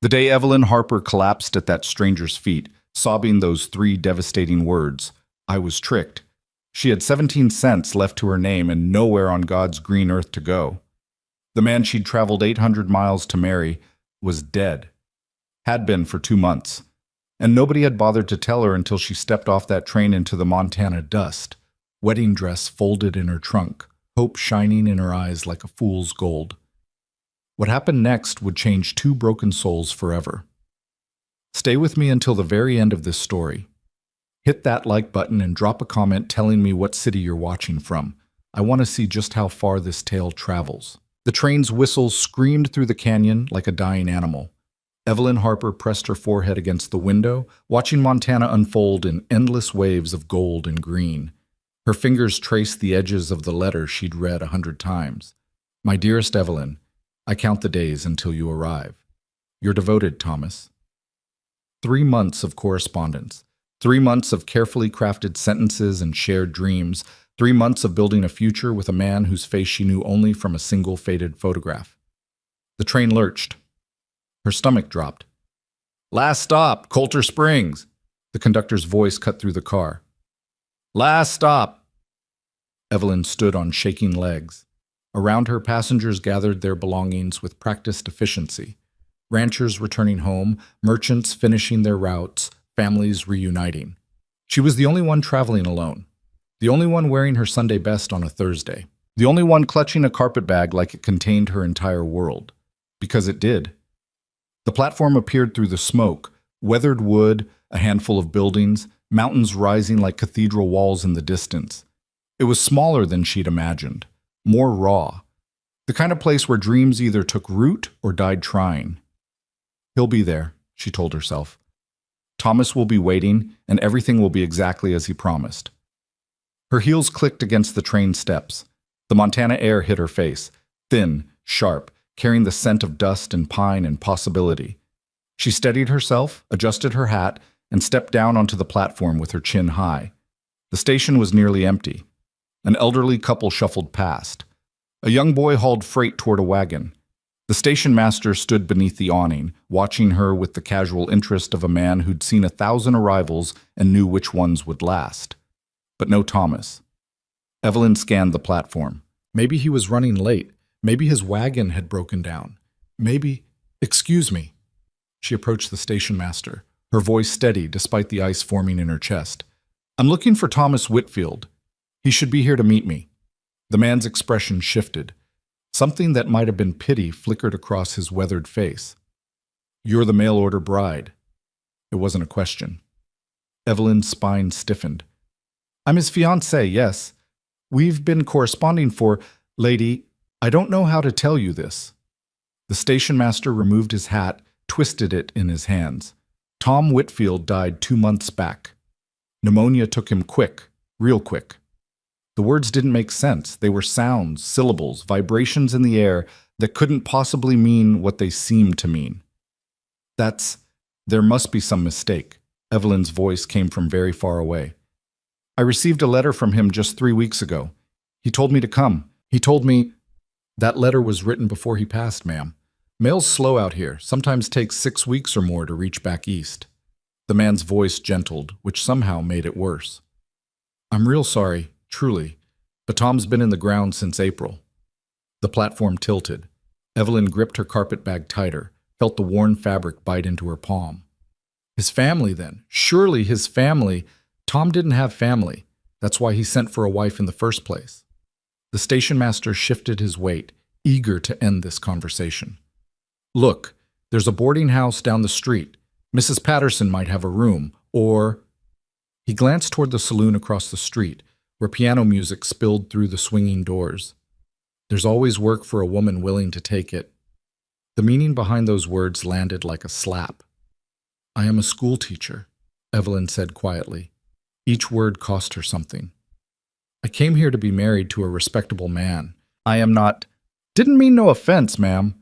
The day Evelyn Harper collapsed at that stranger's feet, sobbing those three devastating words, I was tricked. She had 17 cents left to her name and nowhere on God's green earth to go. The man she'd traveled 800 miles to marry was dead. Had been for 2 months. And nobody had bothered to tell her until she stepped off that train into the Montana dust, wedding dress folded in her trunk, hope shining in her eyes like a fool's gold. What happened next would change two broken souls forever. Stay with me until the very end of this story. Hit that like button and drop a comment telling me what city you're watching from. I want to see just how far this tale travels. The train's whistle screamed through the canyon like a dying animal. Evelyn Harper pressed her forehead against the window, watching Montana unfold in endless waves of gold and green. Her fingers traced the edges of the letter she'd read 100 times. My dearest Evelyn, I count the days until you arrive. Your devoted Thomas. 3 months of correspondence. 3 months of carefully crafted sentences and shared dreams. 3 months of building a future with a man whose face she knew only from a single faded photograph. The train lurched. Her stomach dropped. Last stop, Coulter Springs. The conductor's voice cut through the car. Last stop. Evelyn stood on shaking legs. Around her, passengers gathered their belongings with practiced efficiency. Ranchers returning home, merchants finishing their routes, families reuniting. She was the only one traveling alone. The only one wearing her Sunday best on a Thursday. The only one clutching a carpet bag like it contained her entire world. Because it did. The platform appeared through the smoke, weathered wood, a handful of buildings, mountains rising like cathedral walls in the distance. It was smaller than she'd imagined, more raw. The kind of place where dreams either took root or died trying. He'll be there, she told herself. Thomas will be waiting, and everything will be exactly as he promised. Her heels clicked against the train steps. The Montana air hit her face, thin, sharp, carrying the scent of dust and pine and possibility. She steadied herself, adjusted her hat, and stepped down onto the platform with her chin high. The station was nearly empty. An elderly couple shuffled past. A young boy hauled freight toward a wagon. The station master stood beneath the awning, watching her with the casual interest of a man who'd seen 1,000 arrivals and knew which ones would last. But no Thomas. Evelyn scanned the platform. Maybe he was running late. Maybe his wagon had broken down. Maybe... Excuse me. She approached the station master, her voice steady despite the ice forming in her chest. I'm looking for Thomas Whitfield. He should be here to meet me. The man's expression shifted. Something that might have been pity flickered across his weathered face. You're the mail-order bride. It wasn't a question. Evelyn's spine stiffened. I'm his fiancée, yes. We've been corresponding for... Lady, I don't know how to tell you this. The station master removed his hat, twisted it in his hands. Tom Whitfield died 2 months back. Pneumonia took him quick, real quick. The words didn't make sense. They were sounds, syllables, vibrations in the air that couldn't possibly mean what they seemed to mean. There must be some mistake. Evelyn's voice came from very far away. I received a letter from him just 3 weeks ago. He told me to come. He told me... That letter was written before he passed, ma'am. Mail's slow out here. Sometimes takes 6 weeks or more to reach back east. The man's voice gentled, which somehow made it worse. I'm real sorry, truly, but Tom's been in the ground since April. The platform tilted. Evelyn gripped her carpet bag tighter, felt the worn fabric bite into her palm. His family, then. Surely his family. Tom didn't have family. That's why he sent for a wife in the first place. The station master shifted his weight, eager to end this conversation. Look, there's a boarding house down the street. Mrs. Patterson might have a room, or... He glanced toward the saloon across the street, where piano music spilled through the swinging doors. There's always work for a woman willing to take it. The meaning behind those words landed like a slap. I am a school teacher, Evelyn said quietly. Each word cost her something. I came here to be married to a respectable man. I am not... Didn't mean no offense, ma'am.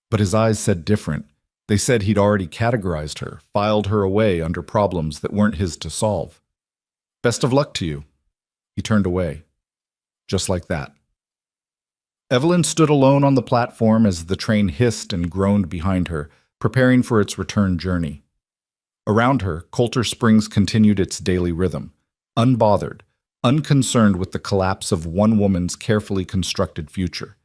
But his eyes said different. They said he'd already categorized her, filed her away under problems that weren't his to solve. Best of luck to you. He turned away. Just like that. Evelyn stood alone on the platform as the train hissed and groaned behind her, preparing for its return journey. Around her, Coulter Springs continued its daily rhythm, unbothered, unconcerned with the collapse of one woman's carefully constructed future.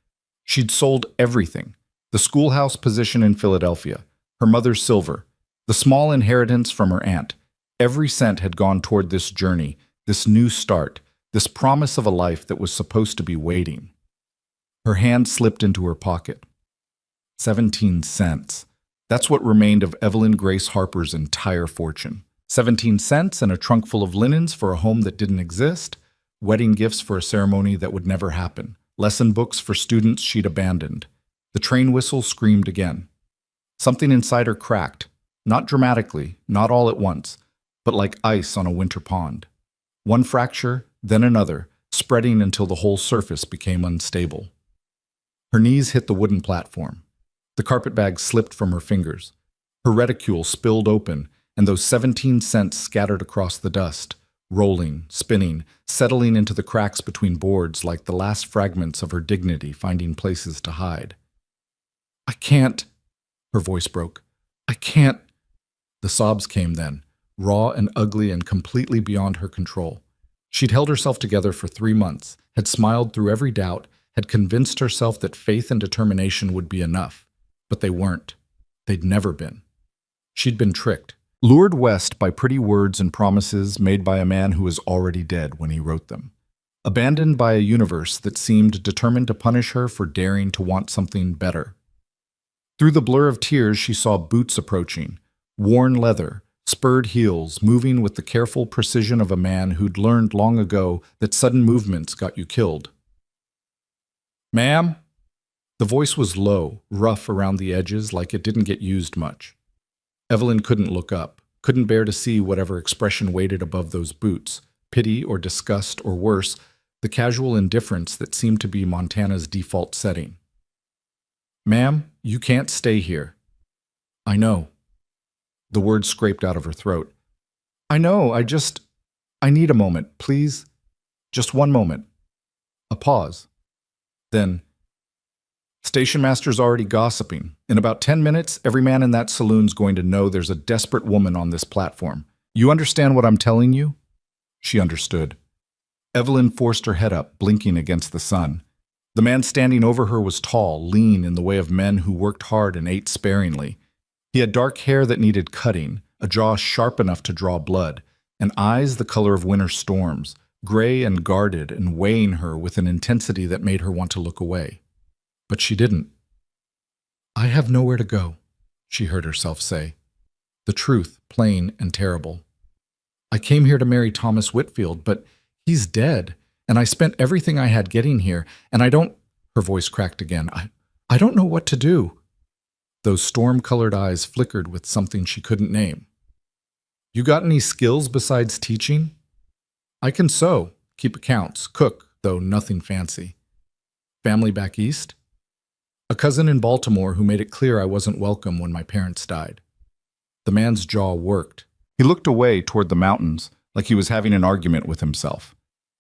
She'd sold everything: the schoolhouse position in Philadelphia, her mother's silver, the small inheritance from her aunt. Every cent had gone toward this journey, this new start, this promise of a life that was supposed to be waiting. Her hand slipped into her pocket. 17 cents. That's what remained of Evelyn Grace Harper's entire fortune. 17 cents and a trunk full of linens for a home that didn't exist, wedding gifts for a ceremony that would never happen, lesson books for students she'd abandoned. The train whistle screamed again. Something inside her cracked, not dramatically, not all at once, but like ice on a winter pond. One fracture, then another, spreading until the whole surface became unstable. Her knees hit the wooden platform. The carpetbag slipped from her fingers. Her reticule spilled open, and those 17 cents scattered across the dust, rolling, spinning, settling into the cracks between boards like the last fragments of her dignity finding places to hide. "I can't," her voice broke. "I can't." The sobs came then, raw and ugly and completely beyond her control. She'd held herself together for 3 months, had smiled through every doubt, had convinced herself that faith and determination would be enough. But they weren't. They'd never been. She'd been tricked, lured west by pretty words and promises made by a man who was already dead when he wrote them. Abandoned by a universe that seemed determined to punish her for daring to want something better. Through the blur of tears, she saw boots approaching, worn leather, spurred heels, moving with the careful precision of a man who'd learned long ago that sudden movements got you killed. "Ma'am?" The voice was low, rough around the edges, like it didn't get used much. Evelyn couldn't look up, couldn't bear to see whatever expression waited above those boots, pity or disgust or worse, the casual indifference that seemed to be Montana's default setting. "Ma'am, you can't stay here." "I know." The words scraped out of her throat. "I know, I need a moment, please. Just one moment." A pause. Then, "Station master's already gossiping. In about 10 minutes, every man in that saloon's going to know there's a desperate woman on this platform. You understand what I'm telling you?" She understood. Evelyn forced her head up, blinking against the sun. The man standing over her was tall, lean in the way of men who worked hard and ate sparingly. He had dark hair that needed cutting, a jaw sharp enough to draw blood, and eyes the color of winter storms, gray and guarded and weighing her with an intensity that made her want to look away. But she didn't. "I have nowhere to go," she heard herself say. The truth, plain and terrible. "I came here to marry Thomas Whitfield, but he's dead, and I spent everything I had getting here, and I don't—" Her voice cracked again. I don't know what to do." Those storm-colored eyes flickered with something she couldn't name. "You got any skills besides teaching?" "I can sew, keep accounts, cook, though nothing fancy." "Family back east?" "A cousin in Baltimore who made it clear I wasn't welcome when my parents died." The man's jaw worked. He looked away toward the mountains, like he was having an argument with himself.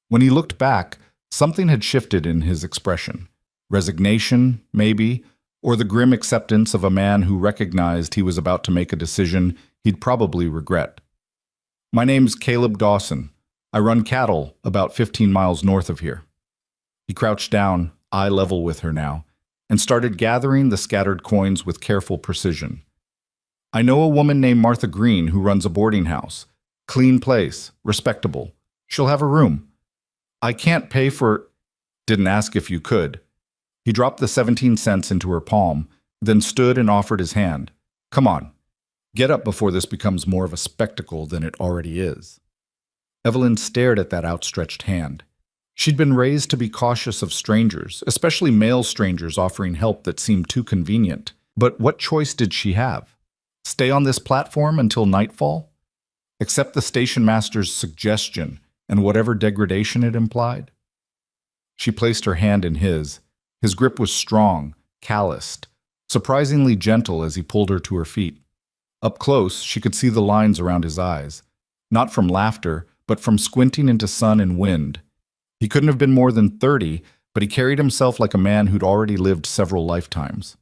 When he looked back, something had shifted in his expression. Resignation, maybe, or the grim acceptance of a man who recognized he was about to make a decision he'd probably regret. "My name's Caleb Dawson. I run cattle about 15 miles north of here." He crouched down, eye level with her now, and started gathering the scattered coins with careful precision. "I know a woman named Martha Green who runs a boarding house. Clean place, respectable. She'll have a room. I can't pay for—" "Didn't ask if you could." He dropped the 17 cents into her palm, then stood and offered his hand. "Come on. Get up before this becomes more of a spectacle than it already is." Evelyn stared at that outstretched hand. She'd been raised to be cautious of strangers, especially male strangers offering help that seemed too convenient. But what choice did she have? Stay on this platform until nightfall? Accept the station master's suggestion and whatever degradation it implied? She placed her hand in his. His grip was strong, calloused, surprisingly gentle as he pulled her to her feet. Up close, she could see the lines around his eyes, not from laughter, but from squinting into sun and wind. He couldn't have been more than 30, but he carried himself like a man who'd already lived several lifetimes.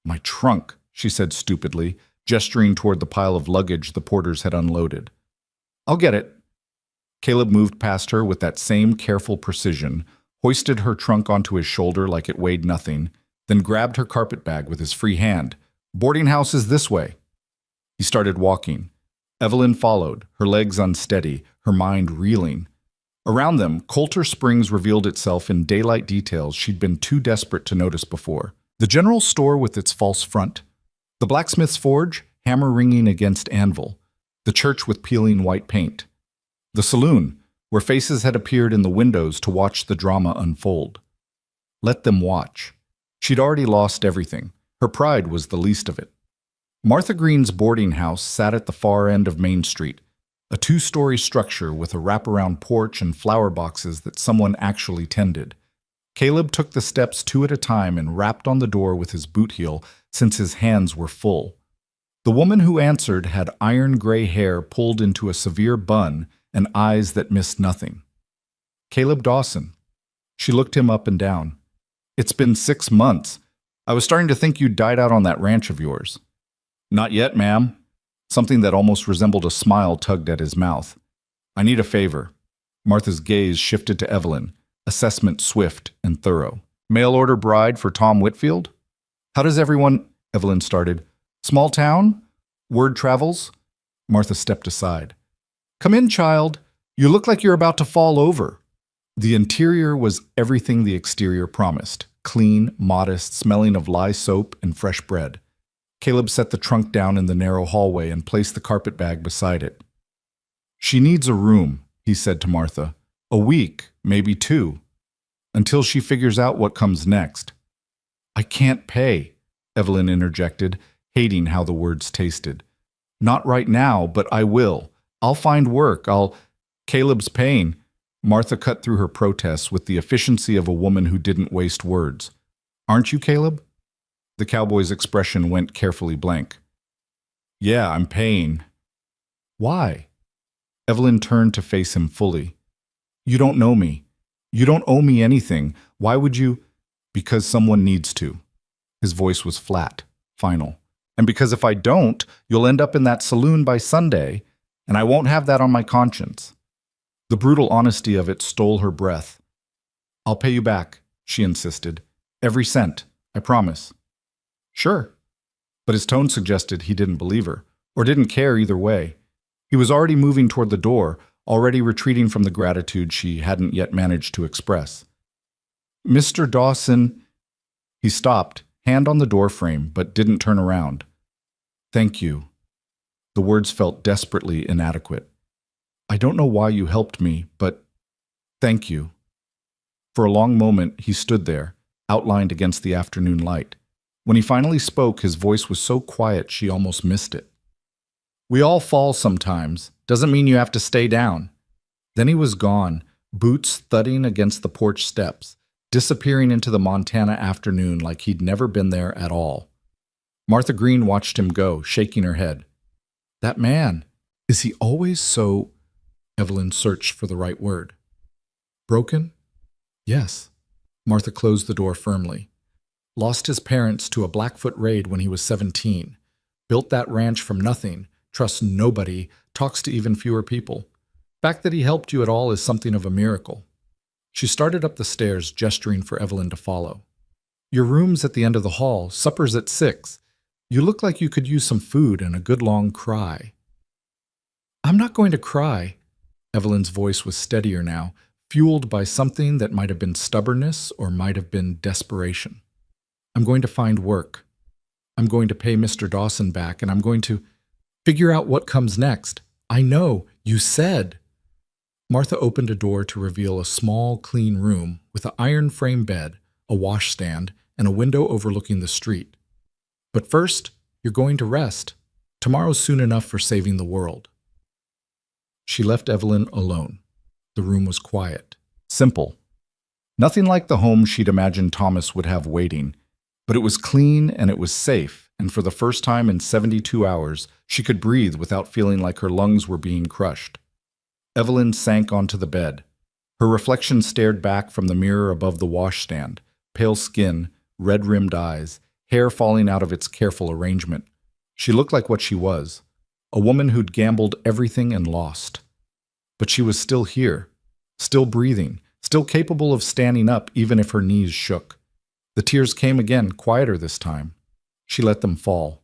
"My trunk," she said stupidly, gesturing toward the pile of luggage the porters had unloaded. I'll get it. Caleb moved past her with that same careful precision, hoisted her trunk onto his shoulder like it weighed nothing, then grabbed her carpet bag with his free hand. Boarding house is this way. He started walking. Evelyn followed, her legs unsteady, her mind reeling. Around them, Coulter Springs revealed itself in daylight details she'd been too desperate to notice before. The general store with its false front, the blacksmith's forge, hammer ringing against anvil, the church with peeling white paint, the saloon, where faces had appeared in the windows to watch the drama unfold. Let them watch. She'd already lost everything. Her pride was the least of it. Martha Green's boarding house sat at the far end of Main Street, a 2-story structure with a wraparound porch and flower boxes that someone actually tended. Caleb took the steps 2 at a time and rapped on the door with his boot heel since his hands were full. The woman who answered had iron gray hair pulled into a severe bun and eyes that missed nothing. Caleb Dawson. She looked him up and down. It's been 6 months. I was starting to think you'd died out on that ranch of yours. Not yet, ma'am. Something that almost resembled a smile tugged at his mouth. I need a favor. Martha's gaze shifted to Evelyn, assessment swift and thorough. Mail order bride for Tom Whitfield? How does everyone... Evelyn started. Small town? Word travels? Martha stepped aside. Come in, child. You look like you're about to fall over. The interior was everything the exterior promised. Clean, modest, smelling of lye soap and fresh bread. Caleb set the trunk down in the narrow hallway and placed the carpet bag beside it. She needs a room, he said to Martha. A week, maybe 2, until she figures out what comes next. I can't pay, Evelyn interjected, hating how the words tasted. Not right now, but I will. I'll find work. Caleb's paying. Martha cut through her protests with the efficiency of a woman who didn't waste words. Aren't you, Caleb? The cowboy's expression went carefully blank. Yeah, I'm paying. Why? Evelyn turned to face him fully. You don't know me. You don't owe me anything. Why would you? Because someone needs to. His voice was flat, final. And because if I don't, you'll end up in that saloon by Sunday, and I won't have that on my conscience. The brutal honesty of it stole her breath. I'll pay you back, she insisted. Every cent, I promise. Sure. But his tone suggested he didn't believe her, or didn't care either way. He was already moving toward the door, already retreating from the gratitude she hadn't yet managed to express. Mr. Dawson... He stopped, hand on the door frame, but didn't turn around. Thank you. The words felt desperately inadequate. I don't know why you helped me, but thank you. For a long moment, he stood there, outlined against the afternoon light. When he finally spoke, his voice was so quiet she almost missed it. We all fall sometimes. Doesn't mean you have to stay down. Then he was gone, boots thudding against the porch steps, disappearing into the Montana afternoon like he'd never been there at all. Martha Green watched him go, shaking her head. That man, is he always so... Evelyn searched for the right word. Broken? Yes. Martha closed the door firmly. Lost his parents to a Blackfoot raid when he was 17. Built that ranch from nothing, trusts nobody, talks to even fewer people. Fact that he helped you at all is something of a miracle. She started up the stairs, gesturing for Evelyn to follow. Your room's at the end of the hall, supper's at 6. You look like you could use some food and a good long cry. I'm not going to cry. Evelyn's voice was steadier now, fueled by something that might have been stubbornness or might have been desperation. I'm going to find work. I'm going to pay Mr. Dawson back, and I'm going to figure out what comes next. I know, you said. Martha opened a door to reveal a small, clean room with an iron frame bed, a washstand, and a window overlooking the street. But first, you're going to rest. Tomorrow's soon enough for saving the world. She left Evelyn alone. The room was quiet, simple. Nothing like the home she'd imagined Thomas would have waiting, but it was clean and it was safe, and for the first time in 72 hours, she could breathe without feeling like her lungs were being crushed. Evelyn sank onto the bed. Her reflection stared back from the mirror above the washstand, pale skin, red-rimmed eyes, hair falling out of its careful arrangement. She looked like what she was, a woman who'd gambled everything and lost. But she was still here, still breathing, still capable of standing up even if her knees shook. The tears came again, quieter this time. She let them fall.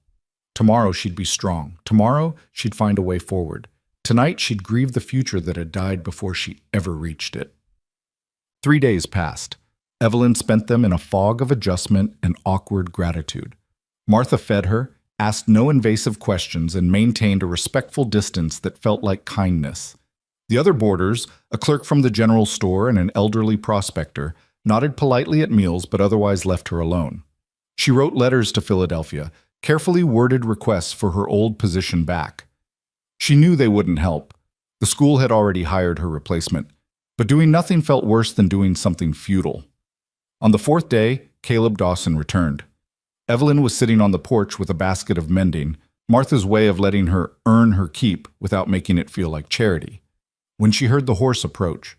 Tomorrow she'd be strong. Tomorrow she'd find a way forward. Tonight she'd grieve the future that had died before she ever reached it. 3 days passed. Evelyn spent them in a fog of adjustment and awkward gratitude. Martha fed her, asked no invasive questions, and maintained a respectful distance that felt like kindness. The other boarders, a clerk from the general store and an elderly prospector, nodded politely at meals but otherwise left her alone. She wrote letters to Philadelphia, carefully worded requests for her old position back. She knew they wouldn't help. The school had already hired her replacement, but doing nothing felt worse than doing something futile. On the 4th day, Caleb Dawson returned. Evelyn was sitting on the porch with a basket of mending, Martha's way of letting her earn her keep without making it feel like charity. When she heard the horse approach,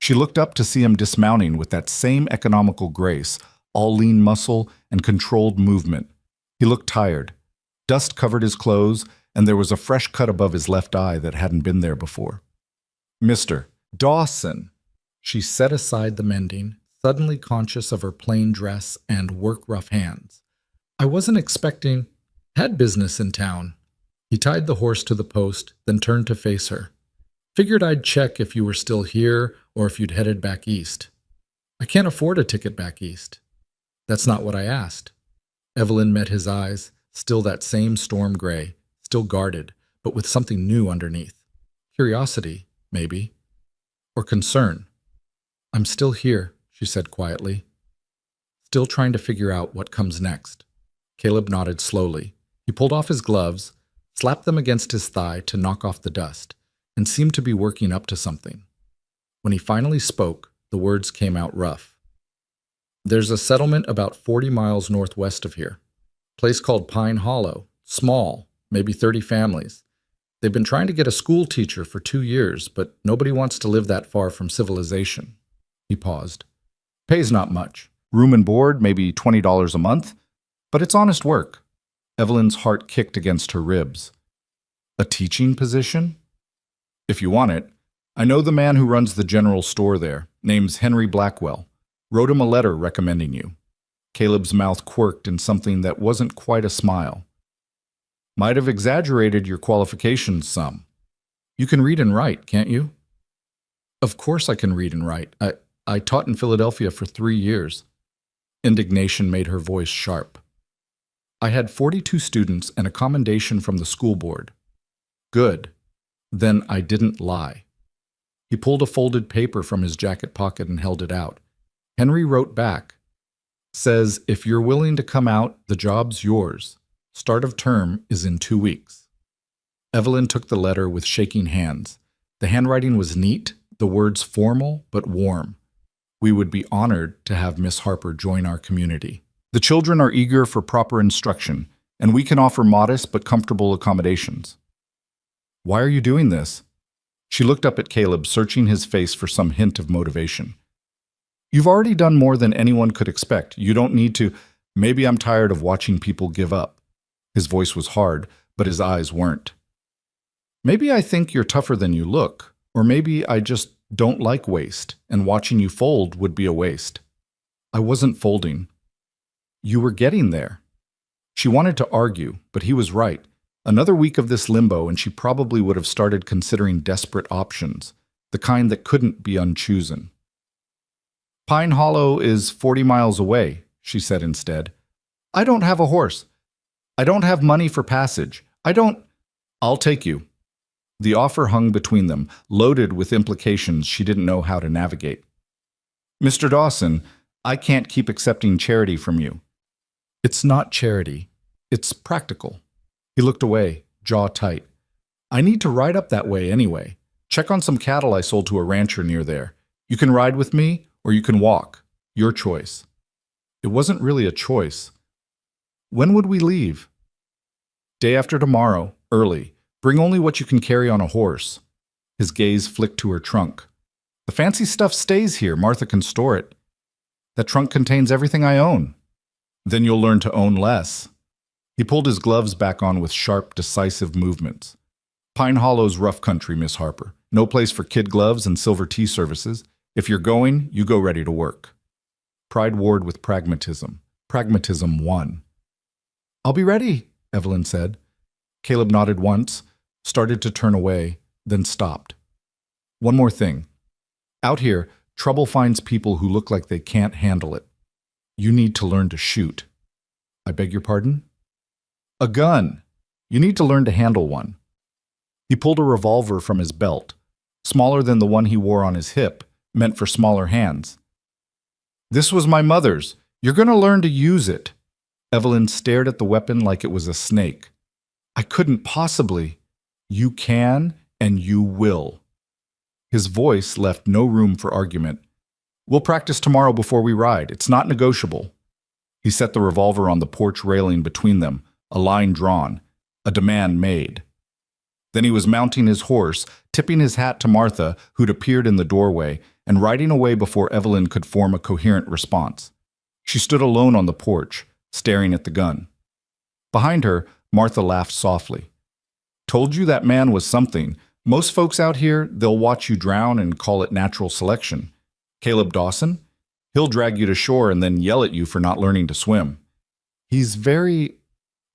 she looked up to see him dismounting with that same economical grace, all lean muscle and controlled movement. He looked tired. Dust covered his clothes, and there was a fresh cut above his left eye that hadn't been there before. "Mr. Dawson." She set aside the mending, suddenly conscious of her plain dress and work-rough hands. "I wasn't expecting... had business in town." He tied the horse to the post, then turned to face her. "Figured I'd check if you were still here or if you'd headed back east." "I can't afford a ticket back east." "That's not what I asked." Evelyn met his eyes, still that same storm gray, still guarded, but with something new underneath. Curiosity, maybe. Or concern. "I'm still here," she said quietly. "Still trying to figure out what comes next." Caleb nodded slowly. He pulled off his gloves, slapped them against his thigh to knock off the dust, and seemed to be working up to something. When he finally spoke, the words came out rough. "There's a settlement about 40 miles northwest of here. Place called Pine Hollow. Small, maybe 30 families. They've been trying to get a school teacher for 2 years, but nobody wants to live that far from civilization." He paused. "Pays not much. Room and board, maybe $20 a month. But it's honest work." Evelyn's heart kicked against her ribs. "A teaching position?" "If you want it. I know the man who runs the general store there. Name's Henry Blackwell. Wrote him a letter recommending you." Caleb's mouth quirked in something that wasn't quite a smile. "Might have exaggerated your qualifications some. You can read and write, can't you?" "Of course I can read and write. I taught in Philadelphia for 3 years. Indignation made her voice sharp. "I had 42 students and a commendation from the school board." "Good. Then I didn't lie." He pulled a folded paper from his jacket pocket and held it out. Henry wrote back. "Says, if you're willing to come out, the job's yours. Start of term is in 2 weeks." Evelyn took the letter with shaking hands. The handwriting was neat, the words formal but warm. "We would be honored to have Miss Harper join our community. The children are eager for proper instruction, and we can offer modest but comfortable accommodations." "Why are you doing this?" She looked up at Caleb, searching his face for some hint of motivation. "You've already done more than anyone could expect. You don't need to. Maybe I'm tired of watching people give up." His voice was hard, but his eyes weren't. "Maybe I think you're tougher than you look, or maybe I just don't like waste, and watching you fold would be a waste." "I wasn't folding." "You were getting there." She wanted to argue, but he was right. Another week of this limbo and she probably would have started considering desperate options, the kind that couldn't be unchosen. "Pine Hollow is 40 miles away," she said instead. "I don't have a horse. I don't have money for passage. I'll take you." The offer hung between them, loaded with implications she didn't know how to navigate. "Mr. Dawson, I can't keep accepting charity from you." "It's not charity. It's practical." He looked away, jaw tight. "I need to ride up that way anyway. Check on some cattle I sold to a rancher near there. You can ride with me, or you can walk. Your choice." It wasn't really a choice. "When would we leave?" "Day after tomorrow, early. Bring only what you can carry on a horse." His gaze flicked to her trunk. "The fancy stuff stays here. Martha can store it. That trunk contains everything I own." Then you'll learn to own less. He pulled his gloves back on with sharp, decisive movements. Pine Hollow's rough country, Miss Harper. No place for kid gloves and silver tea services. If you're going, you go ready to work. Pride warred with pragmatism. Pragmatism won. I'll be ready, Evelyn said. Caleb nodded once, started to turn away, then stopped. One more thing. Out here, trouble finds people who look like they can't handle it. You need to learn to shoot. I beg your pardon? A gun. You need to learn to handle one. He pulled a revolver from his belt, smaller than the one he wore on his hip, meant for smaller hands. This was my mother's. You're going to learn to use it. Evelyn stared at the weapon like it was a snake. I couldn't possibly. You can, and you will. His voice left no room for argument. We'll practice tomorrow before we ride. It's not negotiable. He set the revolver on the porch railing between them, a line drawn, a demand made. Then he was mounting his horse, tipping his hat to Martha, who'd appeared in the doorway, and riding away before Evelyn could form a coherent response. She stood alone on the porch, staring at the gun. Behind her, Martha laughed softly. Told you that man was something. Most folks out here, they'll watch you drown and call it natural selection. Caleb Dawson? He'll drag you to shore and then yell at you for not learning to swim. He's very...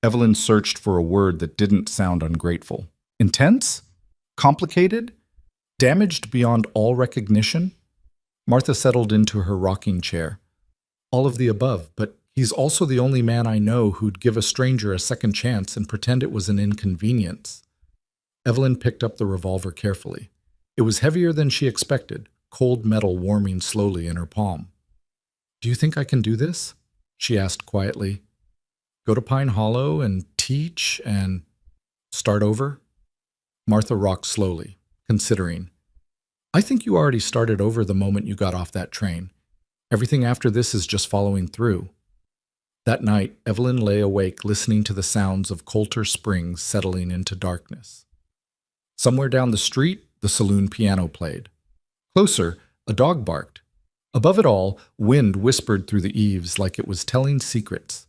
Evelyn searched for a word that didn't sound ungrateful. Intense? Complicated? Damaged beyond all recognition? Martha settled into her rocking chair. All of the above, but he's also the only man I know who'd give a stranger a second chance and pretend it was an inconvenience. Evelyn picked up the revolver carefully. It was heavier than she expected, cold metal warming slowly in her palm. Do you think I can do this? She asked quietly. Go to Pine Hollow and teach and start over? Martha rocked slowly, considering. I think you already started over the moment you got off that train. Everything after this is just following through. That night, Evelyn lay awake listening to the sounds of Coulter Springs settling into darkness. Somewhere down the street, the saloon piano played. Closer, a dog barked. Above it all, wind whispered through the eaves like it was telling secrets.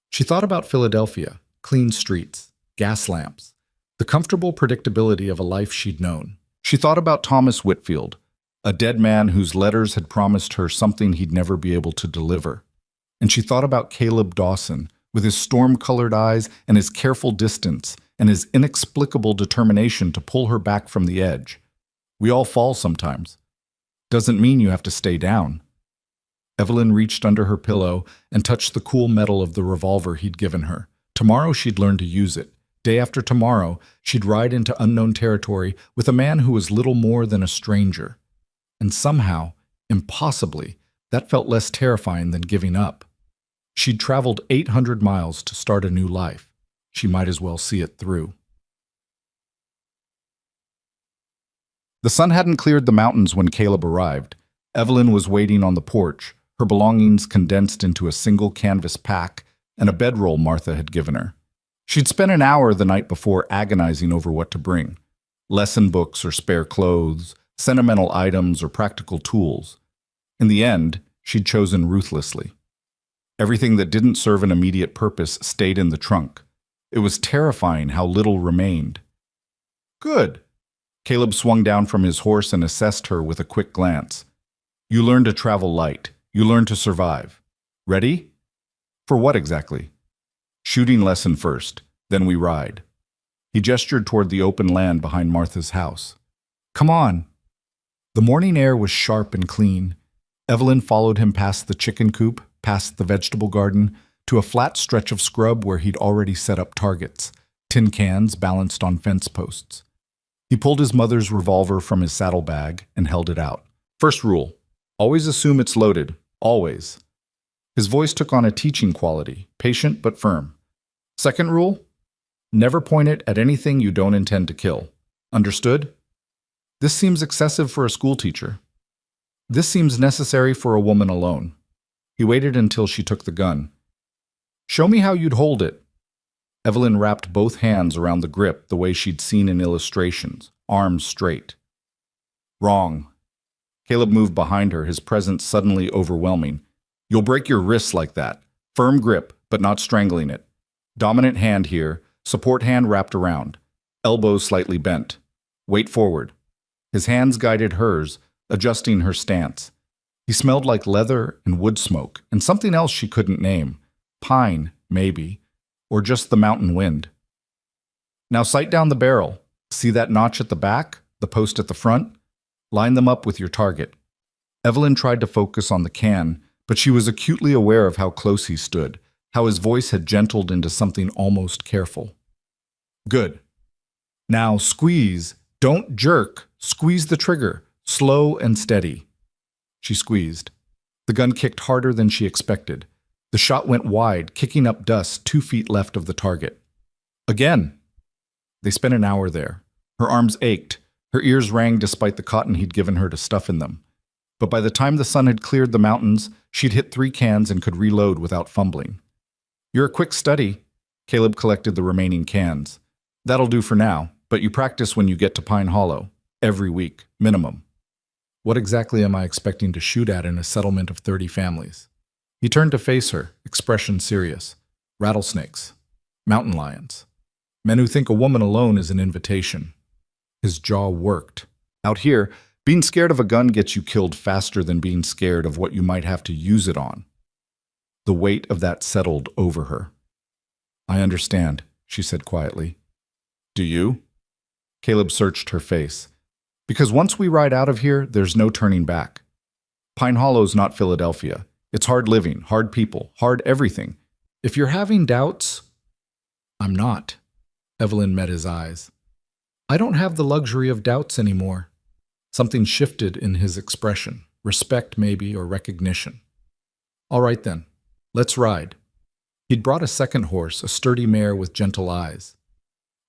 She thought about Philadelphia, clean streets, gas lamps, the comfortable predictability of a life she'd known. She thought about Thomas Whitfield, a dead man whose letters had promised her something he'd never be able to deliver. And she thought about Caleb Dawson, with his storm-colored eyes and his careful distance and his inexplicable determination to pull her back from the edge. We all fall sometimes. Doesn't mean you have to stay down. Evelyn reached under her pillow and touched the cool metal of the revolver he'd given her. Tomorrow she'd learn to use it. Day after tomorrow, she'd ride into unknown territory with a man who was little more than a stranger. And somehow, impossibly, that felt less terrifying than giving up. She'd traveled 800 miles to start a new life. She might as well see it through. The sun hadn't cleared the mountains when Caleb arrived. Evelyn was waiting on the porch, her belongings condensed into a single canvas pack and a bedroll Martha had given her. She'd spent an hour the night before agonizing over what to bring. Lesson books or spare clothes, sentimental items or practical tools. In the end, she'd chosen ruthlessly. Everything that didn't serve an immediate purpose stayed in the trunk. It was terrifying how little remained. Good. Caleb swung down from his horse and assessed her with a quick glance. You learn to travel light. You learn to survive. Ready? For what exactly? Shooting lesson first, then we ride. He gestured toward the open land behind Martha's house. Come on. The morning air was sharp and clean. Evelyn followed him past the chicken coop, past the vegetable garden, to a flat stretch of scrub where he'd already set up targets, tin cans balanced on fence posts. He pulled his mother's revolver from his saddlebag and held it out. First rule, always assume it's loaded, always. His voice took on a teaching quality, patient but firm. Second rule, never point it at anything you don't intend to kill. Understood? This seems excessive for a schoolteacher. This seems necessary for a woman alone. He waited until she took the gun. Show me how you'd hold it. Evelyn wrapped both hands around the grip the way she'd seen in illustrations, arms straight. Wrong. Caleb moved behind her, his presence suddenly overwhelming. You'll break your wrists like that. Firm grip, but not strangling it. Dominant hand here, support hand wrapped around. Elbows slightly bent. Weight forward. His hands guided hers, adjusting her stance. He smelled like leather and wood smoke, and something else she couldn't name. Pine, maybe, or just the mountain wind. Now sight down the barrel. See that notch at the back, the post at the front? Line them up with your target. Evelyn tried to focus on the can, but she was acutely aware of how close he stood, how his voice had gentled into something almost careful. Good. Now squeeze. Don't jerk. Squeeze the trigger. Slow and steady. She squeezed. The gun kicked harder than she expected. The shot went wide, kicking up dust 2 feet left of the target. Again. They spent an hour there. Her arms ached. Her ears rang despite the cotton he'd given her to stuff in them. But by the time the sun had cleared the mountains, she'd hit 3 cans and could reload without fumbling. You're a quick study. Caleb collected the remaining cans. That'll do for now, but you practice when you get to Pine Hollow. Every week, minimum. What exactly am I expecting to shoot at in a settlement of 30 families? He turned to face her, expression serious. Rattlesnakes. Mountain lions. Men who think a woman alone is an invitation. His jaw worked. Out here, being scared of a gun gets you killed faster than being scared of what you might have to use it on. The weight of that settled over her. I understand, she said quietly. Do you? Caleb searched her face. Because once we ride out of here, there's no turning back. Pine Hollow's not Philadelphia. It's hard living, hard people, hard everything. If you're having doubts, I'm not. Evelyn met his eyes. I don't have the luxury of doubts anymore. Something shifted in his expression. Respect, maybe, or recognition. All right then, let's ride. He'd brought a second horse, a sturdy mare with gentle eyes.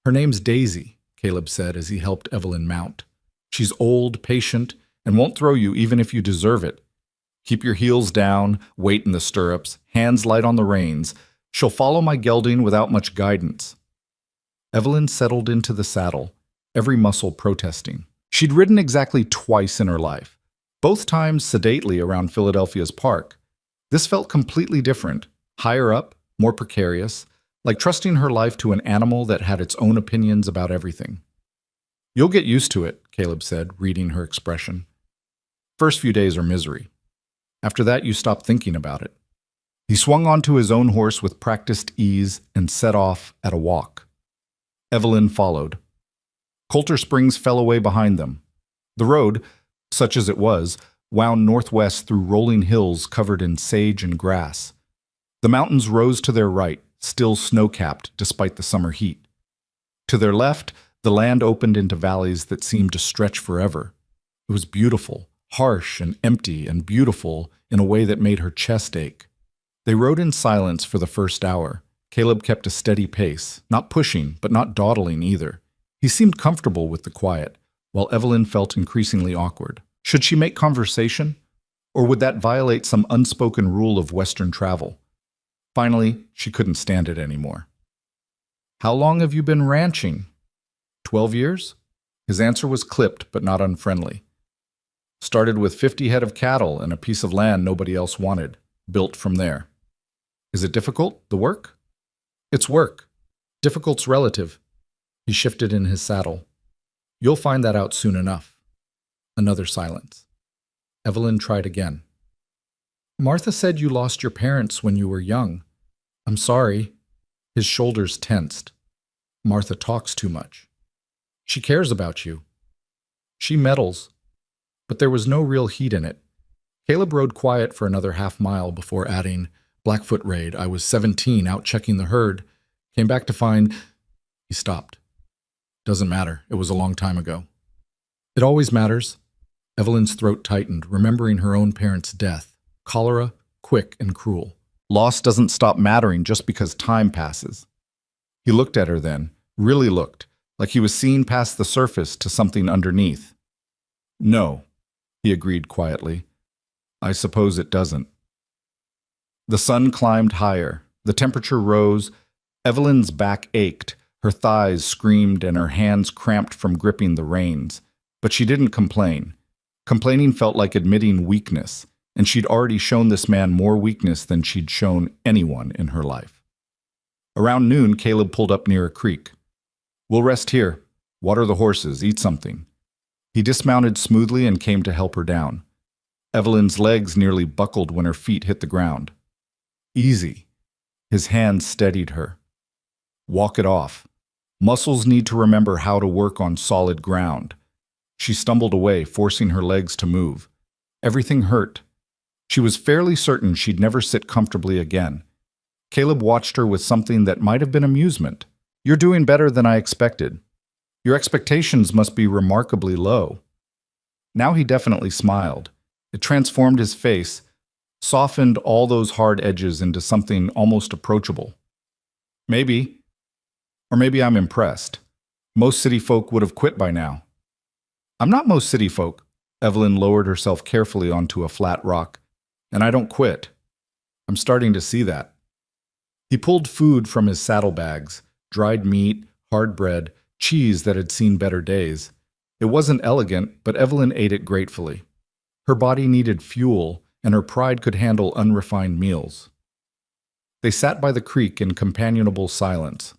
Her name's Daisy, Caleb said as he helped Evelyn mount. She's old, patient, and won't throw you even if you deserve it. Keep your heels down, weight in the stirrups, hands light on the reins. She'll follow my gelding without much guidance. Evelyn settled into the saddle, every muscle protesting. She'd ridden exactly twice in her life, both times sedately around Philadelphia's park. This felt completely different, higher up, more precarious, like trusting her life to an animal that had its own opinions about everything. You'll get used to it, Caleb said, reading her expression. First few days are misery. After that, you stop thinking about it. He swung onto his own horse with practiced ease and set off at a walk. Evelyn followed. Coulter Springs fell away behind them. The road, such as it was, wound northwest through rolling hills covered in sage and grass. The mountains rose to their right, still snow-capped despite the summer heat. To their left, the land opened into valleys that seemed to stretch forever. It was beautiful, harsh and empty and beautiful in a way that made her chest ache. They rode in silence for the first hour. Caleb kept a steady pace, not pushing, but not dawdling either. He seemed comfortable with the quiet, while Evelyn felt increasingly awkward. Should she make conversation? Or would that violate some unspoken rule of Western travel? Finally, she couldn't stand it anymore. How long have you been ranching? 12 years? His answer was clipped, but not unfriendly. Started with 50 head of cattle and a piece of land nobody else wanted. Built from there. Is it difficult, the work? It's work. Difficult's relative. He shifted in his saddle. You'll find that out soon enough. Another silence. Evelyn tried again. Martha said you lost your parents when you were young. I'm sorry. His shoulders tensed. Martha talks too much. She cares about you. She meddles. But there was no real heat in it. Caleb rode quiet for another half-mile before adding, Blackfoot raid. I was 17, out checking the herd. Came back to find... He stopped. Doesn't matter. It was a long time ago. It always matters. Evelyn's throat tightened, remembering her own parents' death. Cholera, quick and cruel. Loss doesn't stop mattering just because time passes. He looked at her then, really looked, like he was seeing past the surface to something underneath. No, he agreed quietly. I suppose it doesn't. The sun climbed higher. The temperature rose. Evelyn's back ached. Her thighs screamed and her hands cramped from gripping the reins. But she didn't complain. Complaining felt like admitting weakness. and she'd already shown this man more weakness than she'd shown anyone in her life. Around noon, Caleb pulled up near a creek. "We'll rest here, water the horses, eat something." He dismounted smoothly and came to help her down. Evelyn's legs nearly buckled when her feet hit the ground. "Easy." His hand steadied her. "Walk it off. Muscles need to remember how to work on solid ground." She stumbled away, forcing her legs to move. Everything hurt. She was fairly certain she'd never sit comfortably again. Caleb watched her with something that might have been amusement. "You're doing better than I expected. Your expectations must be remarkably low." Now he definitely smiled. It transformed his face, softened all those hard edges into something almost approachable. "Maybe. Or maybe I'm impressed. Most city folk would have quit by now." "I'm not most city folk." Evelyn lowered herself carefully onto a flat rock. "And I don't quit. I'm starting to see that." He pulled food from his saddlebags, dried meat, hard bread, cheese that had seen better days. It wasn't elegant, but Evelyn ate it gratefully. Her body needed fuel, and her pride could handle unrefined meals. They sat by the creek in companionable silence.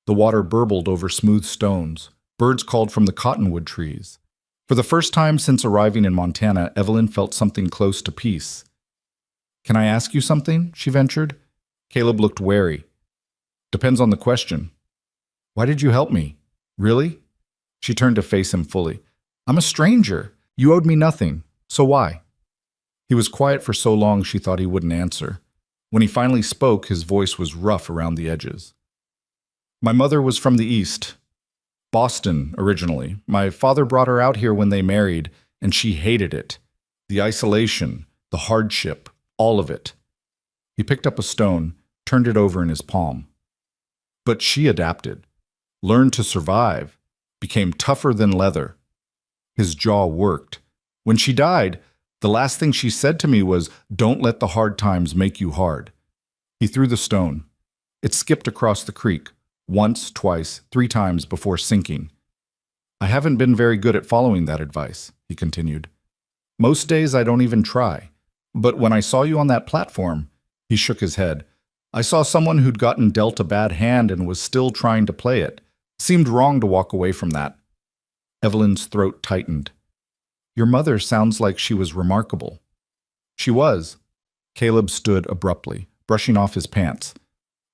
The water burbled over smooth stones. Birds called from the cottonwood trees. For the first time since arriving in Montana, Evelyn felt something close to peace. "Can I ask you something?" she ventured. Caleb looked wary. "Depends on the question." "Why did you help me? Really?" She turned to face him fully. "I'm a stranger. You owed me nothing. So why?" He was quiet for so long she thought he wouldn't answer. When he finally spoke, his voice was rough around the edges. "My mother was from the East. Boston, originally. My father brought her out here when they married, and she hated it. The isolation, the hardship, all of it." He picked up a stone, turned it over in his palm. "But she adapted, learned to survive, became tougher than leather." His jaw worked. "When she died, the last thing she said to me was, 'Don't let the hard times make you hard.'" He threw the stone. It skipped across the creek, once, twice, 3 times before sinking. "I haven't been very good at following that advice," he continued. "Most days I don't even try. But when I saw you on that platform," he shook his head, "I saw someone who'd gotten dealt a bad hand and was still trying to play it. Seemed wrong to walk away from that." Evelyn's throat tightened. "Your mother sounds like she was remarkable." "She was." Caleb stood abruptly, brushing off his pants.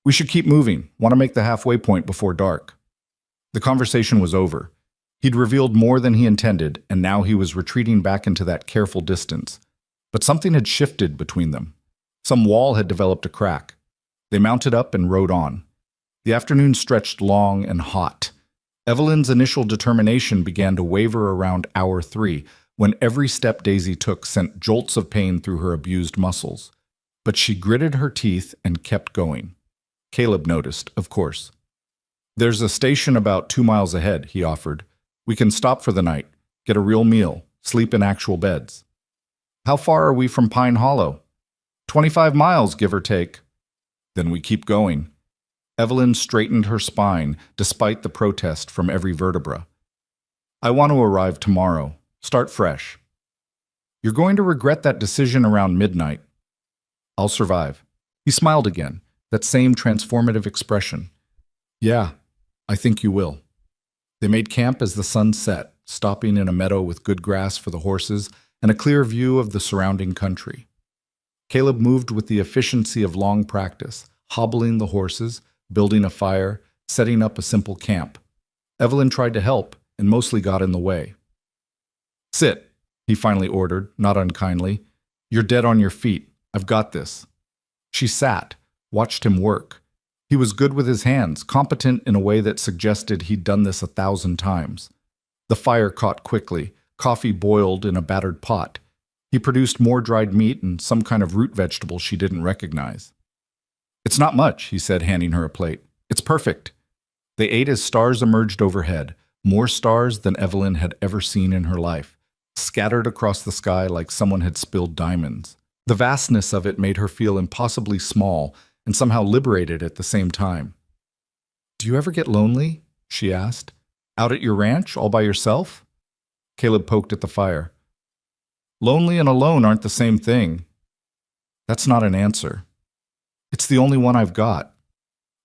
"We should keep moving. Want to make the halfway point before dark." The conversation was over. He'd revealed more than he intended, and now he was retreating back into that careful distance. But something had shifted between them. Some wall had developed a crack. They mounted up and rode on. The afternoon stretched long and hot. Evelyn's initial determination began to waver around hour 3, when every step Daisy took sent jolts of pain through her abused muscles. But she gritted her teeth and kept going. Caleb noticed, of course. "There's a station about 2 miles ahead," he offered. "We can stop for the night, get a real meal, sleep in actual beds." "How far are we from Pine Hollow?" 25 miles, give or take." "Then we keep going." Evelyn straightened her spine, despite the protest from every vertebra. "I want to arrive tomorrow. Start fresh." "You're going to regret that decision around midnight." "I'll survive." He smiled again, that same transformative expression. "Yeah, I think you will." They made camp as the sun set, stopping in a meadow with good grass for the horses and a clear view of the surrounding country. Caleb moved with the efficiency of long practice, hobbling the horses, building a fire, setting up a simple camp. Evelyn tried to help and mostly got in the way. "Sit," he finally ordered, not unkindly. "You're dead on your feet. I've got this." She sat, watched him work. He was good with his hands, competent in a way that suggested he'd done this 1,000 times. The fire caught quickly. Coffee boiled in a battered pot. He produced more dried meat and some kind of root vegetable she didn't recognize. "It's not much," he said, handing her a plate. "It's perfect." They ate as stars emerged overhead, more stars than Evelyn had ever seen in her life, scattered across the sky like someone had spilled diamonds. The vastness of it made her feel impossibly small and somehow liberated at the same time. "Do you ever get lonely?" she asked. "Out at your ranch, all by yourself?" Caleb poked at the fire. "Lonely and alone aren't the same thing. That's not an answer. It's the only one I've got.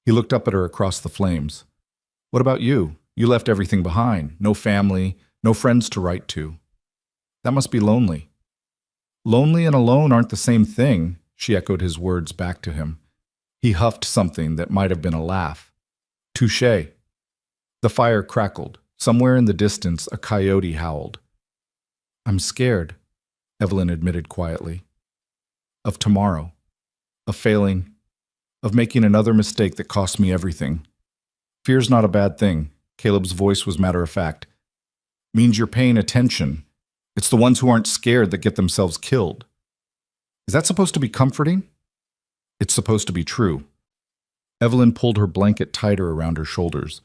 He looked up at her across the flames. What about you? You left everything behind. No family, no friends to write to. That must be lonely. Lonely and alone aren't the same thing, she echoed his words back to him. He huffed something that might have been a laugh. Touché. The fire crackled. Somewhere in the distance, a coyote howled. I'm scared, Evelyn admitted quietly. Of tomorrow. Of failing. Of making another mistake that cost me everything. Fear's not a bad thing. Caleb's voice was matter-of-fact. Means you're paying attention. It's the ones who aren't scared that get themselves killed. Is that supposed to be comforting? It's supposed to be true. Evelyn pulled her blanket tighter around her shoulders.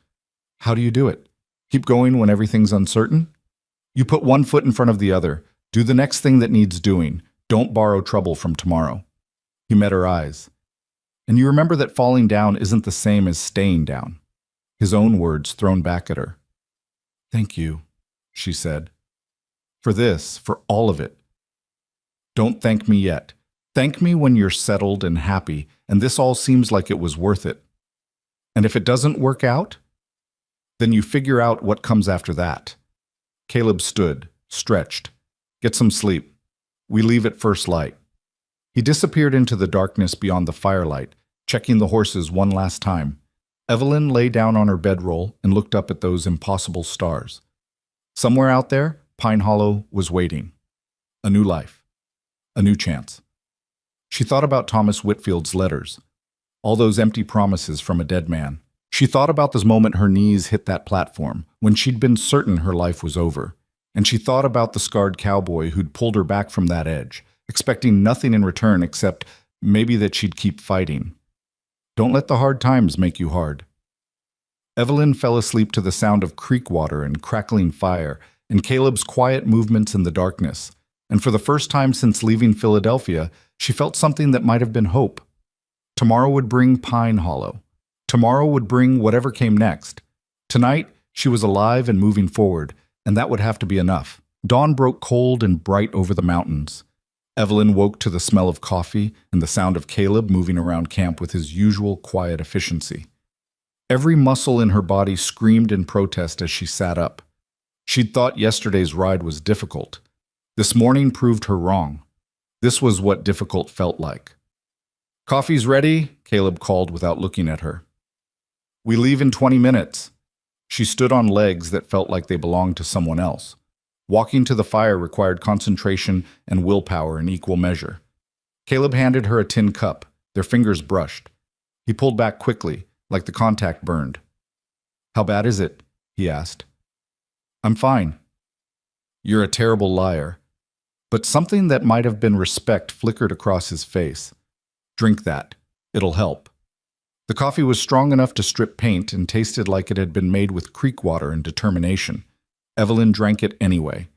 How do you do it? Keep going when everything's uncertain? You put one foot in front of the other. Do the next thing that needs doing. Don't borrow trouble from tomorrow. He met her eyes. And you remember that falling down isn't the same as staying down. His own words thrown back at her. Thank you, she said. For this, for all of it. Don't thank me yet. Thank me when you're settled and happy, and this all seems like it was worth it. And if it doesn't work out, then you figure out what comes after that. Caleb stood, stretched. Get some sleep. We leave at first light. He disappeared into the darkness beyond the firelight, checking the horses one last time. Evelyn lay down on her bedroll and looked up at those impossible stars. Somewhere out there, Pine Hollow was waiting. A new life. A new chance. She thought about Thomas Whitfield's letters. All those empty promises from a dead man. She thought about this moment her knees hit that platform, when she'd been certain her life was over. And she thought about the scarred cowboy who'd pulled her back from that edge, expecting nothing in return except maybe that she'd keep fighting. Don't let the hard times make you hard. Evelyn fell asleep to the sound of creek water and crackling fire, and Caleb's quiet movements in the darkness. And for the first time since leaving Philadelphia, she felt something that might have been hope. Tomorrow would bring Pine Hollow. Tomorrow would bring whatever came next. Tonight, she was alive and moving forward, and that would have to be enough. Dawn broke cold and bright over the mountains. Evelyn woke to the smell of coffee and the sound of Caleb moving around camp with his usual quiet efficiency. Every muscle in her body screamed in protest as she sat up. She'd thought yesterday's ride was difficult. This morning proved her wrong. This was what difficult felt like. Coffee's ready, Caleb called without looking at her. We leave in 20 minutes. She stood on legs that felt like they belonged to someone else. Walking to the fire required concentration and willpower in equal measure. Caleb handed her a tin cup. Their fingers brushed. He pulled back quickly, like the contact burned. How bad is it? He asked. I'm fine. You're a terrible liar. But something that might have been respect flickered across his face. Drink that. It'll help. The coffee was strong enough to strip paint and tasted like it had been made with creek water and determination. Evelyn drank it anyway.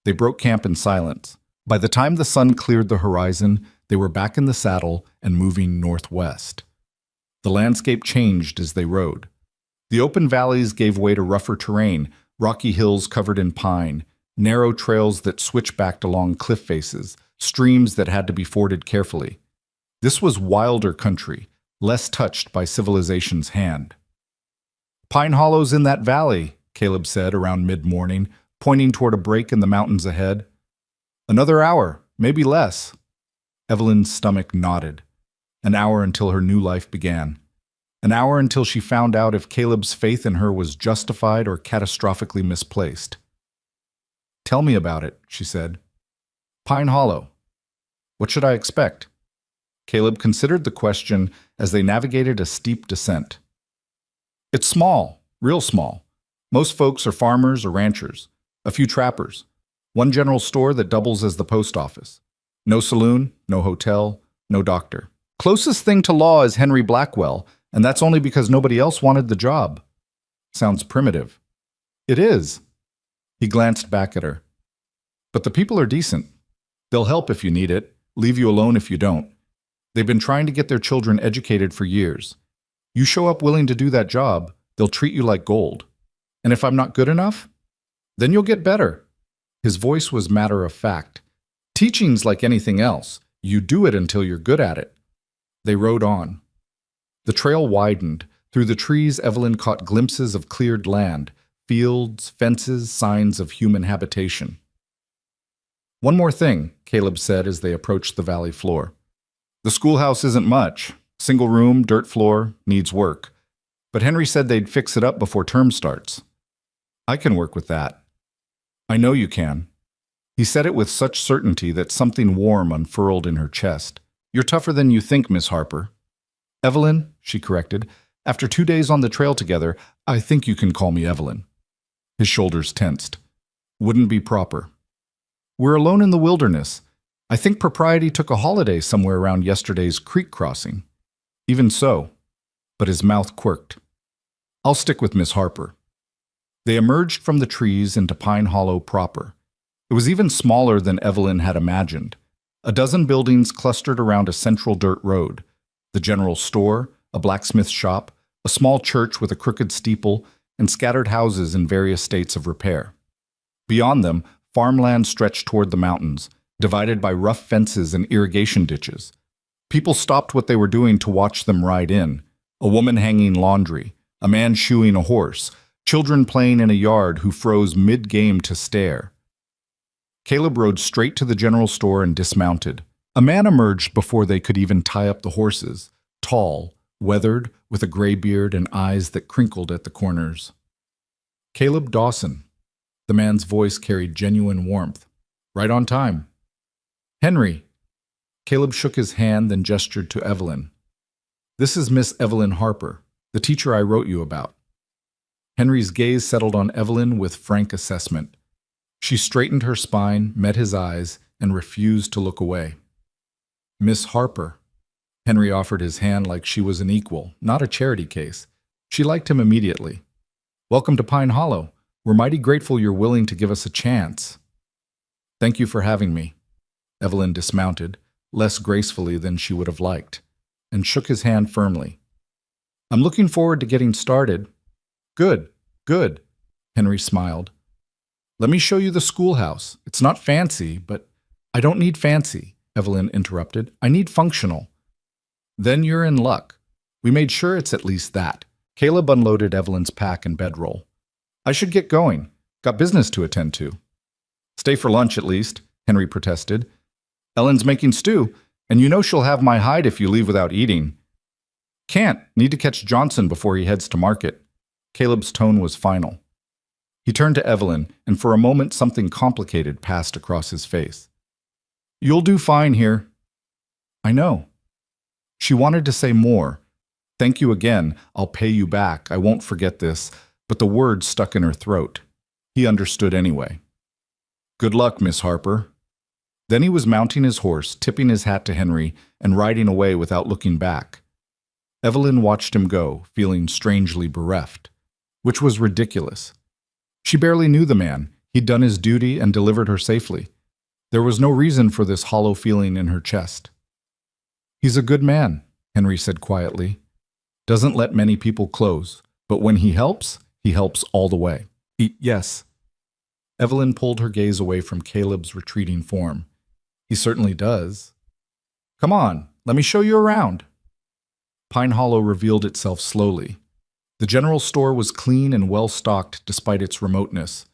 They broke camp in silence. By the time the sun cleared the horizon, they were back in the saddle and moving northwest. The landscape changed as they rode. The open valleys gave way to rougher terrain, rocky hills covered in pine, narrow trails that switchbacked along cliff faces, streams that had to be forded carefully. This was wilder country, less touched by civilization's hand. Pine Hollow's in that valley, Caleb said around mid-morning, pointing toward a break in the mountains ahead. Another hour, maybe less. Evelyn's stomach nodded. An hour until her new life began. An hour until she found out if Caleb's faith in her was justified or catastrophically misplaced. Tell me about it, she said. Pine Hollow. What should I expect? Caleb considered the question as they navigated a steep descent. It's small, real small. Most folks are farmers or ranchers, a few trappers, one general store that doubles as the post office. No saloon, no hotel, no doctor. Closest thing to law is Henry Blackwell, and that's only because nobody else wanted the job. Sounds primitive. It is. He glanced back at her. But the people are decent. They'll help if you need it, leave you alone if you don't. They've been trying to get their children educated for years. You show up willing to do that job, they'll treat you like gold. And if I'm not good enough, then you'll get better. His voice was matter of fact. Teaching's like anything else. You do it until you're good at it. They rode on. The trail widened. Through the trees, Evelyn caught glimpses of cleared land, fields, fences, signs of human habitation. One more thing, Caleb said as they approached the valley floor. The schoolhouse isn't much. Single room, dirt floor, needs work. But Henry said they'd fix it up before term starts. I can work with that. I know you can. He said it with such certainty that something warm unfurled in her chest. You're tougher than you think, Miss Harper. Evelyn, she corrected. After 2 days on the trail together, I think you can call me Evelyn. His shoulders tensed. Wouldn't be proper. We're alone in the wilderness. I think propriety took a holiday somewhere around yesterday's creek crossing. Even so. But his mouth quirked. I'll stick with Miss Harper. They emerged from the trees into Pine Hollow proper. It was even smaller than Evelyn had imagined. A dozen buildings clustered around a central dirt road. The general store, a blacksmith shop, a small church with a crooked steeple, and scattered houses in various states of repair. Beyond them, farmland stretched toward the mountains, divided by rough fences and irrigation ditches. People stopped what they were doing to watch them ride in. A woman hanging laundry, a man shoeing a horse, children playing in a yard who froze mid-game to stare. Caleb rode straight to the general store and dismounted. A man emerged before they could even tie up the horses, tall, weathered, with a gray beard and eyes that crinkled at the corners. Caleb Dawson. The man's voice carried genuine warmth. Right on time. Henry. Caleb shook his hand, then gestured to Evelyn. This is Miss Evelyn Harper, the teacher I wrote you about. Henry's gaze settled on Evelyn with frank assessment. She straightened her spine, met his eyes, and refused to look away. Miss Harper. Henry offered his hand like she was an equal, not a charity case. She liked him immediately. Welcome to Pine Hollow. We're mighty grateful you're willing to give us a chance. Thank you for having me. Evelyn dismounted, less gracefully than she would have liked, and shook his hand firmly. I'm looking forward to getting started. Good, good, Henry smiled. Let me show you the schoolhouse. It's not fancy, but I don't need fancy, Evelyn interrupted. I need functional. Then you're in luck. We made sure it's at least that. Caleb unloaded Evelyn's pack and bedroll. I should get going. Got business to attend to. Stay for lunch at least, Henry protested. Ellen's making stew, and you know she'll have my hide if you leave without eating. Can't. Need to catch Johnson before he heads to market. Caleb's tone was final. He turned to Evelyn, and for a moment something complicated passed across his face. You'll do fine here. I know. She wanted to say more. Thank you again. I'll pay you back. I won't forget this. But the words stuck in her throat. He understood anyway. Good luck, Miss Harper. Then he was mounting his horse, tipping his hat to Henry, and riding away without looking back. Evelyn watched him go, feeling strangely bereft, which was ridiculous. She barely knew the man. He'd done his duty and delivered her safely. There was no reason for this hollow feeling in her chest. He's a good man, Henry said quietly. Doesn't let many people close, but when he helps all the way. Yes. Evelyn pulled her gaze away from Caleb's retreating form. He certainly does. Come on, let me show you around. Pine Hollow revealed itself slowly. The general store was clean and well-stocked despite its remoteness.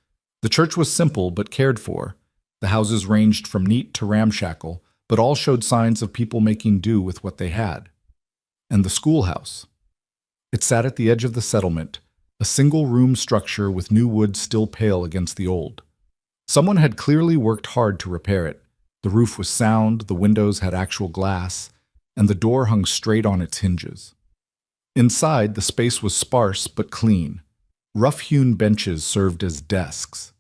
The church was simple but cared for. The houses ranged from neat to ramshackle, but all showed signs of people making do with what they had. And the schoolhouse. It sat at the edge of the settlement, a single-room structure with new wood still pale against the old. Someone had clearly worked hard to repair it. The roof was sound, the windows had actual glass, and the door hung straight on its hinges. Inside, the space was sparse but clean. Rough-hewn benches served as desks.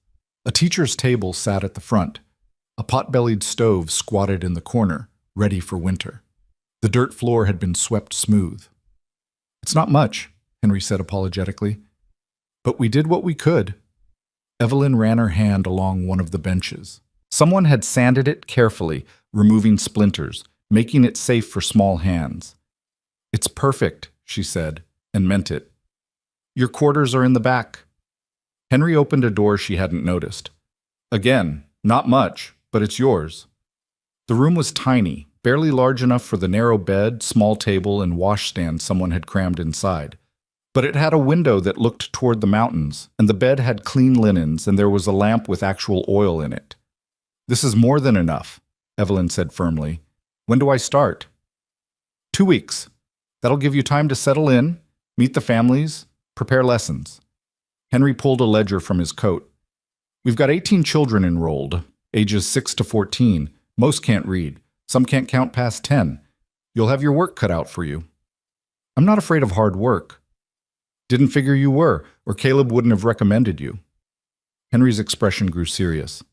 A teacher's table sat at the front. A pot-bellied stove squatted in the corner, ready for winter. The dirt floor had been swept smooth. It's not much, Henry said apologetically. But we did what we could. Evelyn ran her hand along one of the benches. Someone had sanded it carefully, removing splinters, making it safe for small hands. It's perfect, she said, and meant it. Your quarters are in the back. Henry opened a door she hadn't noticed. Again, not much, but it's yours. The room was tiny, barely large enough for the narrow bed, small table, and washstand someone had crammed inside. But it had a window that looked toward the mountains, and the bed had clean linens, and there was a lamp with actual oil in it. "This is more than enough," Evelyn said firmly. "When do I start?" 2 weeks. That'll give you time to settle in, meet the families, prepare lessons." Henry pulled a ledger from his coat. "We've got 18 children enrolled, ages 6 to 14. Most can't read. Some can't count past 10. You'll have your work cut out for you." "I'm not afraid of hard work." "Didn't figure you were, or Caleb wouldn't have recommended you." Henry's expression grew serious.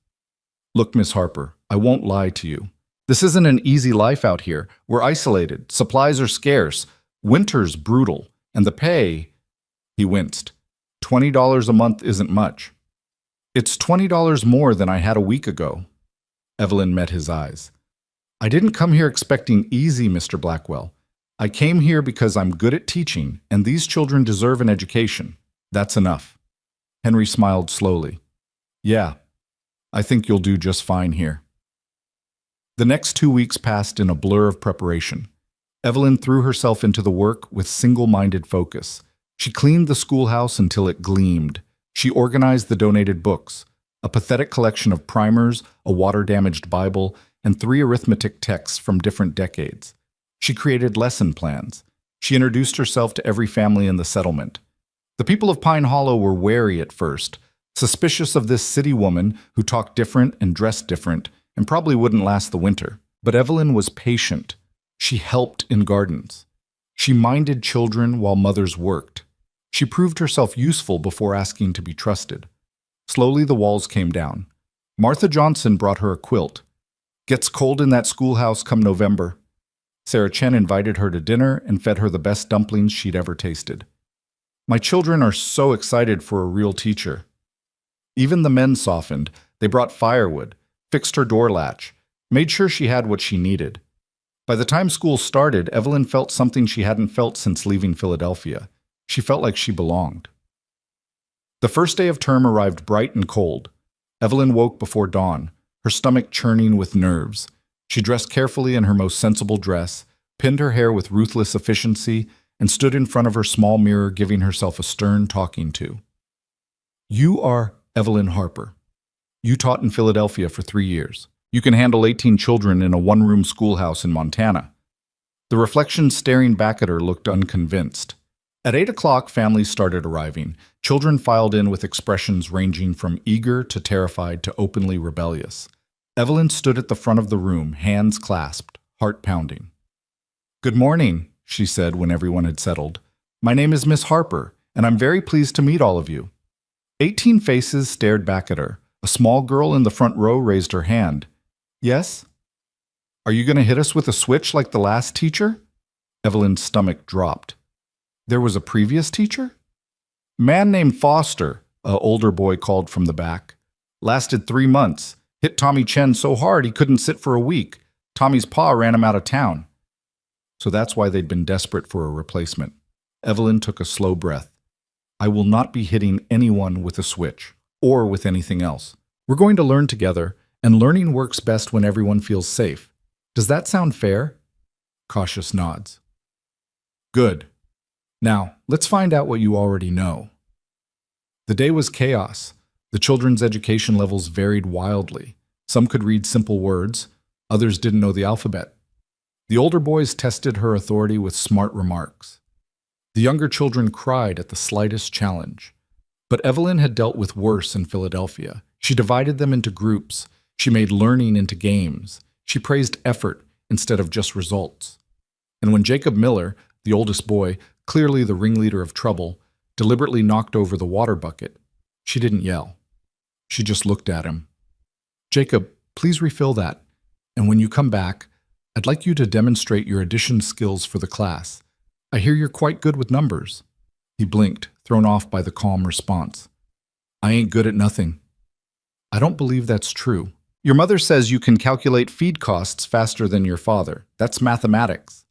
"Look, Miss Harper, I won't lie to you. This isn't an easy life out here. We're isolated, supplies are scarce, winter's brutal, and the pay—" He winced. $20 a month isn't much. "It's $20 more than I had a week ago." Evelyn met his eyes. "I didn't come here expecting easy, Mr. Blackwell. I came here because I'm good at teaching, and these children deserve an education. That's enough." Henry smiled slowly. "Yeah, I think you'll do just fine here." The next 2 weeks passed in a blur of preparation. Evelyn threw herself into the work with single-minded focus. She cleaned the schoolhouse until it gleamed. She organized the donated books, a pathetic collection of primers, a water-damaged Bible, and 3 arithmetic texts from different decades. She created lesson plans. She introduced herself to every family in the settlement. The people of Pine Hollow were wary at first, suspicious of this city woman who talked different and dressed different and probably wouldn't last the winter. But Evelyn was patient. She helped in gardens. She minded children while mothers worked. She proved herself useful before asking to be trusted. Slowly the walls came down. Martha Johnson brought her a quilt. "Gets cold in that schoolhouse come November." Sarah Chen invited her to dinner and fed her the best dumplings she'd ever tasted. "My children are so excited for a real teacher." Even the men softened. They brought firewood, fixed her door latch, made sure she had what she needed. By the time school started, Evelyn felt something she hadn't felt since leaving Philadelphia. She felt like she belonged. The first day of term arrived bright and cold. Evelyn woke before dawn, her stomach churning with nerves. She dressed carefully in her most sensible dress, pinned her hair with ruthless efficiency, and stood in front of her small mirror giving herself a stern talking to. "You are Evelyn Harper. You taught in Philadelphia for 3 years. You can handle 18 children in a one-room schoolhouse in Montana." The reflection staring back at her looked unconvinced. At 8 o'clock, families started arriving. Children filed in with expressions ranging from eager to terrified to openly rebellious. Evelyn stood at the front of the room, hands clasped, heart pounding. "Good morning," she said when everyone had settled. "My name is Miss Harper, and I'm very pleased to meet all of you." 18 faces stared back at her. A small girl in the front row raised her hand. "Yes?" "Are you going to hit us with a switch like the last teacher?" Evelyn's stomach dropped. "There was a previous teacher?" "Man named Foster," an older boy called from the back. "Lasted 3 months. Hit Tommy Chen so hard he couldn't sit for a week. Tommy's pa ran him out of town." So that's why they'd been desperate for a replacement. Evelyn took a slow breath. "I will not be hitting anyone with a switch, or with anything else. We're going to learn together, and learning works best when everyone feels safe. Does that sound fair?" Cautious nods. "Good. Now, let's find out what you already know." The day was chaos. The children's education levels varied wildly. Some could read simple words, others didn't know the alphabet. The older boys tested her authority with smart remarks. The younger children cried at the slightest challenge. But Evelyn had dealt with worse in Philadelphia. She divided them into groups. She made learning into games. She praised effort instead of just results. And when Jacob Miller, the oldest boy, clearly the ringleader of trouble, deliberately knocked over the water bucket, she didn't yell. She just looked at him. "Jacob, please refill that. And when you come back, I'd like you to demonstrate your addition skills for the class. I hear you're quite good with numbers." He blinked, thrown off by the calm response. "I ain't good at nothing." "I don't believe that's true. Your mother says you can calculate feed costs faster than your father. That's mathematics."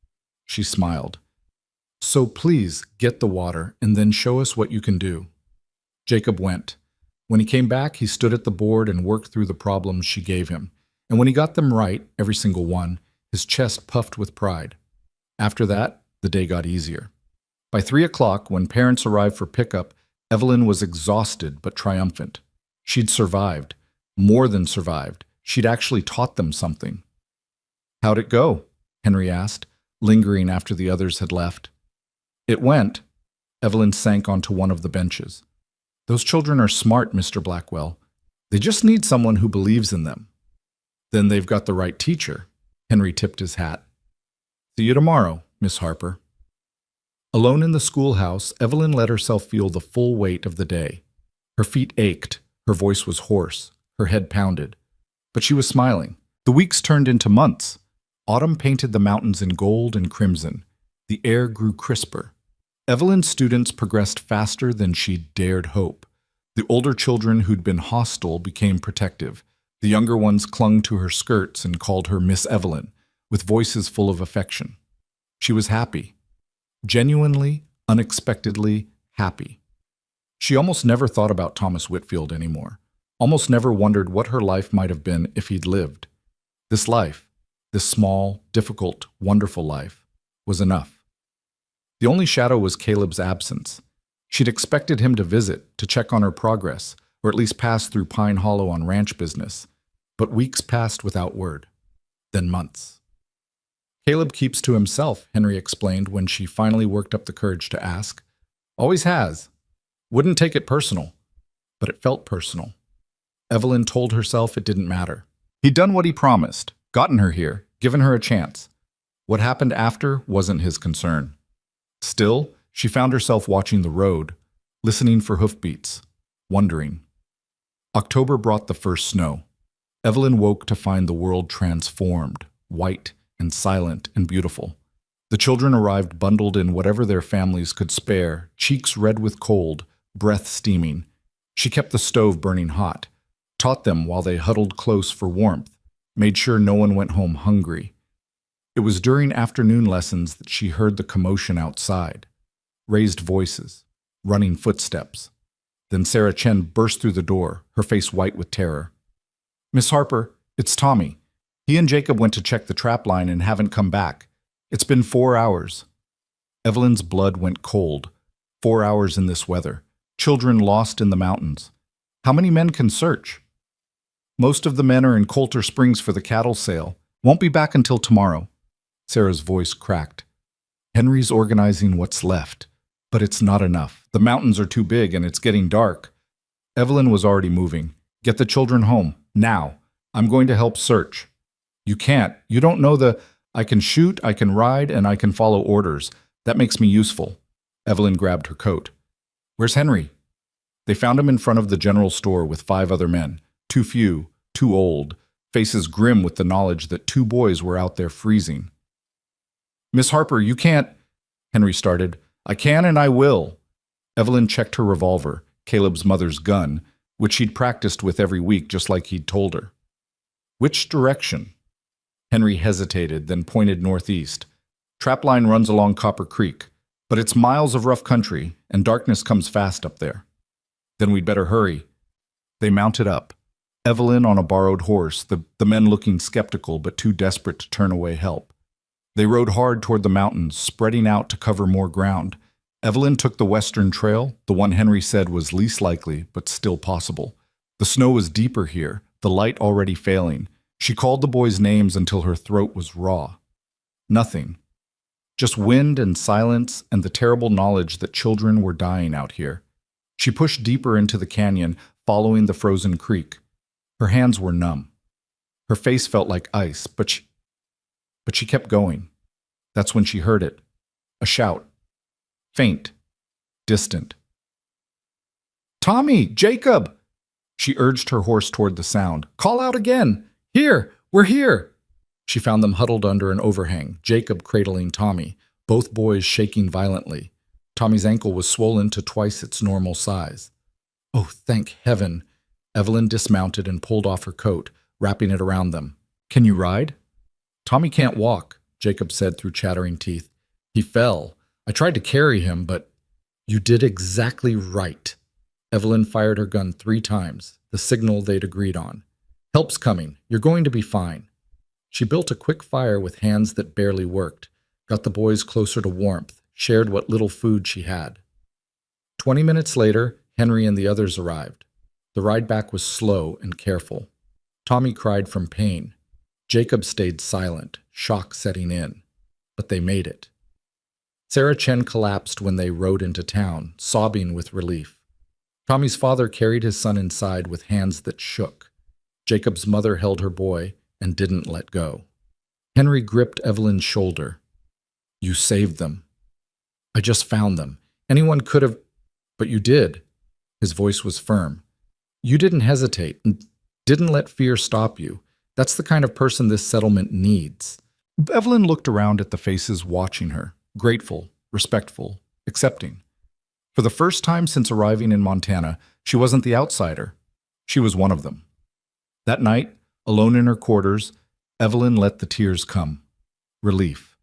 She smiled. "So please get the water and then show us what you can do." Jacob went. When he came back, he stood at the board and worked through the problems she gave him. And when he got them right, every single one, his chest puffed with pride. After that, the day got easier. By 3 o'clock, when parents arrived for pickup, Evelyn was exhausted but triumphant. She'd survived. More than survived. She'd actually taught them something. "How'd it go?" Henry asked, lingering after the others had left. "It went." Evelyn sank onto one of the benches. "Those children are smart, Mr. Blackwell. They just need someone who believes in them." "Then they've got the right teacher." Henry tipped his hat. "See you tomorrow, Miss Harper." Alone in the schoolhouse, Evelyn let herself feel the full weight of the day. Her feet ached, her voice was hoarse, her head pounded. But she was smiling. The weeks turned into months. Autumn painted the mountains in gold and crimson. The air grew crisper. Evelyn's students progressed faster than she'd dared hope. The older children who'd been hostile became protective. The younger ones clung to her skirts and called her Miss Evelyn, with voices full of affection. She was happy. Genuinely, unexpectedly happy. She almost never thought about Thomas Whitfield anymore. Almost never wondered what her life might have been if he'd lived. This life, this small, difficult, wonderful life, was enough. The only shadow was Caleb's absence. She'd expected him to visit, to check on her progress, or at least pass through Pine Hollow on ranch business. But weeks passed without word. Then months. "Caleb keeps to himself," Henry explained when she finally worked up the courage to ask. "Always has. Wouldn't take it personal." But it felt personal. Evelyn told herself it didn't matter. He'd done what he promised, gotten her here, given her a chance. What happened after wasn't his concern. Still, she found herself watching the road, listening for hoofbeats, wondering. October brought the first snow. Evelyn woke to find the world transformed, white and silent and beautiful. The children arrived bundled in whatever their families could spare, cheeks red with cold, breath steaming. She kept the stove burning hot, taught them while they huddled close for warmth, made sure no one went home hungry. It was during afternoon lessons that she heard the commotion outside. Raised voices, running footsteps. Then Sarah Chen burst through the door, her face white with terror. "Miss Harper, it's Tommy. He and Jacob went to check the trap line and haven't come back. It's been 4 hours." Evelyn's blood went cold. 4 hours in this weather. Children lost in the mountains. How many men can search? "Most of the men are in Coulter Springs for the cattle sale. Won't be back until tomorrow." Sarah's voice cracked. "Henry's organizing what's left. But it's not enough. The mountains are too big and it's getting dark." Evelyn was already moving. "Get the children home. Now. I'm going to help search." "You can't. You don't know I can shoot, I can ride, and I can follow orders. That makes me useful." Evelyn grabbed her coat. "Where's Henry?" They found him in front of the general store with 5 other men. Too few, too old, faces grim with the knowledge that 2 boys were out there freezing. "Miss Harper, you can't," Henry started. "I can and I will." Evelyn checked her revolver, Caleb's mother's gun, which she'd practiced with every week just like he'd told her. "Which direction?" Henry hesitated, then pointed northeast. "Trapline runs along Copper Creek, but it's miles of rough country, and darkness comes fast up there." "Then we'd better hurry." They mounted up. Evelyn on a borrowed horse, the men looking skeptical but too desperate to turn away help. They rode hard toward the mountains, spreading out to cover more ground. Evelyn took the western trail, the one Henry said was least likely, but still possible. The snow was deeper here, the light already failing. She called the boys' names until her throat was raw. Nothing. Just wind and silence and the terrible knowledge that children were dying out here. She pushed deeper into the canyon, following the frozen creek. Her hands were numb. Her face felt like ice, but she kept going. That's when she heard it. A shout. Faint. Distant. "Tommy! Jacob!" She urged her horse toward the sound. "Call out again! Here! We're here!" She found them huddled under an overhang, Jacob cradling Tommy, both boys shaking violently. Tommy's ankle was swollen to twice its normal size. "Oh, thank heaven!" Evelyn dismounted and pulled off her coat, wrapping it around them. "Can you ride?" "Tommy can't walk," Jacob said through chattering teeth. "He fell. I tried to carry him, but—" "You did exactly right." Evelyn fired her gun 3 times, the signal they'd agreed on. "Help's coming. You're going to be fine." She built a quick fire with hands that barely worked, got the boys closer to warmth, shared what little food she had. 20 minutes later, Henry and the others arrived. The ride back was slow and careful. Tommy cried from pain. Jacob stayed silent, shock setting in. But they made it. Sarah Chen collapsed when they rode into town, sobbing with relief. Tommy's father carried his son inside with hands that shook. Jacob's mother held her boy and didn't let go. Henry gripped Evelyn's shoulder. "You saved them." "I just found them. Anyone could have—" "But you did." His voice was firm. "You didn't hesitate and didn't let fear stop you. That's the kind of person this settlement needs." Evelyn looked around at the faces watching her, grateful, respectful, accepting. For the first time since arriving in Montana, she wasn't the outsider. She was one of them. That night, alone in her quarters, Evelyn let the tears come. Relief.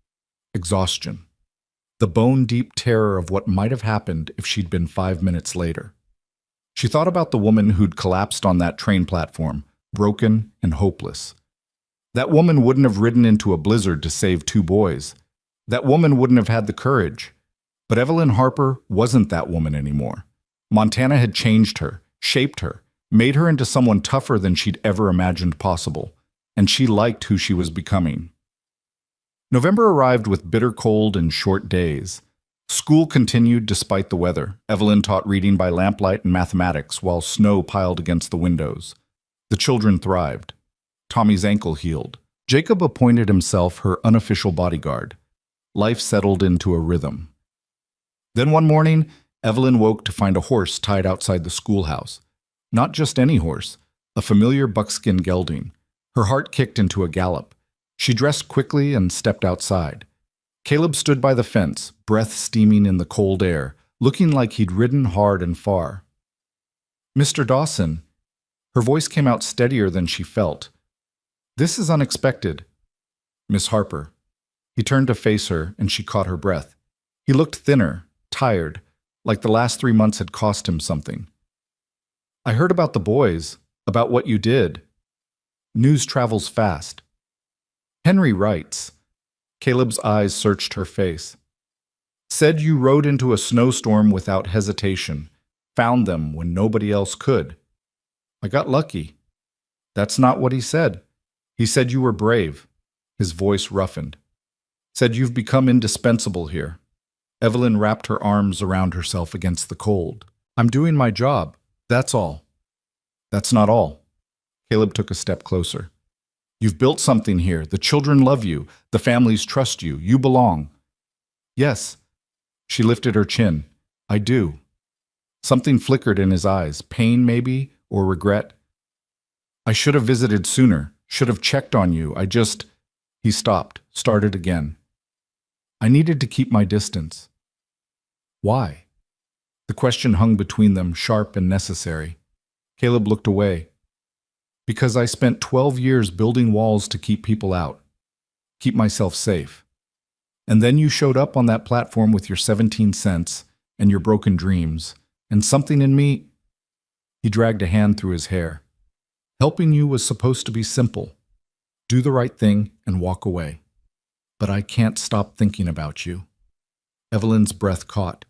Exhaustion. The bone-deep terror of what might have happened if she'd been 5 minutes later. She thought about the woman who'd collapsed on that train platform, broken and hopeless. That woman wouldn't have ridden into a blizzard to save 2 boys. That woman wouldn't have had the courage. But Evelyn Harper wasn't that woman anymore. Montana had changed her, shaped her, made her into someone tougher than she'd ever imagined possible, and she liked who she was becoming. November arrived with bitter cold and short days. School continued despite the weather. Evelyn taught reading by lamplight and mathematics while snow piled against the windows. The children thrived. Tommy's ankle healed. Jacob appointed himself her unofficial bodyguard. Life settled into a rhythm. Then one morning, Evelyn woke to find a horse tied outside the schoolhouse. Not just any horse, a familiar buckskin gelding. Her heart kicked into a gallop. She dressed quickly and stepped outside. Caleb stood by the fence, breath steaming in the cold air, looking like he'd ridden hard and far. "Mr. Dawson." Her voice came out steadier than she felt. "This is unexpected." "Miss Harper." He turned to face her, and she caught her breath. He looked thinner, tired, like the last 3 months had cost him something. "I heard about the boys, about what you did." News travels fast. "Henry writes." Caleb's eyes searched her face. "Said you rode into a snowstorm without hesitation, found them when nobody else could." "I got lucky." "That's not what he said. He said you were brave." His voice roughened. "Said you've become indispensable here." Evelyn wrapped her arms around herself against the cold. "I'm doing my job, that's all." "That's not all." Caleb took a step closer. "You've built something here. The children love you. The families trust you. You belong." "Yes." She lifted her chin. "I do." Something flickered in his eyes, pain maybe, or regret. "I should have visited sooner, should have checked on you. He stopped, started again. "I needed to keep my distance." "Why?" The question hung between them, sharp and necessary. Caleb looked away. "Because I spent 12 years building walls to keep people out, keep myself safe. And then you showed up on that platform with your 17 cents and your broken dreams, and something in me—" He dragged a hand through his hair. "Helping you was supposed to be simple. Do the right thing and walk away. But I can't stop thinking about you." Evelyn's breath caught.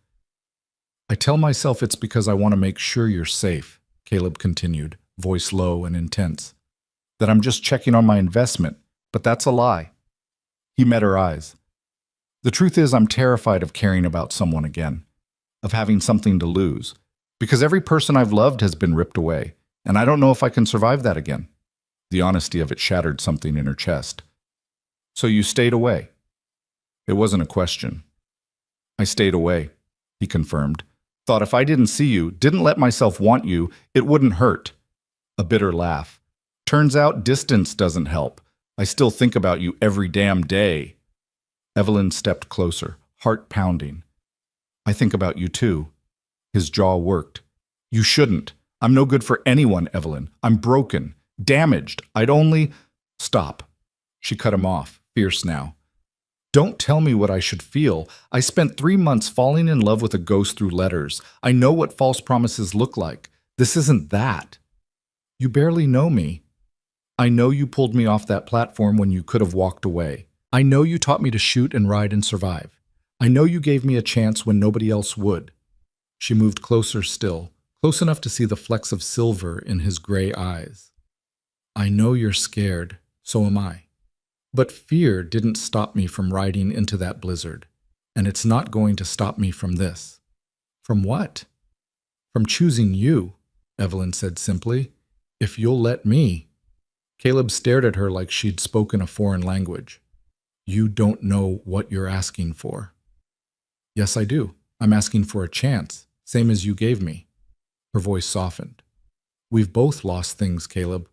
"I tell myself it's because I want to make sure you're safe," Caleb continued, voice low and intense. "That I'm just checking on my investment, but that's a lie." He met her eyes. "The truth is I'm terrified of caring about someone again, of having something to lose, because every person I've loved has been ripped away, and I don't know if I can survive that again." The honesty of it shattered something in her chest. "So you stayed away?" It wasn't a question. "I stayed away," he confirmed. "Thought if I didn't see you, didn't let myself want you, it wouldn't hurt." A bitter laugh. "Turns out distance doesn't help. I still think about you every damn day." Evelyn stepped closer, heart pounding. "I think about you too." His jaw worked. "You shouldn't. I'm no good for anyone, Evelyn. I'm broken, damaged. I'd only—" "Stop." She cut him off, fierce now. "Don't tell me what I should feel. I spent 3 months falling in love with a ghost through letters. I know what false promises look like. This isn't that. You barely know me." I know you pulled me off that platform when you could have walked away. I know you taught me to shoot and ride and survive. I know you gave me a chance when nobody else would. She moved closer still, close enough to see the flecks of silver in his gray eyes. I know you're scared, so am I. But fear didn't stop me from riding into that blizzard, and it's not going to stop me from this. From what? From choosing you, Evelyn said simply. If you'll let me. Caleb stared at her like she'd spoken a foreign language. You don't know what you're asking for. Yes, I do. I'm asking for a chance, same as you gave me. Her voice softened. We've both lost things, Caleb.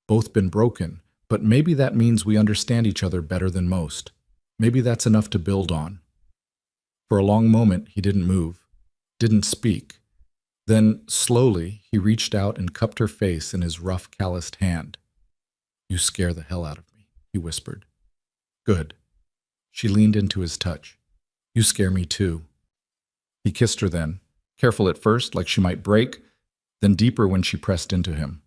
Both been broken, but maybe that means we understand each other better than most. Maybe that's enough to build on. For a long moment, he didn't move, didn't speak. Then, slowly, he reached out and cupped her face in his rough, calloused hand. You scare the hell out of me, he whispered. Good. She leaned into his touch. You scare me too. He kissed her then, careful at first, like she might break, then deeper when she pressed into him.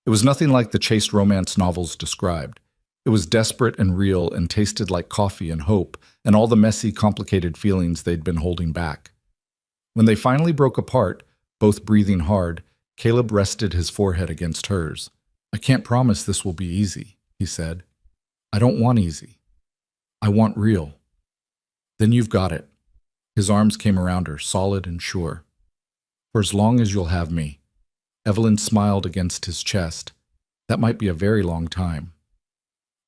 It was nothing like the chaste romance novels described. It was desperate and real and tasted like coffee and hope and all the messy, complicated feelings they'd been holding back. When they finally broke apart, both breathing hard, Caleb rested his forehead against hers. I can't promise this will be easy, he said. I don't want easy. I want real. Then you've got it. His arms came around her, solid and sure. For as long as you'll have me. Evelyn smiled against his chest. That might be a very long time.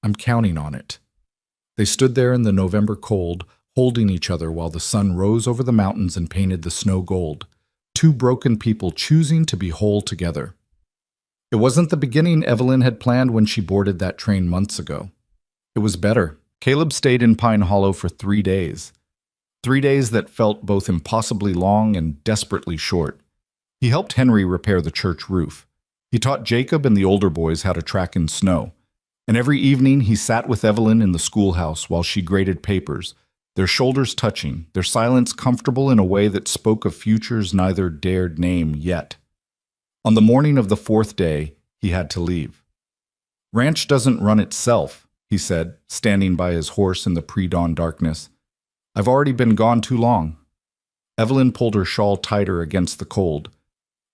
I'm counting on it. They stood there in the November cold, holding each other while the sun rose over the mountains and painted the snow gold. Two broken people choosing to be whole together. It wasn't the beginning Evelyn had planned when she boarded that train months ago. It was better. Caleb stayed in Pine Hollow for 3 days. 3 days that felt both impossibly long and desperately short. He helped Henry repair the church roof. He taught Jacob and the older boys how to track in snow. And every evening he sat with Evelyn in the schoolhouse while she graded papers, their shoulders touching, their silence comfortable in a way that spoke of futures neither dared name yet. On the morning of the 4th day, he had to leave. Ranch doesn't run itself, he said, standing by his horse in the pre-dawn darkness. I've already been gone too long. Evelyn pulled her shawl tighter against the cold.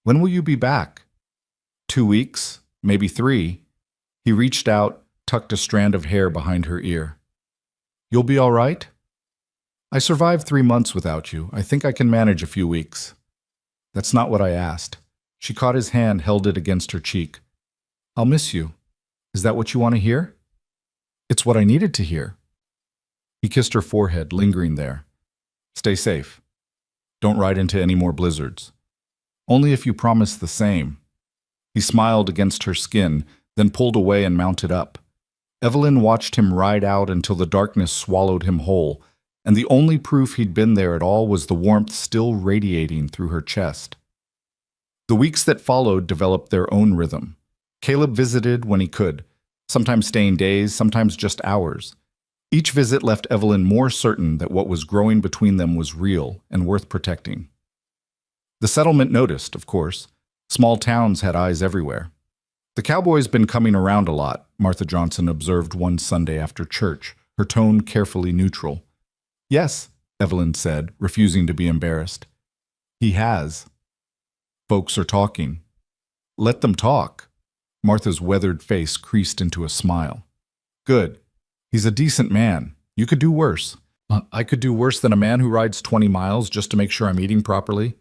When will you be back? 2 weeks, maybe 3. He reached out, tucked a strand of hair behind her ear. You'll be all right? I survived 3 months without you. I think I can manage a few weeks. That's not what I asked. She caught his hand, held it against her cheek. I'll miss you. Is that what you want to hear? It's what I needed to hear. He kissed her forehead, lingering there. Stay safe. Don't ride into any more blizzards. Only if you promise the same. He smiled against her skin, then pulled away and mounted up. Evelyn watched him ride out until the darkness swallowed him whole, and the only proof he'd been there at all was the warmth still radiating through her chest. The weeks that followed developed their own rhythm. Caleb visited when he could, sometimes staying days, sometimes just hours. Each visit left Evelyn more certain that what was growing between them was real and worth protecting. The settlement noticed, of course. Small towns had eyes everywhere. The Cowboys been coming around a lot, Martha Johnson observed one Sunday after church, her tone carefully neutral. Yes, Evelyn said, refusing to be embarrassed. He has. Folks are talking. Let them talk. Martha's weathered face creased into a smile. Good. He's a decent man. You could do worse. I could do worse than a man who rides 20 miles just to make sure I'm eating properly.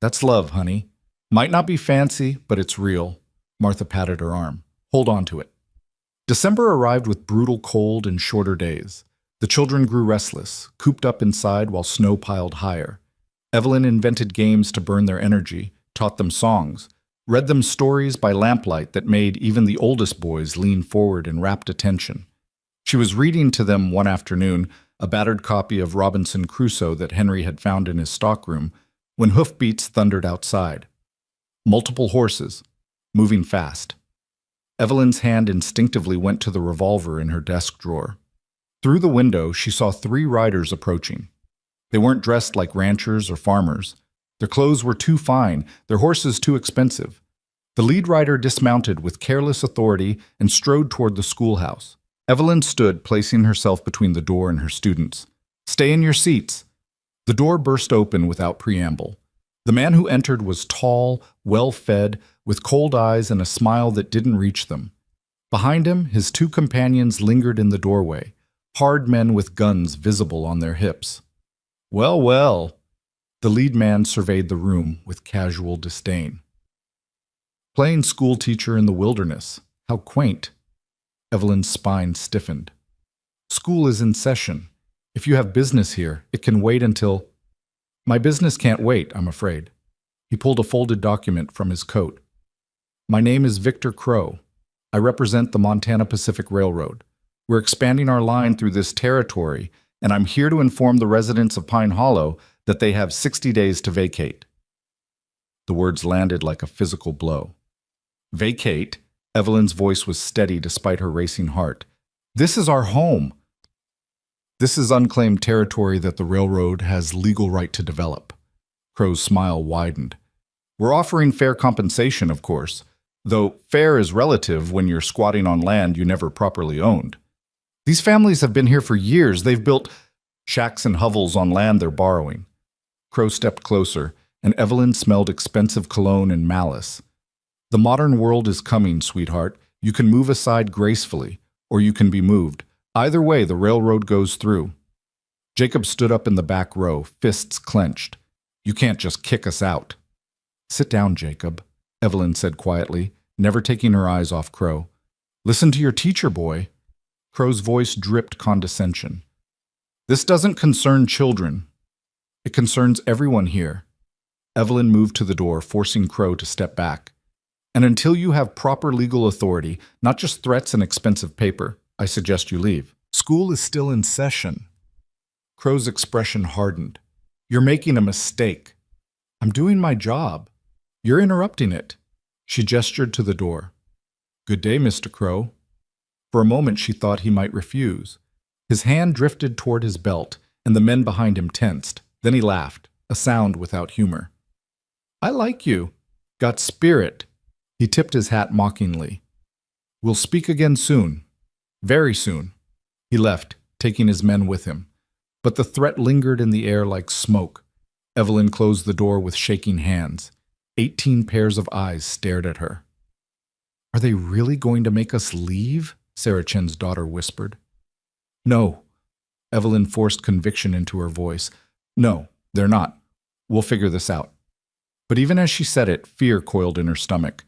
That's love, honey. Might not be fancy, but it's real. Martha patted her arm. Hold on to it. December arrived with brutal cold and shorter days. The children grew restless, cooped up inside while snow piled higher. Evelyn invented games to burn their energy, taught them songs, read them stories by lamplight that made even the oldest boys lean forward in rapt attention. She was reading to them one afternoon a battered copy of Robinson Crusoe that Henry had found in his stockroom when hoofbeats thundered outside. Multiple horses, moving fast. Evelyn's hand instinctively went to the revolver in her desk drawer. Through the window, she saw 3 riders approaching. They weren't dressed like ranchers or farmers. Their clothes were too fine, their horses too expensive. The lead rider dismounted with careless authority and strode toward the schoolhouse. Evelyn stood, placing herself between the door and her students. "Stay in your seats." The door burst open without preamble. The man who entered was tall, well-fed, with cold eyes and a smile that didn't reach them. Behind him, his two companions lingered in the doorway, hard men with guns visible on their hips. "Well, well." The lead man surveyed the room with casual disdain. "Playing schoolteacher in the wilderness. How quaint." Evelyn's spine stiffened. "School is in session. If you have business here, it can wait until—" "My business can't wait, I'm afraid." He pulled a folded document from his coat. "My name is Victor Crow. I represent the Montana Pacific Railroad. We're expanding our line through this territory, and I'm here to inform the residents of Pine Hollow that they have 60 days to vacate." The words landed like a physical blow. "Vacate?" Evelyn's voice was steady despite her racing heart. "This is our home. This is unclaimed territory that the railroad has legal right to develop." Crow's smile widened. "We're offering fair compensation, of course, though fair is relative when you're squatting on land you never properly owned. These families have been here for years. They've built shacks and hovels on land they're borrowing." Crow stepped closer, and Evelyn smelled expensive cologne and malice. "The modern world is coming, sweetheart. You can move aside gracefully, or you can be moved. Either way, the railroad goes through." Jacob stood up in the back row, fists clenched. "You can't just kick us out." "Sit down, Jacob," Evelyn said quietly, never taking her eyes off Crow. "Listen to your teacher, boy." Crow's voice dripped condescension. "This doesn't concern children. It concerns everyone here." Evelyn moved to the door, forcing Crow to step back. "And until you have proper legal authority, not just threats and expensive paper, I suggest you leave. School is still in session." Crow's expression hardened. "You're making a mistake." "I'm doing my job. You're interrupting it." She gestured to the door. "Good day, Mr. Crow." For a moment she thought he might refuse. His hand drifted toward his belt, and the men behind him tensed. Then he laughed, a sound without humor. "I like you. Got spirit." He tipped his hat mockingly. "We'll speak again soon. Very soon." He left, taking his men with him. But the threat lingered in the air like smoke. Evelyn closed the door with shaking hands. 18 pairs of eyes stared at her. "Are they really going to make us leave?" Sarah Chen's daughter whispered. "No." Evelyn forced conviction into her voice. "No, they're not. We'll figure this out." But even as she said it, fear coiled in her stomach.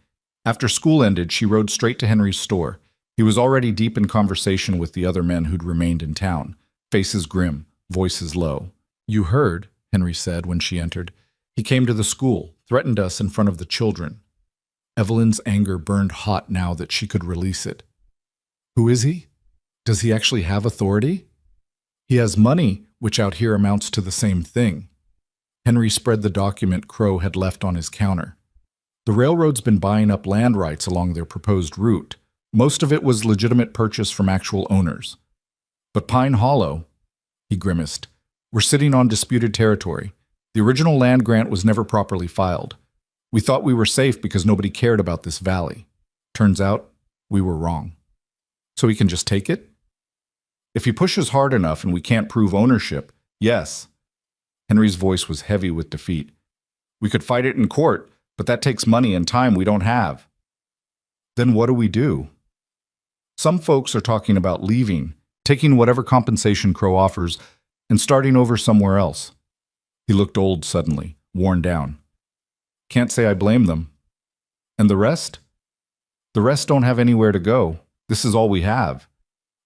After school ended, she rode straight to Henry's store. He was already deep in conversation with the other men who'd remained in town, faces grim, voices low. "You heard," Henry said when she entered. "He came to the school, threatened us in front of the children." Evelyn's anger burned hot now that she could release it. "Who is he? Does he actually have authority?" "He has money, which out here amounts to the same thing." Henry spread the document Crow had left on his counter. "The railroad's been buying up land rights along their proposed route. Most of it was legitimate purchase from actual owners. But Pine Hollow," he grimaced, "we're sitting on disputed territory. The original land grant was never properly filed. We thought we were safe because nobody cared about this valley. Turns out, we were wrong. So he can just take it? If he pushes hard enough and we can't prove ownership, yes." Henry's voice was heavy with defeat. "We could fight it in court, but that takes money and time we don't have." "Then what do we do?" "Some folks are talking about leaving, taking whatever compensation Crow offers, and starting over somewhere else." He looked old suddenly, worn down. "Can't say I blame them." "And the rest?" "The rest don't have anywhere to go. This is all we have."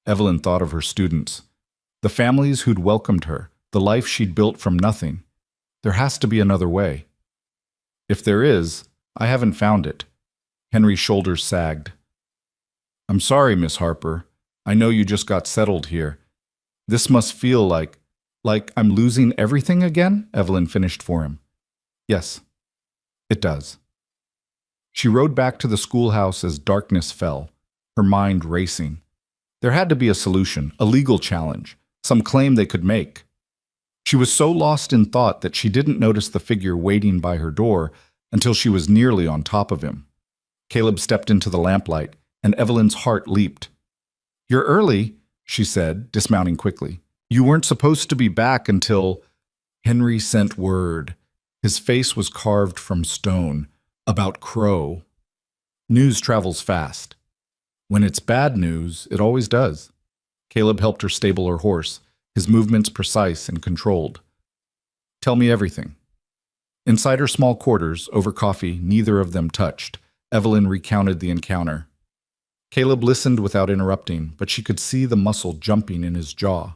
Evelyn thought of her students, the families who'd welcomed her, the life she'd built from nothing. There has to be another way. "If there is, I haven't found it." Henry's shoulders sagged. "I'm sorry, Miss Harper. I know you just got settled here. This must feel like I'm losing everything again?" Evelyn finished for him. "Yes, it does." She rode back to the schoolhouse as darkness fell, her mind racing. There had to be a solution, a legal challenge, some claim they could make. She was so lost in thought that she didn't notice the figure waiting by her door until she was nearly on top of him. Caleb stepped into the lamplight, and Evelyn's heart leaped. "You're early," she said, dismounting quickly. "You weren't supposed to be back until—" Henry sent word. His face was carved from stone. About Crow. News travels fast. When it's bad news, it always does. Caleb helped her stable her horse, his movements precise and controlled. "Tell me everything." Inside her small quarters, over coffee, neither of them touched. Evelyn recounted the encounter. Caleb listened without interrupting, but she could see the muscle jumping in his jaw.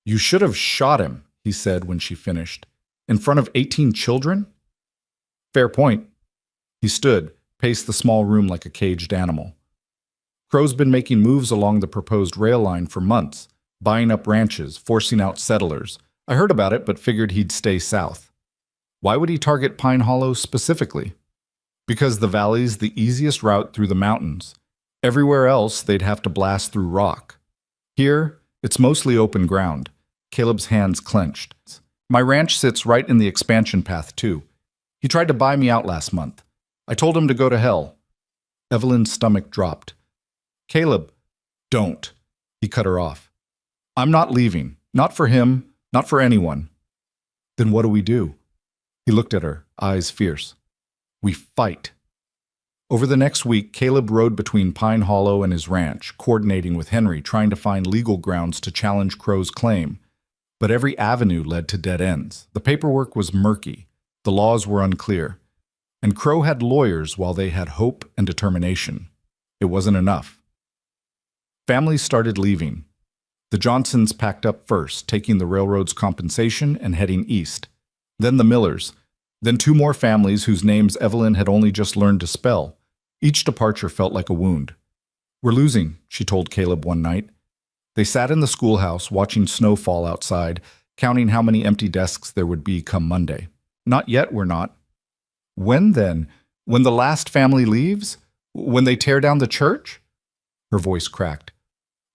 "You should have shot him," he said when she finished. "In front of 18 children?" "Fair point." He stood, paced the small room like a caged animal. "Crow's been making moves along the proposed rail line for months, buying up ranches, forcing out settlers. I heard about it, but figured he'd stay south." "Why would he target Pine Hollow specifically?" "Because the valley's the easiest route through the mountains. Everywhere else, they'd have to blast through rock. Here, it's mostly open ground." Caleb's hands clenched. "My ranch sits right in the expansion path, too. He tried to buy me out last month. I told him to go to hell." Evelyn's stomach dropped. "Caleb, don't." He cut her off. "I'm not leaving. Not for him, not for anyone." "Then what do we do?" He looked at her, eyes fierce. "We fight." Over the next week, Caleb rode between Pine Hollow and his ranch, coordinating with Henry, trying to find legal grounds to challenge Crow's claim. But every avenue led to dead ends. The paperwork was murky. The laws were unclear. And Crow had lawyers while they had hope and determination. It wasn't enough. Families started leaving. The Johnsons packed up first, taking the railroad's compensation and heading east. Then the Millers. Then 2 more families whose names Evelyn had only just learned to spell. Each departure felt like a wound. "We're losing," she told Caleb one night. They sat in the schoolhouse, watching snow fall outside, counting how many empty desks there would be come Monday. "Not yet, we're not." "When then? When the last family leaves? When they tear down the church?" Her voice cracked.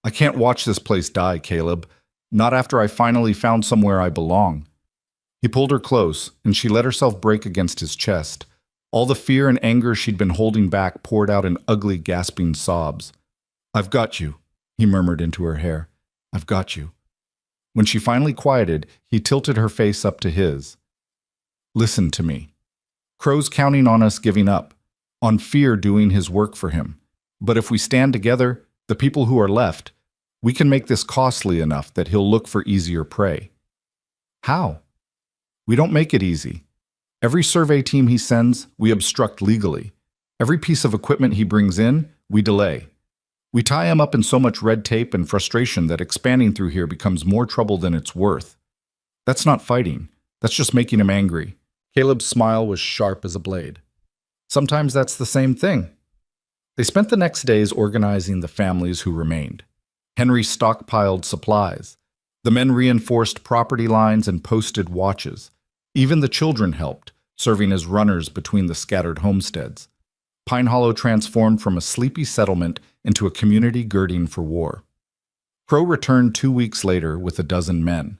"I can't watch this place die, Caleb. Not after I finally found somewhere I belong." He pulled her close, and she let herself break against his chest. All the fear and anger she'd been holding back poured out in ugly, gasping sobs. "I've got you," he murmured into her hair. "I've got you." When she finally quieted, he tilted her face up to his. "Listen to me. Crow's counting on us giving up, on fear doing his work for him. But if we stand together, the people who are left, we can make this costly enough that he'll look for easier prey." "How?" "We don't make it easy. Every survey team he sends, we obstruct legally. Every piece of equipment he brings in, we delay. We tie him up in so much red tape and frustration that expanding through here becomes more trouble than it's worth. That's not fighting. That's just making him angry." Caleb's smile was sharp as a blade. "Sometimes that's the same thing." They spent the next days organizing the families who remained. Henry stockpiled supplies. The men reinforced property lines and posted watches. Even the children helped, serving as runners between the scattered homesteads. Pine Hollow transformed from a sleepy settlement into a community girding for war. Crow returned 2 weeks later with a dozen men.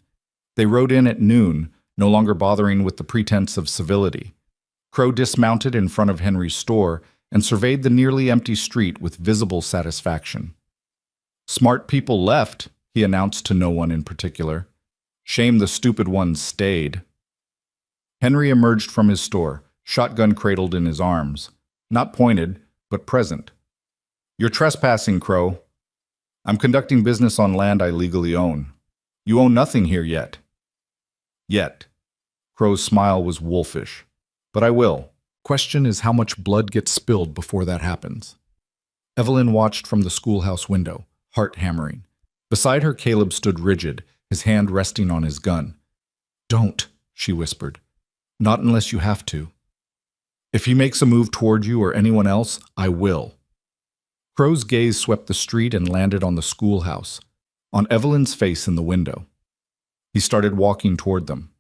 They rode in at noon, no longer bothering with the pretense of civility. Crow dismounted in front of Henry's store and surveyed the nearly empty street with visible satisfaction. "Smart people left," he announced to no one in particular. "Shame the stupid ones stayed." Henry emerged from his store, shotgun cradled in his arms. Not pointed, but present. "You're trespassing, Crow. I'm conducting business on land I legally own. You own nothing here yet." "Yet." Crow's smile was wolfish. "But I will. Question is how much blood gets spilled before that happens." Evelyn watched from the schoolhouse window, heart hammering. Beside her, Caleb stood rigid, his hand resting on his gun. "Don't," she whispered. "Not unless you have to. If he makes a move toward you or anyone else, I will." Crow's gaze swept the street and landed on the schoolhouse, on Evelyn's face in the window. He started walking toward them.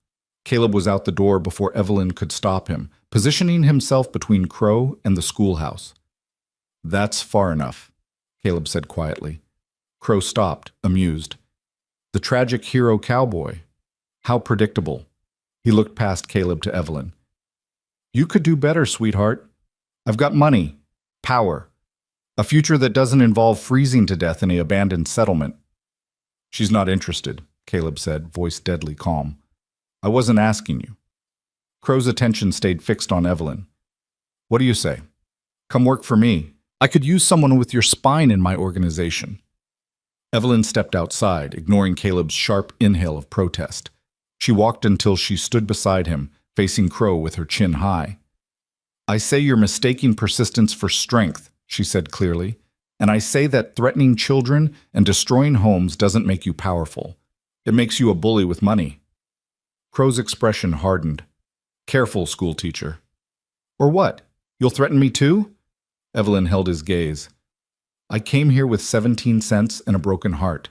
Caleb was out the door before Evelyn could stop him, positioning himself between Crow and the schoolhouse. "That's far enough," Caleb said quietly. Crow stopped, amused. "The tragic hero Cowboy. How predictable." He looked past Caleb to Evelyn. "You could do better, sweetheart. I've got money. Power. A future that doesn't involve freezing to death in an abandoned settlement. She's not interested, Caleb said, voice deadly calm. I wasn't asking you. Crow's attention stayed fixed on Evelyn. What do you say? Come work for me. I could use someone with your spine in my organization. Evelyn stepped outside, ignoring Caleb's sharp inhale of protest. She walked until she stood beside him, facing Crow with her chin high. I say you're mistaking persistence for strength, she said clearly, and I say that threatening children and destroying homes doesn't make you powerful. It makes you a bully with money. Crow's expression hardened. Careful, schoolteacher. Or what? You'll threaten me too? Evelyn held his gaze. I came here with 17 cents and a broken heart.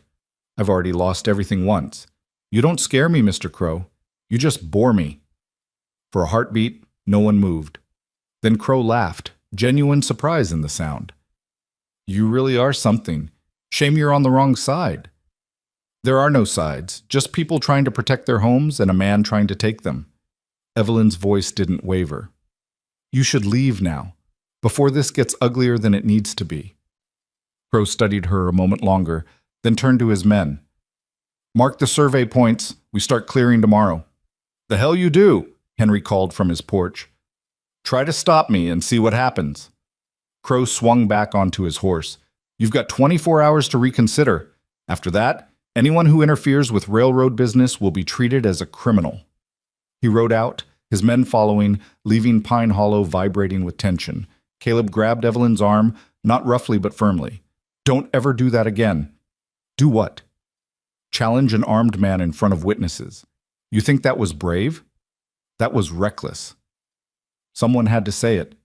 I've already lost everything once. You don't scare me, Mr. Crow. You just bore me. For a heartbeat, no one moved. Then Crow laughed, genuine surprise in the sound. You really are something. Shame you're on the wrong side. There are no sides, just people trying to protect their homes and a man trying to take them. Evelyn's voice didn't waver. You should leave now, before this gets uglier than it needs to be. Crow studied her a moment longer, then turned to his men. Mark the survey points. We start clearing tomorrow. The hell you do, Henry called from his porch. Try to stop me and see what happens. Crow swung back onto his horse. You've got 24 hours to reconsider. After that, anyone who interferes with railroad business will be treated as a criminal. He rode out, his men following, leaving Pine Hollow vibrating with tension. Caleb grabbed Evelyn's arm, not roughly but firmly. Don't ever do that again. Do what? Challenge an armed man in front of witnesses. You think that was brave? That was reckless. Someone had to say it.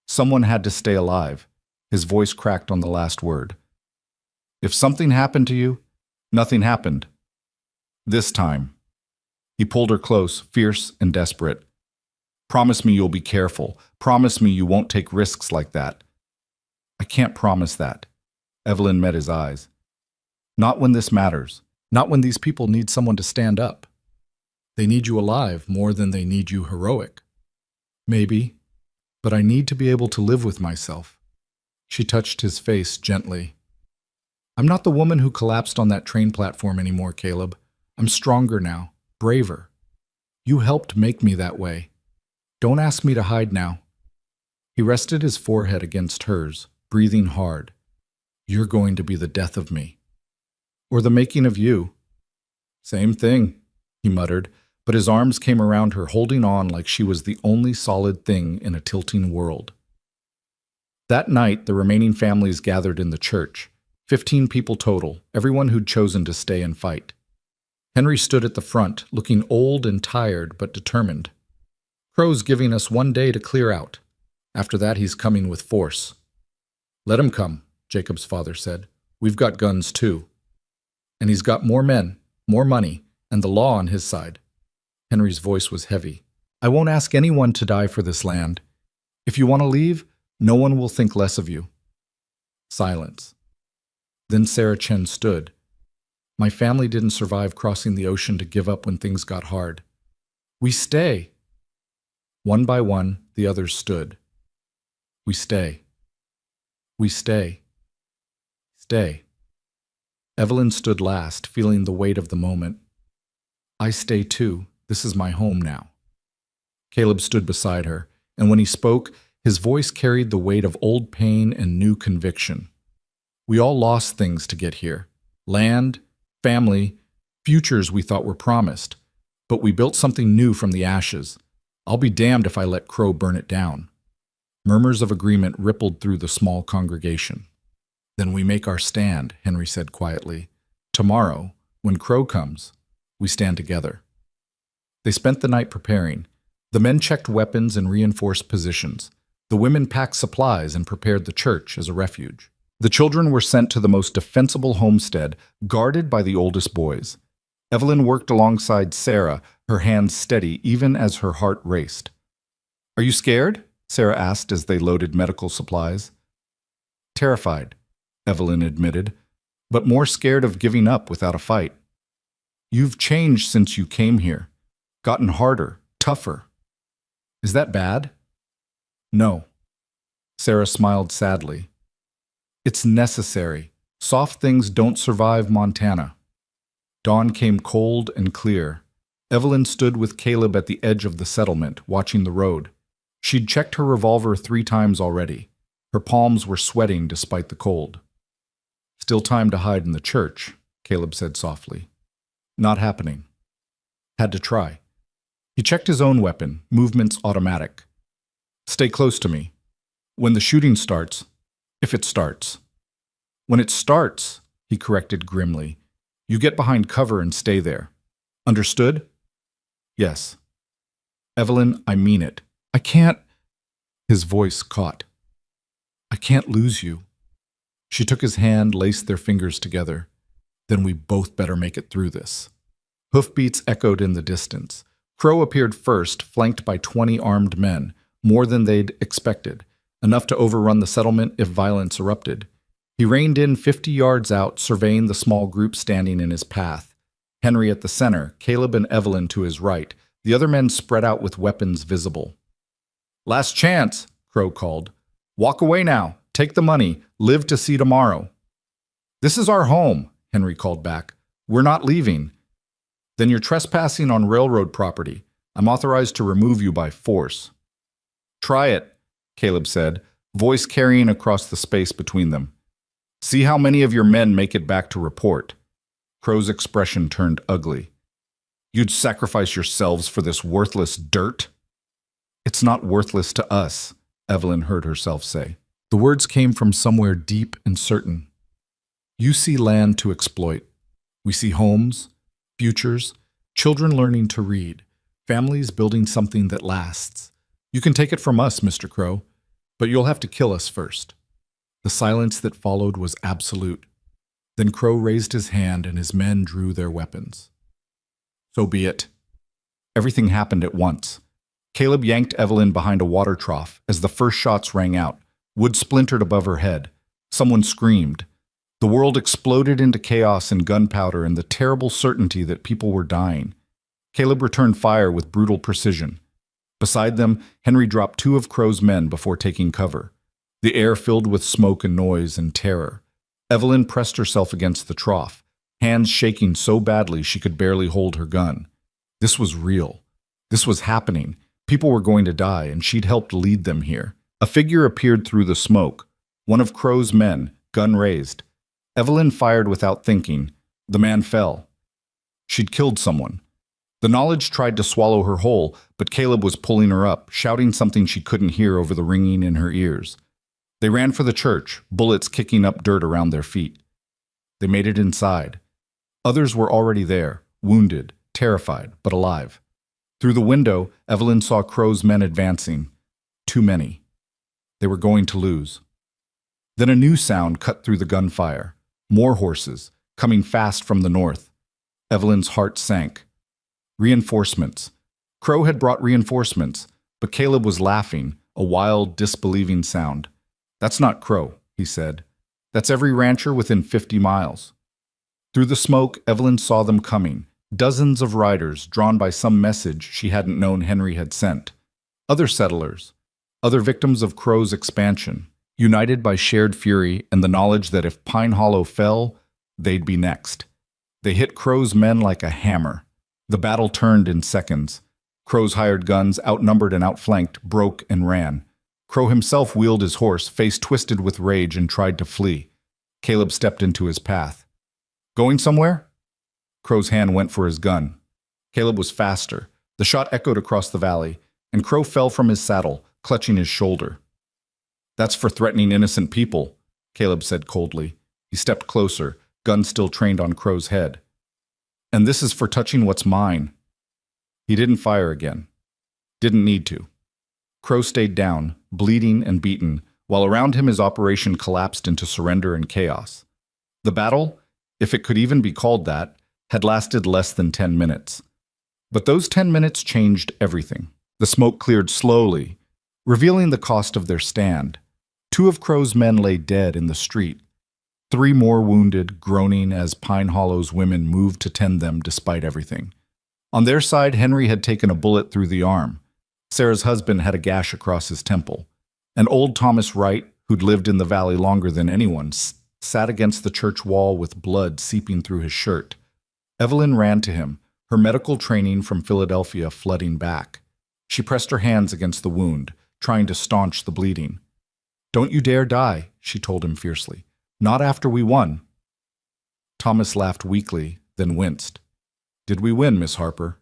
Someone had to stay alive. His voice cracked on the last word. If something happened to you, nothing happened. This time. He pulled her close, fierce and desperate. Promise me you'll be careful. Promise me you won't take risks like that. I can't promise that. Evelyn met his eyes. Not when this matters. Not when these people need someone to stand up. They need you alive more than they need you heroic. Maybe, but I need to be able to live with myself. She touched his face gently. I'm not the woman who collapsed on that train platform anymore, Caleb. I'm stronger now, braver. You helped make me that way. Don't ask me to hide now. He rested his forehead against hers, breathing hard. You're going to be the death of me. Or the making of you. Same thing, he muttered, but his arms came around her, holding on like she was the only solid thing in a tilting world. That night, the remaining families gathered in the church. 15 people total, everyone who'd chosen to stay and fight. Henry stood at the front, looking old and tired but determined. Crow's giving us 1 day to clear out. After that, he's coming with force. Let him come, Jacob's father said. We've got guns too. And he's got more men, more money, and the law on his side. Henry's voice was heavy. I won't ask anyone to die for this land. If you want to leave, no one will think less of you. Silence. Then Sarah Chen stood. My family didn't survive crossing the ocean to give up when things got hard. We stay. One by one, the others stood. We stay. We stay. Stay. Evelyn stood last, feeling the weight of the moment. I stay too. This is my home now. Caleb stood beside her, and when he spoke, his voice carried the weight of old pain and new conviction. We all lost things to get here. Land, family, futures we thought were promised. But we built something new from the ashes. I'll be damned if I let Crow burn it down. Murmurs of agreement rippled through the small congregation. Then we make our stand, Henry said quietly. Tomorrow, when Crow comes, we stand together. They spent the night preparing. The men checked weapons and reinforced positions. The women packed supplies and prepared the church as a refuge. The children were sent to the most defensible homestead, guarded by the oldest boys. Evelyn worked alongside Sarah, her hands steady even as her heart raced. Are you scared? Sarah asked as they loaded medical supplies. Terrified, Evelyn admitted, but more scared of giving up without a fight. You've changed since you came here. Gotten harder, tougher. Is that bad? No. Sarah smiled sadly. It's necessary. Soft things don't survive Montana. Dawn came cold and clear. Evelyn stood with Caleb at the edge of the settlement, watching the road. She'd checked her revolver 3 times already. Her palms were sweating despite the cold. Still time to hide in the church, Caleb said softly. Not happening. Had to try. He checked his own weapon, movements automatic. Stay close to me. When the shooting starts, if it starts. When it starts, he corrected grimly, you get behind cover and stay there. Understood? Yes. Evelyn, I mean it. I can't. His voice caught. I can't lose you. She took his hand, laced their fingers together. Then we both better make it through this. Hoofbeats echoed in the distance. Crow appeared first, flanked by 20 armed men, more than they'd expected, enough to overrun the settlement if violence erupted. He reined in 50 yards out, surveying the small group standing in his path. Henry at the center, Caleb and Evelyn to his right, the other men spread out with weapons visible. Last chance, Crow called. Walk away now. Take the money. Live to see tomorrow. This is our home, Henry called back. We're not leaving. Then you're trespassing on railroad property. I'm authorized to remove you by force. Try it, Caleb said, voice carrying across the space between them. See how many of your men make it back to report. Crow's expression turned ugly. You'd sacrifice yourselves for this worthless dirt? It's not worthless to us, Evelyn heard herself say. The words came from somewhere deep and certain. You see land to exploit. We see homes, futures, children learning to read, families building something that lasts. You can take it from us, Mr. Crow, but you'll have to kill us first. The silence that followed was absolute. Then Crow raised his hand and his men drew their weapons. So be it. Everything happened at once. Caleb yanked Evelyn behind a water trough as the first shots rang out. Wood splintered above her head. Someone screamed. The world exploded into chaos and gunpowder and the terrible certainty that people were dying. Caleb returned fire with brutal precision. Beside them, Henry dropped 2 of Crow's men before taking cover. The air filled with smoke and noise and terror. Evelyn pressed herself against the trough, hands shaking so badly she could barely hold her gun. This was real. This was happening. People were going to die, and she'd helped lead them here. A figure appeared through the smoke. One of Crow's men, gun raised. Evelyn fired without thinking. The man fell. She'd killed someone. The knowledge tried to swallow her whole, but Caleb was pulling her up, shouting something she couldn't hear over the ringing in her ears. They ran for the church, bullets kicking up dirt around their feet. They made it inside. Others were already there, wounded, terrified, but alive. Through the window, Evelyn saw Crow's men advancing. Too many. They were going to lose. Then a new sound cut through the gunfire. More horses, coming fast from the north. Evelyn's heart sank. Reinforcements. Crow had brought reinforcements, but Caleb was laughing, a wild, disbelieving sound. That's not Crow, he said. That's every rancher within 50 miles. Through the smoke, Evelyn saw them coming, dozens of riders drawn by some message she hadn't known Henry had sent. Other settlers, other victims of Crow's expansion, united by shared fury and the knowledge that if Pine Hollow fell, they'd be next. They hit Crow's men like a hammer. The battle turned in seconds. Crow's hired guns, outnumbered and outflanked, broke and ran. Crow himself wheeled his horse, face twisted with rage, and tried to flee. Caleb stepped into his path. Going somewhere? Crow's hand went for his gun. Caleb was faster. The shot echoed across the valley, and Crow fell from his saddle, clutching his shoulder. That's for threatening innocent people, Caleb said coldly. He stepped closer, gun still trained on Crow's head. And this is for touching what's mine. He didn't fire again. Didn't need to. Crow stayed down, bleeding and beaten, while around him his operation collapsed into surrender and chaos. The battle, if it could even be called that, had lasted less than 10 minutes. But those 10 minutes changed everything. The smoke cleared slowly, revealing the cost of their stand. 2 of Crow's men lay dead in the street. 3 more wounded, groaning as Pine Hollow's women moved to tend them despite everything. On their side, Henry had taken a bullet through the arm. Sarah's husband had a gash across his temple. And old Thomas Wright, who'd lived in the valley longer than anyone, sat against the church wall with blood seeping through his shirt. Evelyn ran to him, her medical training from Philadelphia flooding back. She pressed her hands against the wound, trying to staunch the bleeding. "Don't you dare die," she told him fiercely. "Not after we won." Thomas laughed weakly, then winced. "Did we win, Miss Harper?"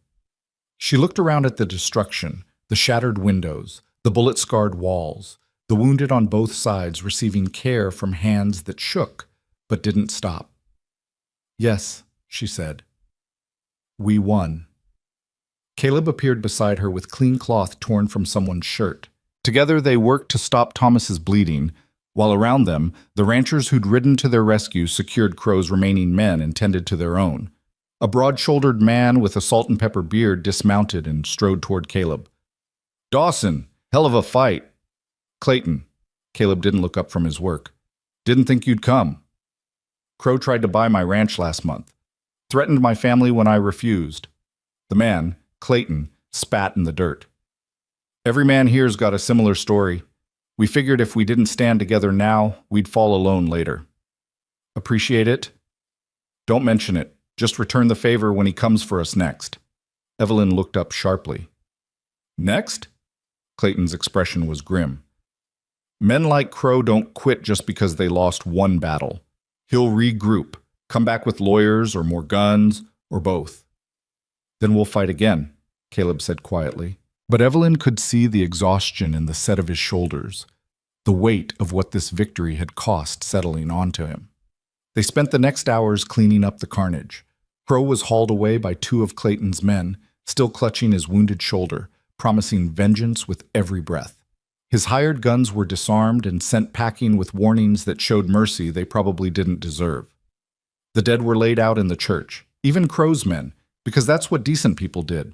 She looked around at the destruction, the shattered windows, the bullet-scarred walls, the wounded on both sides receiving care from hands that shook, but didn't stop. "Yes," she said. "We won." Caleb appeared beside her with clean cloth torn from someone's shirt. Together they worked to stop Thomas's bleeding, while around them, the ranchers who'd ridden to their rescue secured Crow's remaining men and tended to their own. A broad-shouldered man with a salt and pepper beard dismounted and strode toward Caleb. "Dawson, hell of a fight." "Clayton." Caleb didn't look up from his work. "Didn't think you'd come." "Crow tried to buy my ranch last month. Threatened my family when I refused." The man, Clayton, spat in the dirt. "Every man here's got a similar story. We figured if we didn't stand together now, we'd fall alone later." "Appreciate it?" "Don't mention it. Just return the favor when he comes for us next." Evelyn looked up sharply. "Next?" Clayton's expression was grim. "Men like Crow don't quit just because they lost one battle. He'll regroup, come back with lawyers or more guns, or both." "Then we'll fight again," Caleb said quietly. But Evelyn could see the exhaustion in the set of his shoulders, the weight of what this victory had cost settling onto him. They spent the next hours cleaning up the carnage. Crow was hauled away by two of Clayton's men, still clutching his wounded shoulder, promising vengeance with every breath. His hired guns were disarmed and sent packing with warnings that showed mercy they probably didn't deserve. The dead were laid out in the church, even Crow's men, because that's what decent people did.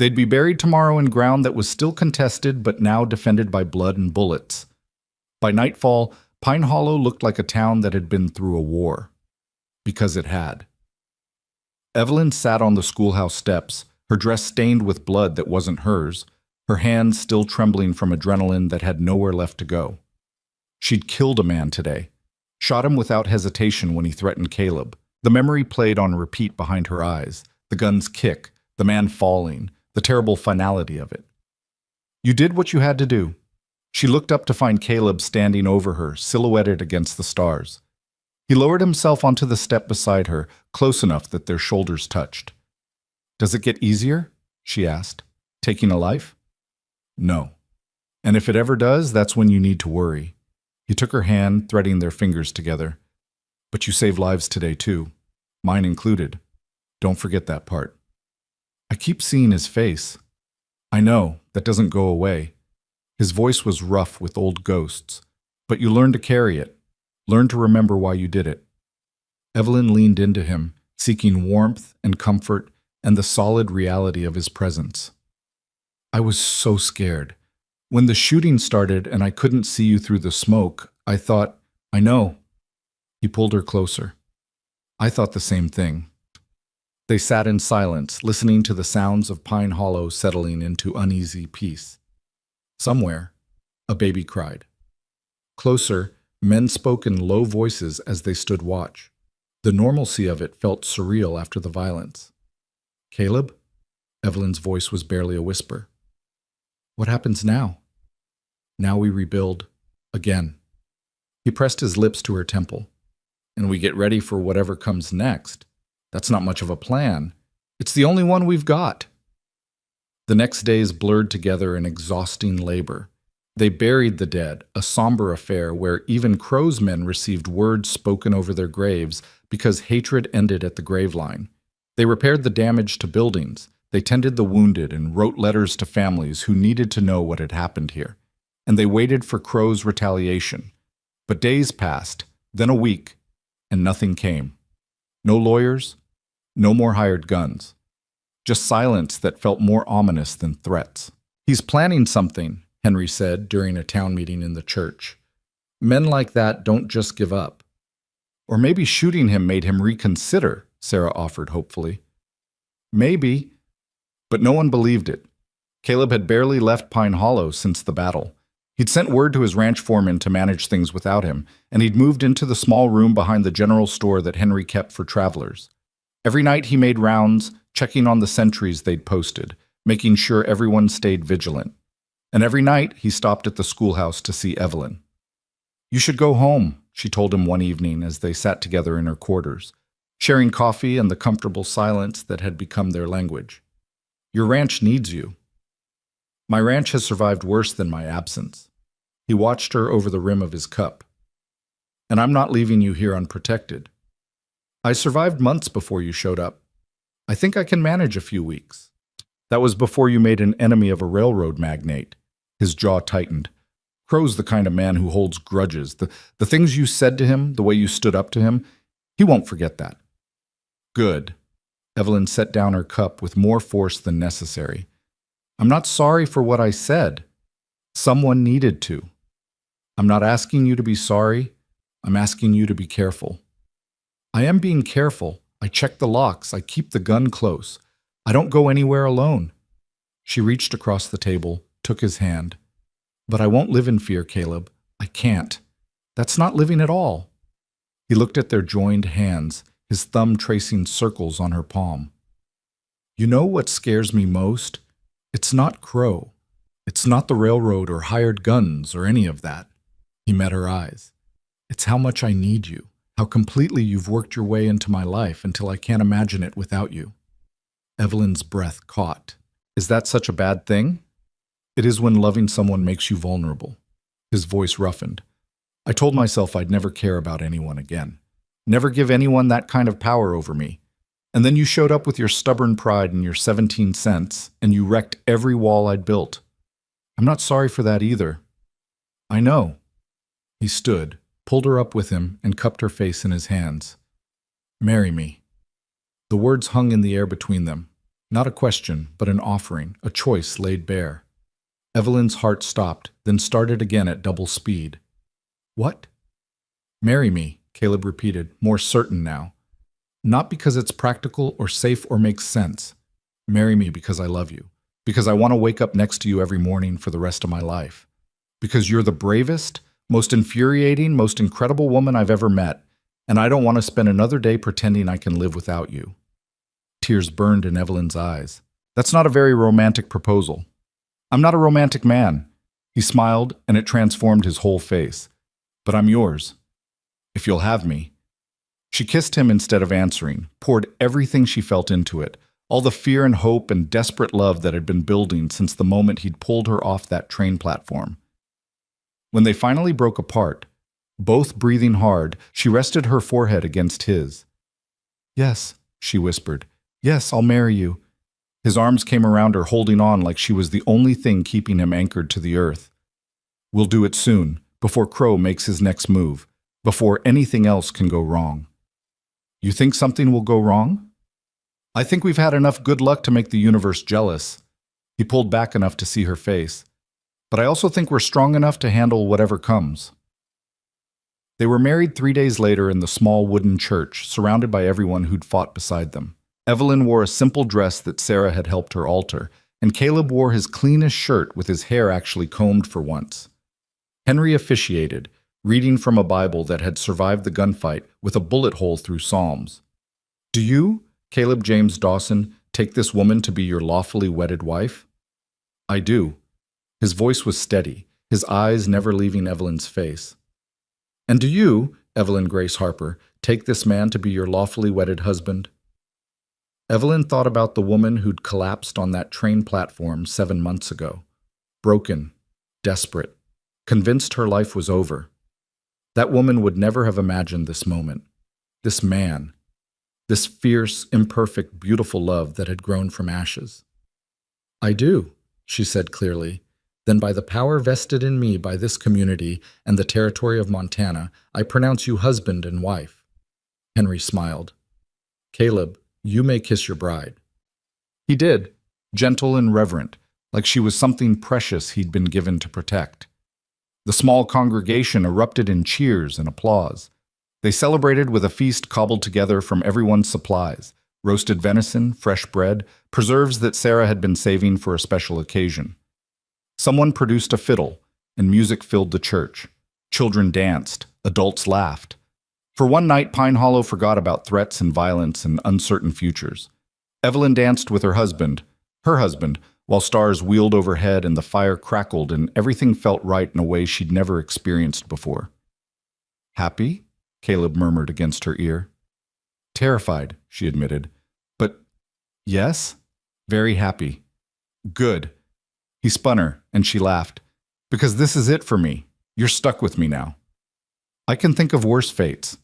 They'd be buried tomorrow in ground that was still contested but now defended by blood and bullets. By nightfall, Pine Hollow looked like a town that had been through a war. Because it had. Evelyn sat on the schoolhouse steps, her dress stained with blood that wasn't hers, her hands still trembling from adrenaline that had nowhere left to go. She'd killed a man today, shot him without hesitation when he threatened Caleb. The memory played on repeat behind her eyes, the gun's kick, the man falling, the terrible finality of it. "You did what you had to do." She looked up to find Caleb standing over her, silhouetted against the stars. He lowered himself onto the step beside her, close enough that their shoulders touched. "Does it get easier?" she asked. "Taking a life?" "No. And if it ever does, that's when you need to worry." He took her hand, threading their fingers together. "But you saved lives today, too. Mine included. Don't forget that part." "I keep seeing his face." "I know, that doesn't go away." His voice was rough with old ghosts. "But you learn to carry it. Learn to remember why you did it." Evelyn leaned into him, seeking warmth and comfort and the solid reality of his presence. "I was so scared. When the shooting started and I couldn't see you through the smoke, I thought, I know." He pulled her closer. "I thought the same thing." They sat in silence, listening to the sounds of Pine Hollow settling into uneasy peace. Somewhere, a baby cried. Closer, men spoke in low voices as they stood watch. The normalcy of it felt surreal after the violence. "Caleb?" Evelyn's voice was barely a whisper. "What happens now?" "Now we rebuild. Again." He pressed his lips to her temple. "And we get ready for whatever comes next. That's not much of a plan. It's the only one we've got." The next days blurred together in exhausting labor. They buried the dead, a somber affair where even Crow's men received words spoken over their graves because hatred ended at the grave line. They repaired the damage to buildings. They tended the wounded and wrote letters to families who needed to know what had happened here. And they waited for Crow's retaliation. But days passed, then a week, and nothing came. No lawyers, no more hired guns. Just silence that felt more ominous than threats. "He's planning something," Henry said during a town meeting in the church. "Men like that don't just give up." "Or maybe shooting him made him reconsider," Sarah offered hopefully. "Maybe." But no one believed it. Caleb had barely left Pine Hollow since the battle. He'd sent word to his ranch foreman to manage things without him, and he'd moved into the small room behind the general store that Henry kept for travelers. Every night he made rounds, checking on the sentries they'd posted, making sure everyone stayed vigilant. And every night he stopped at the schoolhouse to see Evelyn. "You should go home," she told him one evening as they sat together in her quarters, sharing coffee and the comfortable silence that had become their language. "Your ranch needs you." "My ranch has survived worse than my absence." He watched her over the rim of his cup. "And I'm not leaving you here unprotected. I survived months before you showed up. I think I can manage a few weeks." "That was before you made an enemy of a railroad magnate." His jaw tightened. "Crow's the kind of man who holds grudges. The things you said to him, the way you stood up to him, he won't forget that." "Good." Evelyn set down her cup with more force than necessary. "I'm not sorry for what I said. Someone needed to. I'm not asking you to be sorry. I'm asking you to be careful." "I am being careful. I check the locks. I keep the gun close. I don't go anywhere alone." She reached across the table, took his hand. "But I won't live in fear, Caleb. I can't. That's not living at all." He looked at their joined hands, his thumb tracing circles on her palm. "You know what scares me most? It's not Crow. It's not the railroad or hired guns or any of that." He met her eyes. "It's how much I need you, how completely you've worked your way into my life until I can't imagine it without you." Evelyn's breath caught. "Is that such a bad thing?" "It is when loving someone makes you vulnerable." His voice roughened. "I told myself I'd never care about anyone again. Never give anyone that kind of power over me. And then you showed up with your stubborn pride and your 17 cents, and you wrecked every wall I'd built. I'm not sorry for that either." "I know." He stood, pulled her up with him, and cupped her face in his hands. "Marry me." The words hung in the air between them. Not a question, but an offering, a choice laid bare. Evelyn's heart stopped, then started again at double speed. "What?" "Marry me," Caleb repeated, more certain now. "Not because it's practical or safe or makes sense. Marry me because I love you. Because I want to wake up next to you every morning for the rest of my life. Because you're the bravest, most infuriating, most incredible woman I've ever met, and I don't want to spend another day pretending I can live without you." Tears burned in Evelyn's eyes. "That's not a very romantic proposal." "I'm not a romantic man." He smiled, and it transformed his whole face. "But I'm yours. If you'll have me." She kissed him instead of answering, poured everything she felt into it, all the fear and hope and desperate love that had been building since the moment he'd pulled her off that train platform. When they finally broke apart, both breathing hard, she rested her forehead against his. "Yes," she whispered. "Yes, I'll marry you." His arms came around her, holding on like she was the only thing keeping him anchored to the earth. "We'll do it soon, before Crow makes his next move, before anything else can go wrong." "You think something will go wrong?" "I think we've had enough good luck to make the universe jealous." He pulled back enough to see her face. "But I also think we're strong enough to handle whatever comes." They were married 3 days later in the small wooden church, surrounded by everyone who'd fought beside them. Evelyn wore a simple dress that Sarah had helped her alter, and Caleb wore his cleanest shirt with his hair actually combed for once. Henry officiated, reading from a Bible that had survived the gunfight with a bullet hole through Psalms. "Do you, Caleb James Dawson, take this woman to be your lawfully wedded wife?" "I do." His voice was steady, his eyes never leaving Evelyn's face. "And do you, Evelyn Grace Harper, take this man to be your lawfully wedded husband?" Evelyn thought about the woman who'd collapsed on that train platform 7 months ago. Broken, desperate, convinced her life was over. That woman would never have imagined this moment. This man. This fierce, imperfect, beautiful love that had grown from ashes. "I do," she said clearly. "Then by the power vested in me by this community and the territory of Montana, I pronounce you husband and wife." Henry smiled. "Caleb, you may kiss your bride." He did, gentle and reverent, like she was something precious he'd been given to protect. The small congregation erupted in cheers and applause. They celebrated with a feast cobbled together from everyone's supplies: roasted venison, fresh bread, preserves that Sarah had been saving for a special occasion. Someone produced a fiddle, and music filled the church. Children danced, adults laughed. For one night, Pine Hollow forgot about threats and violence and uncertain futures. Evelyn danced with her husband, while stars wheeled overhead and the fire crackled and everything felt right in a way she'd never experienced before. Happy? Caleb murmured against her ear. Terrified, she admitted. But yes, very happy. Good. He spun her, and she laughed. Because this is it for me. You're stuck with me now. I can think of worse fates.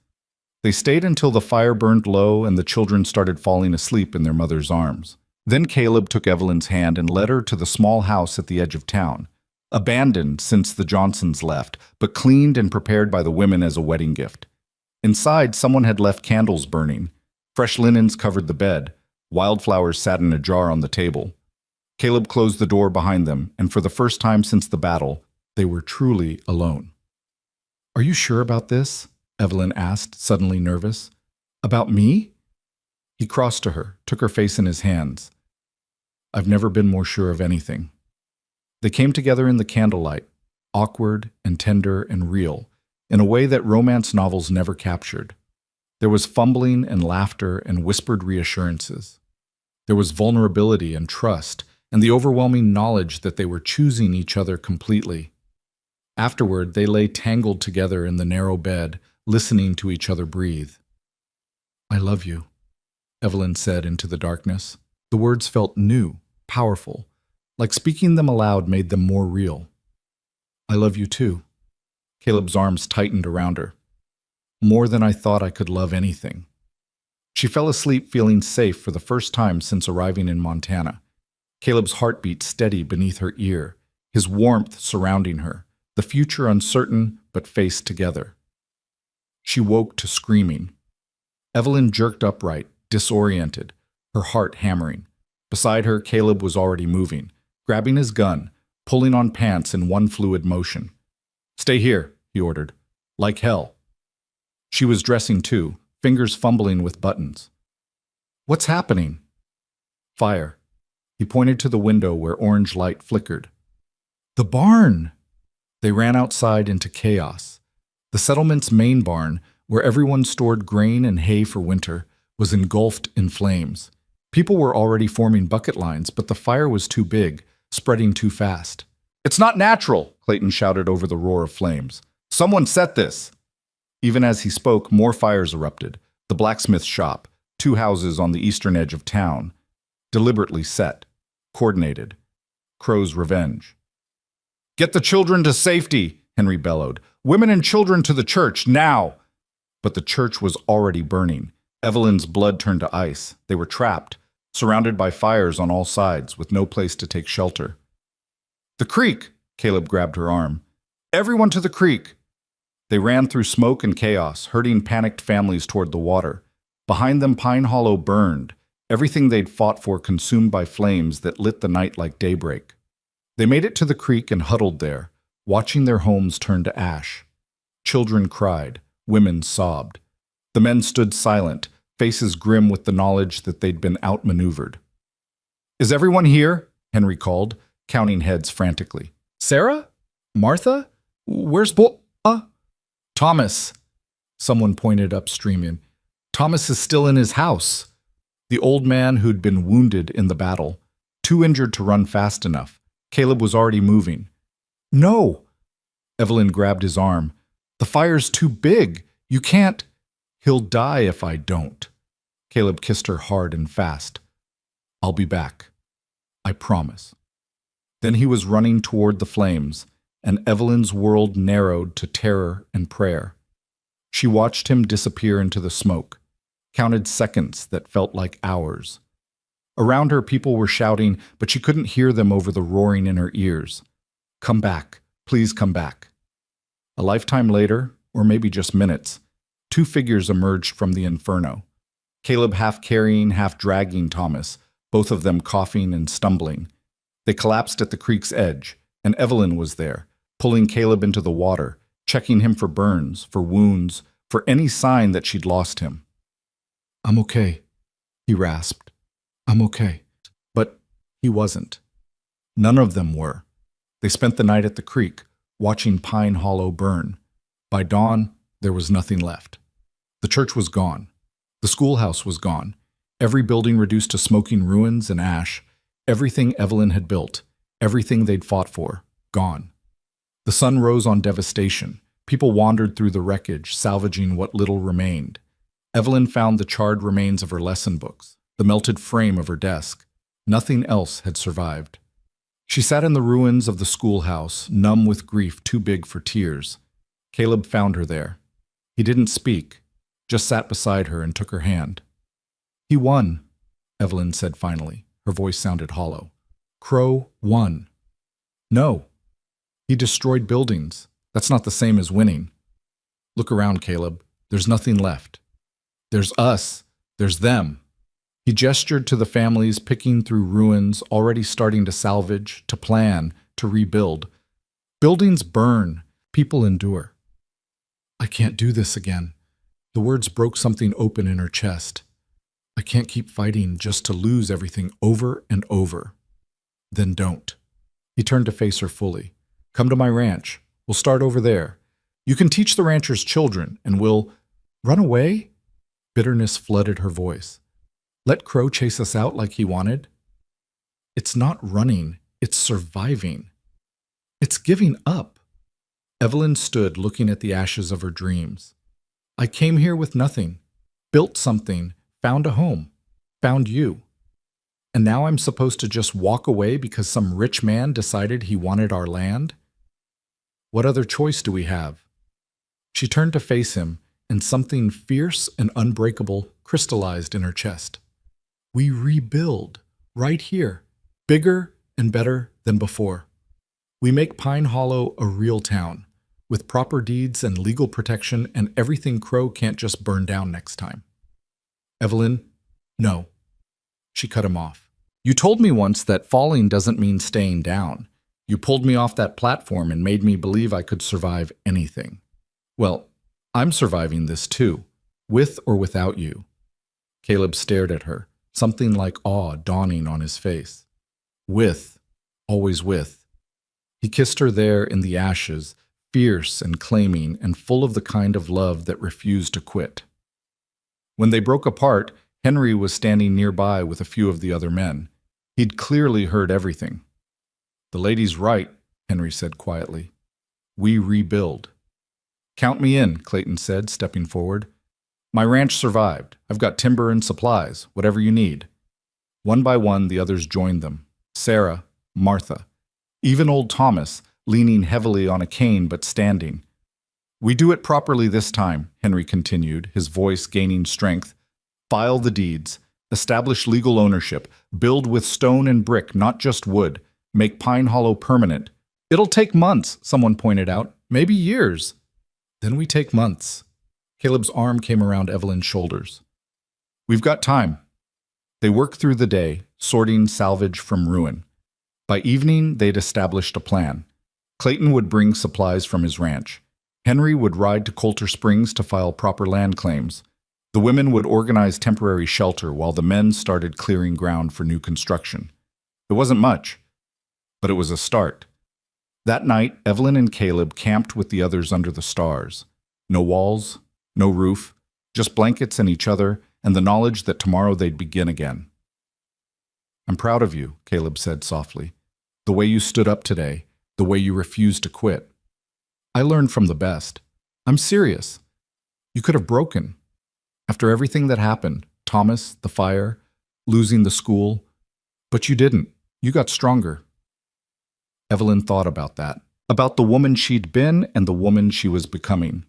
They stayed until the fire burned low and the children started falling asleep in their mother's arms. Then Caleb took Evelyn's hand and led her to the small house at the edge of town, abandoned since the Johnsons left, but cleaned and prepared by the women as a wedding gift. Inside, someone had left candles burning. Fresh linens covered the bed. Wildflowers sat in a jar on the table. Caleb closed the door behind them, and for the first time since the battle, they were truly alone. Are you sure about this? Evelyn asked, suddenly nervous. About me? He crossed to her, took her face in his hands. I've never been more sure of anything. They came together in the candlelight, awkward and tender and real, in a way that romance novels never captured. There was fumbling and laughter and whispered reassurances. There was vulnerability and trust, and the overwhelming knowledge that they were choosing each other completely. Afterward, they lay tangled together in the narrow bed, listening to each other breathe. I love you, Evelyn said into the darkness. The words felt new, powerful, like speaking them aloud made them more real. I love you too. Caleb's arms tightened around her. More than I thought I could love anything. She fell asleep feeling safe for the first time since arriving in Montana. Caleb's heartbeat steady beneath her ear, his warmth surrounding her, the future uncertain but faced together. She woke to screaming. Evelyn jerked upright, disoriented, her heart hammering. Beside her, Caleb was already moving, grabbing his gun, pulling on pants in one fluid motion. Stay here, he ordered. Like hell. She was dressing too, fingers fumbling with buttons. What's happening? Fire. He pointed to the window where orange light flickered. The barn! They ran outside into chaos. The settlement's main barn, where everyone stored grain and hay for winter, was engulfed in flames. People were already forming bucket lines, but the fire was too big, spreading too fast. It's not natural, Clayton shouted over the roar of flames. Someone set this. Even as he spoke, more fires erupted. The blacksmith shop, 2 houses on the eastern edge of town, deliberately set, coordinated. Crow's revenge. Get the children to safety, Henry bellowed. Women and children to the church, now! But the church was already burning. Evelyn's blood turned to ice. They were trapped, surrounded by fires on all sides, with no place to take shelter. The creek! Caleb grabbed her arm. Everyone to the creek! They ran through smoke and chaos, herding panicked families toward the water. Behind them, Pine Hollow burned, everything they'd fought for consumed by flames that lit the night like daybreak. They made it to the creek and huddled there, watching their homes turn to ash. Children cried, women sobbed. The men stood silent, faces grim with the knowledge that they'd been outmaneuvered. Is everyone here? Henry called, counting heads frantically. Sarah? Martha? Where's Thomas? Someone pointed upstream. Thomas is still in his house. The old man who'd been wounded in the battle, too injured to run fast enough. Caleb was already moving. No! Evelyn grabbed his arm. The fire's too big. You can't. He'll die if I don't. Caleb kissed her hard and fast. I'll be back. I promise. Then he was running toward the flames, and Evelyn's world narrowed to terror and prayer. She watched him disappear into the smoke, counted seconds that felt like hours. Around her, people were shouting, but she couldn't hear them over the roaring in her ears. Come back. Please come back. A lifetime later, or maybe just minutes, 2 figures emerged from the inferno. Caleb half carrying, half dragging Thomas, both of them coughing and stumbling. They collapsed at the creek's edge, and Evelyn was there, pulling Caleb into the water, checking him for burns, for wounds, for any sign that she'd lost him. I'm okay, he rasped. I'm okay. But he wasn't. None of them were. They spent the night at the creek, watching Pine Hollow burn. By dawn, there was nothing left. The church was gone. The schoolhouse was gone. Every building reduced to smoking ruins and ash. Everything Evelyn had built, everything they'd fought for, gone. The sun rose on devastation. People wandered through the wreckage, salvaging what little remained. Evelyn found the charred remains of her lesson books, the melted frame of her desk. Nothing else had survived. She sat in the ruins of the schoolhouse, numb with grief too big for tears. Caleb found her there. He didn't speak, just sat beside her and took her hand. "He won," Evelyn said finally. Her voice sounded hollow. "Crow won." "No. He destroyed buildings. That's not the same as winning." "Look around, Caleb. There's nothing left. There's us. There's them." He gestured to the families picking through ruins, already starting to salvage, to plan, to rebuild. Buildings burn. People endure. "I can't do this again." The words broke something open in her chest. "I can't keep fighting just to lose everything over and over." "Then don't." He turned to face her fully. "Come to my ranch. We'll start over there. You can teach the ranchers' children, and we'll—" "Run away?" Bitterness flooded her voice. "Let Crow chase us out like he wanted?" "It's not running. It's surviving. It's giving up." Evelyn stood looking at the ashes of her dreams. "I came here with nothing, built something, found a home, found you. And now I'm supposed to just walk away because some rich man decided he wanted our land? What other choice do we have?" She turned to face him, and something fierce and unbreakable crystallized in her chest. "We rebuild, right here, bigger and better than before. We make Pine Hollow a real town, with proper deeds and legal protection, and everything Crow can't just burn down next time." "Evelyn, no." She cut him off. "You told me once that falling doesn't mean staying down. You pulled me off that platform and made me believe I could survive anything. Well, I'm surviving this too, with or without you." Caleb stared at her, something like awe dawning on his face. "With, always with." He kissed her there in the ashes, fierce and claiming and full of the kind of love that refused to quit. When they broke apart, Henry was standing nearby with a few of the other men. He'd clearly heard everything. "The lady's right," Henry said quietly. "We rebuild." "Count me in," Clayton said, stepping forward. "My ranch survived. I've got timber and supplies, whatever you need." One by one, the others joined them. Sarah, Martha, even old Thomas, leaning heavily on a cane but standing. "We do it properly this time," Henry continued, his voice gaining strength. "File the deeds, establish legal ownership, build with stone and brick, not just wood, make Pine Hollow permanent. It'll take months," someone pointed out, "maybe years." "Then we take months." Caleb's arm came around Evelyn's shoulders. "We've got time." They worked through the day, sorting salvage from ruin. By evening, they'd established a plan. Clayton would bring supplies from his ranch. Henry would ride to Coulter Springs to file proper land claims. The women would organize temporary shelter while the men started clearing ground for new construction. It wasn't much, but it was a start. That night, Evelyn and Caleb camped with the others under the stars. No walls, no roof, just blankets and each other, and the knowledge that tomorrow they'd begin again. "I'm proud of you," Caleb said softly. "The way you stood up today, the way you refused to quit. I learned from the best. I'm serious. You could have broken. After everything that happened, Thomas, the fire, losing the school, but you didn't. You got stronger." Evelyn thought about that, about the woman she'd been and the woman she was becoming.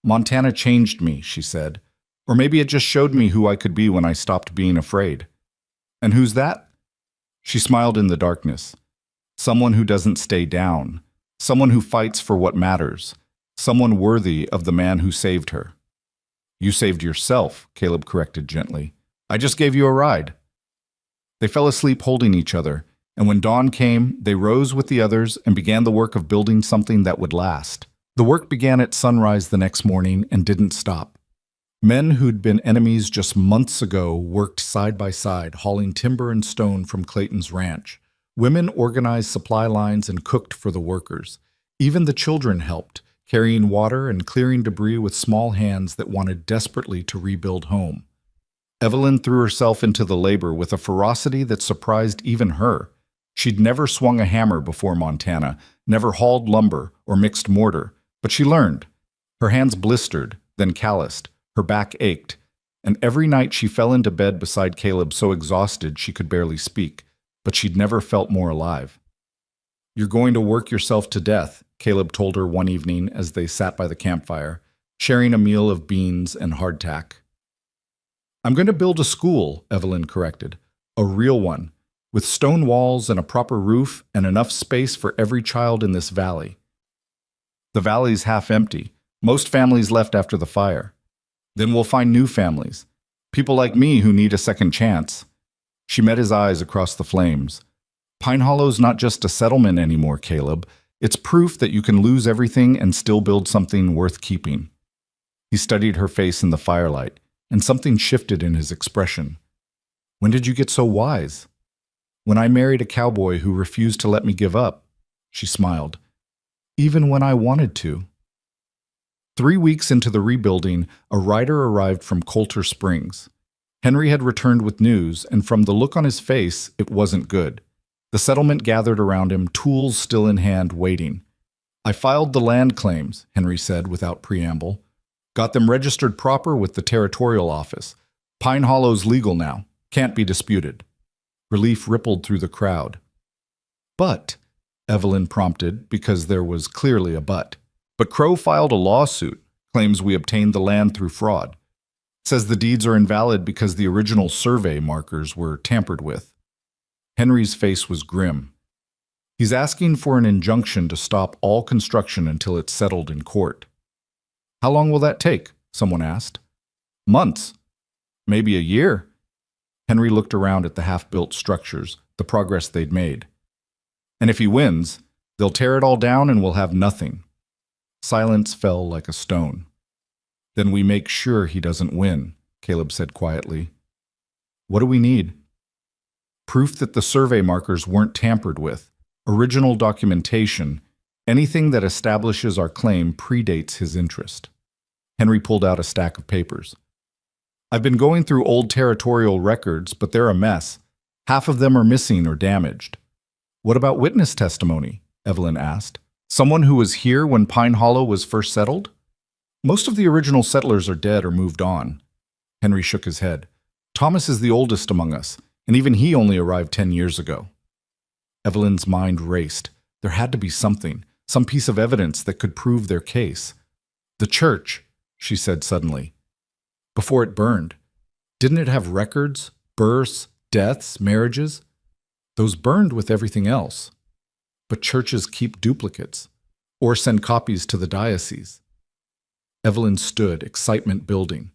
"Montana changed me," she said. "Or maybe it just showed me who I could be when I stopped being afraid." "And who's that?" She smiled in the darkness. "Someone who doesn't stay down. Someone who fights for what matters. Someone worthy of the man who saved her." "You saved yourself," Caleb corrected gently. "I just gave you a ride." They fell asleep holding each other, and when dawn came, they rose with the others and began the work of building something that would last. The work began at sunrise the next morning and didn't stop. Men who'd been enemies just months ago worked side by side, hauling timber and stone from Clayton's ranch. Women organized supply lines and cooked for the workers. Even the children helped, carrying water and clearing debris with small hands that wanted desperately to rebuild home. Evelyn threw herself into the labor with a ferocity that surprised even her. She'd never swung a hammer before Montana, never hauled lumber or mixed mortar, but she learned. Her hands blistered, then calloused, her back ached, and every night she fell into bed beside Caleb so exhausted she could barely speak, but she'd never felt more alive. "You're going to work yourself to death," Caleb told her one evening as they sat by the campfire, sharing a meal of beans and hardtack. "I'm going to build a school," Evelyn corrected. "A real one, with stone walls and a proper roof and enough space for every child in this valley." "The valley's half empty. Most families left after the fire. Then we'll find new families. People like me who need a second chance." She met his eyes across the flames. "Pine Hollow's not just a settlement anymore, Caleb. It's proof that you can lose everything and still build something worth keeping." He studied her face in the firelight, and something shifted in his expression. "When did you get so wise?" "When I married a cowboy who refused to let me give up," she smiled. "Even when I wanted to." 3 weeks into the rebuilding, a rider arrived from Coulter Springs. Henry had returned with news, and from the look on his face, it wasn't good. The settlement gathered around him, tools still in hand, waiting. "I filed the land claims," Henry said without preamble. "Got them registered proper with the territorial office. Pine Hollow's legal now. Can't be disputed." Relief rippled through the crowd. "But," Evelyn prompted, because there was clearly a but. "But Crow filed a lawsuit, claims we obtained the land through fraud. Says the deeds are invalid because the original survey markers were tampered with." Henry's face was grim. "He's asking for an injunction to stop all construction until it's settled in court." "How long will that take?" someone asked. "Months. Maybe a year." Henry looked around at the half-built structures, the progress they'd made. "And if he wins, they'll tear it all down and we'll have nothing." Silence fell like a stone. "Then we make sure he doesn't win," Caleb said quietly. "What do we need?" "Proof that the survey markers weren't tampered with, original documentation, anything that establishes our claim predates his interest." Henry pulled out a stack of papers. "I've been going through old territorial records, but they're a mess. Half of them are missing or damaged." "What about witness testimony?" Evelyn asked. "Someone who was here when Pine Hollow was first settled?" "Most of the original settlers are dead or moved on." Henry shook his head. "Thomas is the oldest among us, and even he only arrived 10 years ago." Evelyn's mind raced. There had to be something, some piece of evidence that could prove their case. "The church," she said suddenly. "Before it burned. Didn't it have records, births, deaths, marriages? Those burned with everything else. But churches keep duplicates, or send copies to the diocese." Evelyn stood, excitement building.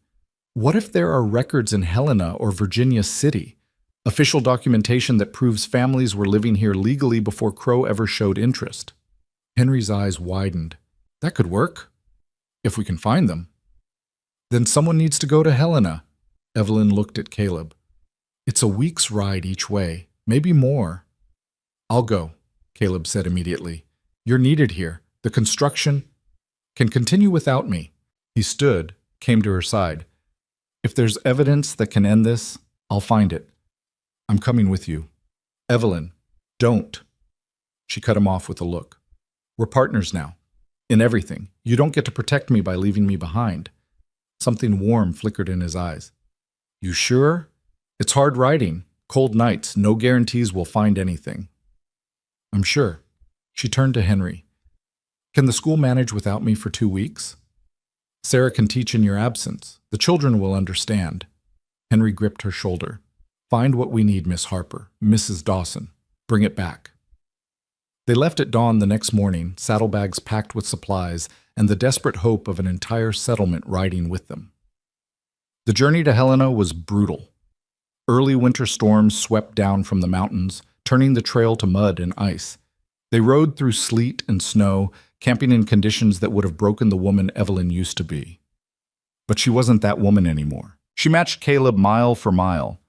What if there are records in Helena or Virginia City? Official documentation that proves families were living here legally before Crow ever showed interest. Henry's eyes widened. That could work, if we can find them. "Then someone needs to go to Helena." Evelyn looked at Caleb. "It's a week's ride each way, maybe more." "I'll go," Caleb said immediately. "You're needed here. The construction can continue without me." He stood, came to her side. "If there's evidence that can end this, I'll find it. I'm coming with you." "Evelyn, don't." She cut him off with a look. "We're partners now. In everything. You don't get to protect me by leaving me behind." Something warm flickered in his eyes. "You sure? It's hard riding. Cold nights. No guarantees we'll find anything." "I'm sure." She turned to Henry. "Can the school manage without me for 2 weeks?" "Sarah can teach in your absence. The children will understand." Henry gripped her shoulder. "Find what we need, Miss Harper, Mrs. Dawson. Bring it back." They left at dawn the next morning, saddlebags packed with supplies, and the desperate hope of an entire settlement riding with them. The journey to Helena was brutal. Early winter storms swept down from the mountains, turning the trail to mud and ice. They rode through sleet and snow, camping in conditions that would have broken the woman Evelyn used to be. But she wasn't that woman anymore. She matched Caleb mile for mile.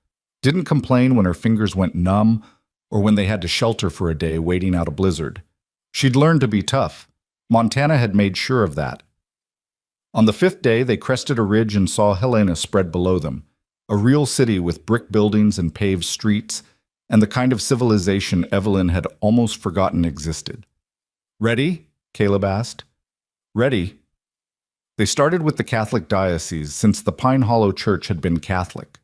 Didn't complain when her fingers went numb or when they had to shelter for a day waiting out a blizzard. She'd learned to be tough, Montana had made sure of that. On the fifth day, they crested a ridge and saw Helena spread below them, a real city with brick buildings and paved streets, and the kind of civilization Evelyn had almost forgotten existed. "Ready?" Caleb asked. "Ready." They started with the Catholic diocese, since the Pine Hollow Church had been Catholic.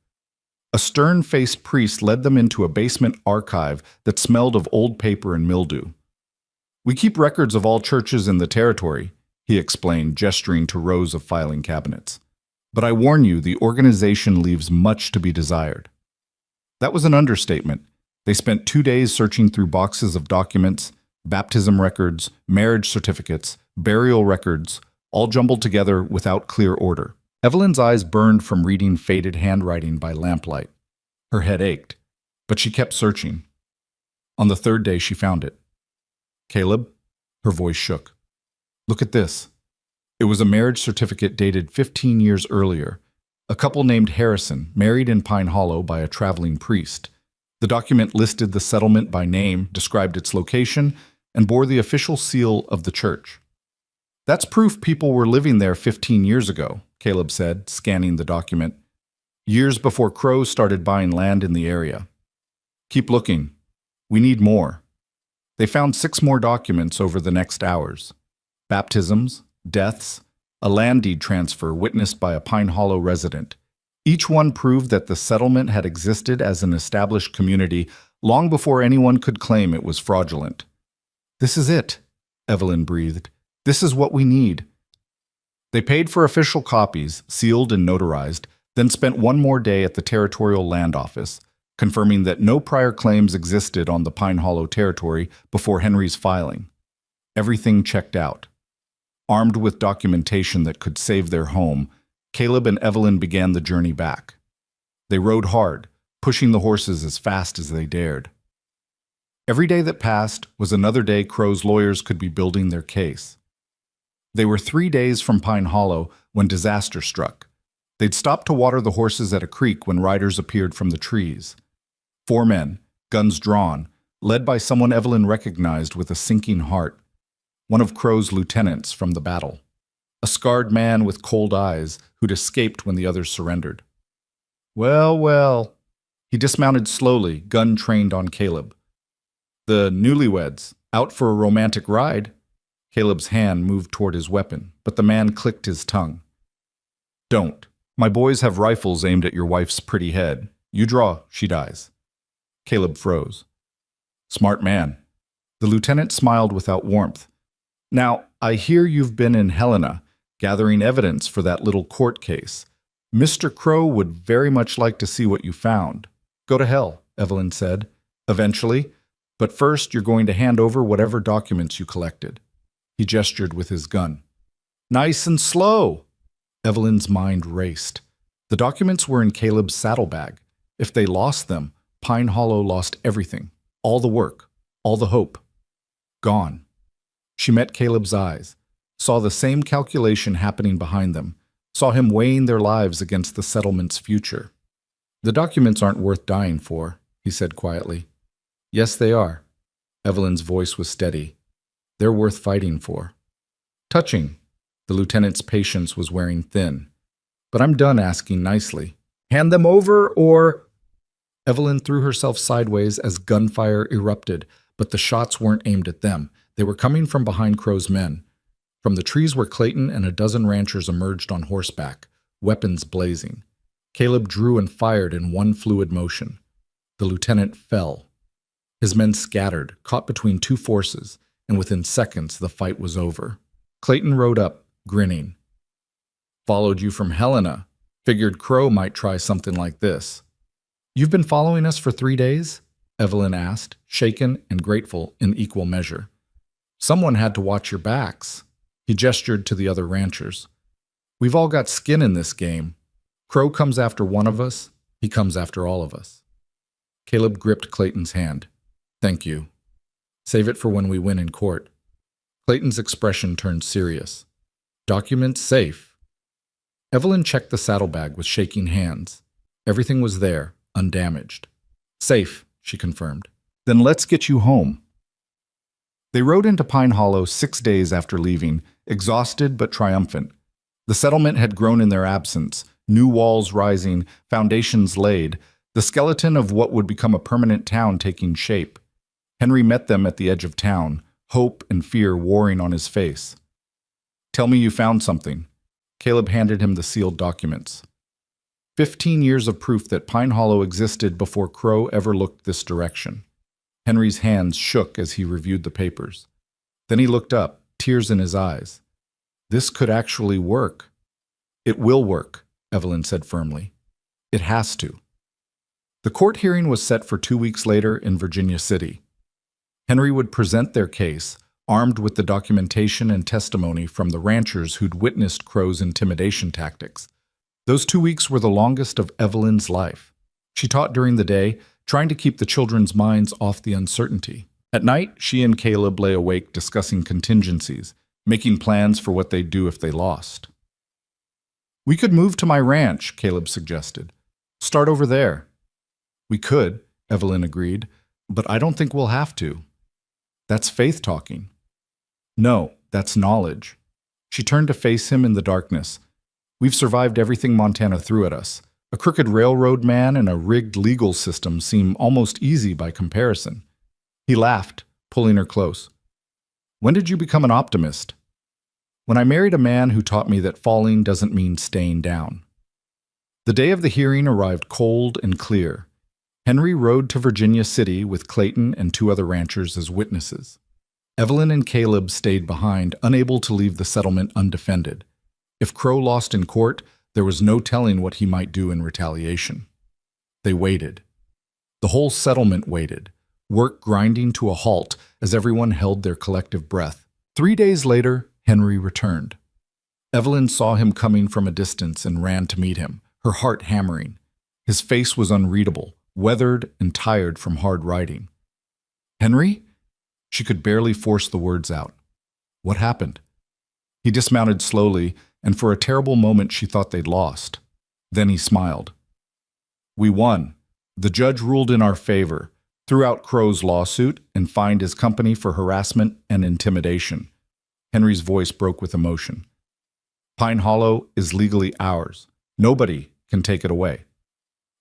A stern-faced priest led them into a basement archive that smelled of old paper and mildew. "We keep records of all churches in the territory," he explained, gesturing to rows of filing cabinets. "But I warn you, the organization leaves much to be desired." That was an understatement. They spent 2 days searching through boxes of documents, baptism records, marriage certificates, burial records, all jumbled together without clear order. Evelyn's eyes burned from reading faded handwriting by lamplight. Her head ached, but she kept searching. On the third day, she found it. "Caleb?" Her voice shook. "Look at this." It was a marriage certificate dated 15 years earlier. A couple named Harrison, married in Pine Hollow by a traveling priest. The document listed the settlement by name, described its location, and bore the official seal of the church. "That's proof people were living there 15 years ago," Caleb said, scanning the document. "Years before Crows started buying land in the area." "Keep looking. We need more." They found 6 more documents over the next hours. Baptisms, deaths, a land deed transfer witnessed by a Pine Hollow resident. Each one proved that the settlement had existed as an established community long before anyone could claim it was fraudulent. "This is it," Evelyn breathed. "This is what we need." They paid for official copies, sealed and notarized, then spent 1 more day at the Territorial Land Office, confirming that no prior claims existed on the Pine Hollow territory before Henry's filing. Everything checked out. Armed with documentation that could save their home, Caleb and Evelyn began the journey back. They rode hard, pushing the horses as fast as they dared. Every day that passed was another day Crow's lawyers could be building their case. They were 3 days from Pine Hollow when disaster struck. They'd stopped to water the horses at a creek when riders appeared from the trees. 4 men, guns drawn, led by someone Evelyn recognized with a sinking heart, one of Crow's lieutenants from the battle. A scarred man with cold eyes who'd escaped when the others surrendered. "Well, well." He dismounted slowly, gun trained on Caleb. "The newlyweds, out for a romantic ride?" Caleb's hand moved toward his weapon, but the man clicked his tongue. "Don't. My boys have rifles aimed at your wife's pretty head. You draw, she dies." Caleb froze. "Smart man." The lieutenant smiled without warmth. "Now, I hear you've been in Helena, gathering evidence for that little court case. Mr. Crow would very much like to see what you found." "Go to hell," Evelyn said. "Eventually. But first, you're going to hand over whatever documents you collected." He gestured with his gun. "Nice and slow." Evelyn's mind raced. The documents were in Caleb's saddlebag. If they lost them, Pine Hollow lost everything. All the work, all the hope. Gone. She met Caleb's eyes, saw the same calculation happening behind them, saw him weighing their lives against the settlement's future. "The documents aren't worth dying for," he said quietly. "Yes, they are." Evelyn's voice was steady. "They're worth fighting for." "Touching." The lieutenant's patience was wearing thin. "But I'm done asking nicely. Hand them over or—" Evelyn threw herself sideways as gunfire erupted, but the shots weren't aimed at them. They were coming from behind Crow's men, from the trees where Clayton and a dozen ranchers emerged on horseback, weapons blazing. Caleb drew and fired in one fluid motion. The lieutenant fell. His men scattered, caught between 2 forces, and within seconds the fight was over. Clayton rode up, grinning. "Followed you from Helena. Figured Crow might try something like this." "You've been following us for 3 days?" Evelyn asked, shaken and grateful in equal measure. "Someone had to watch your backs." He gestured to the other ranchers. "We've all got skin in this game. Crow comes after one of us, he comes after all of us." Caleb gripped Clayton's hand. "Thank you. Save it for when we win in court." Clayton's expression turned serious. "Documents safe." Evelyn checked the saddlebag with shaking hands. Everything was there, undamaged. "Safe," she confirmed. "Then let's get you home." They rode into Pine Hollow 6 days after leaving, exhausted but triumphant. The settlement had grown in their absence, new walls rising, foundations laid, the skeleton of what would become a permanent town taking shape. Henry met them at the edge of town, hope and fear warring on his face. "Tell me you found something." Caleb handed him the sealed documents. 15 years of proof that Pine Hollow existed before Crow ever looked this direction. Henry's hands shook as he reviewed the papers. Then he looked up, tears in his eyes. "This could actually work." "It will work," Evelyn said firmly. "It has to." The court hearing was set for 2 weeks later in Virginia City. Henry would present their case, armed with the documentation and testimony from the ranchers who'd witnessed Crow's intimidation tactics. Those 2 weeks were the longest of Evelyn's life. She taught during the day, trying to keep the children's minds off the uncertainty. At night, she and Caleb lay awake discussing contingencies, making plans for what they'd do if they lost. "We could move to my ranch," Caleb suggested. "Start over there." "We could," Evelyn agreed, "but I don't think we'll have to." "That's faith talking." "No, that's knowledge." She turned to face him in the darkness. "We've survived everything Montana threw at us. A crooked railroad man and a rigged legal system seem almost easy by comparison." He laughed, pulling her close. "When did you become an optimist?" "When I married a man who taught me that falling doesn't mean staying down." The day of the hearing arrived cold and clear. Henry rode to Virginia City with Clayton and 2 other ranchers as witnesses. Evelyn and Caleb stayed behind, unable to leave the settlement undefended. If Crow lost in court, there was no telling what he might do in retaliation. They waited. The whole settlement waited, work grinding to a halt as everyone held their collective breath. 3 days later, Henry returned. Evelyn saw him coming from a distance and ran to meet him, her heart hammering. His face was unreadable, weathered and tired from hard riding. "Henry?" She could barely force the words out. "What happened?" He dismounted slowly, and for a terrible moment she thought they'd lost. Then he smiled. "We won. The judge ruled in our favor, threw out Crow's lawsuit, and fined his company for harassment and intimidation." Henry's voice broke with emotion. "Pine Hollow is legally ours. Nobody can take it away."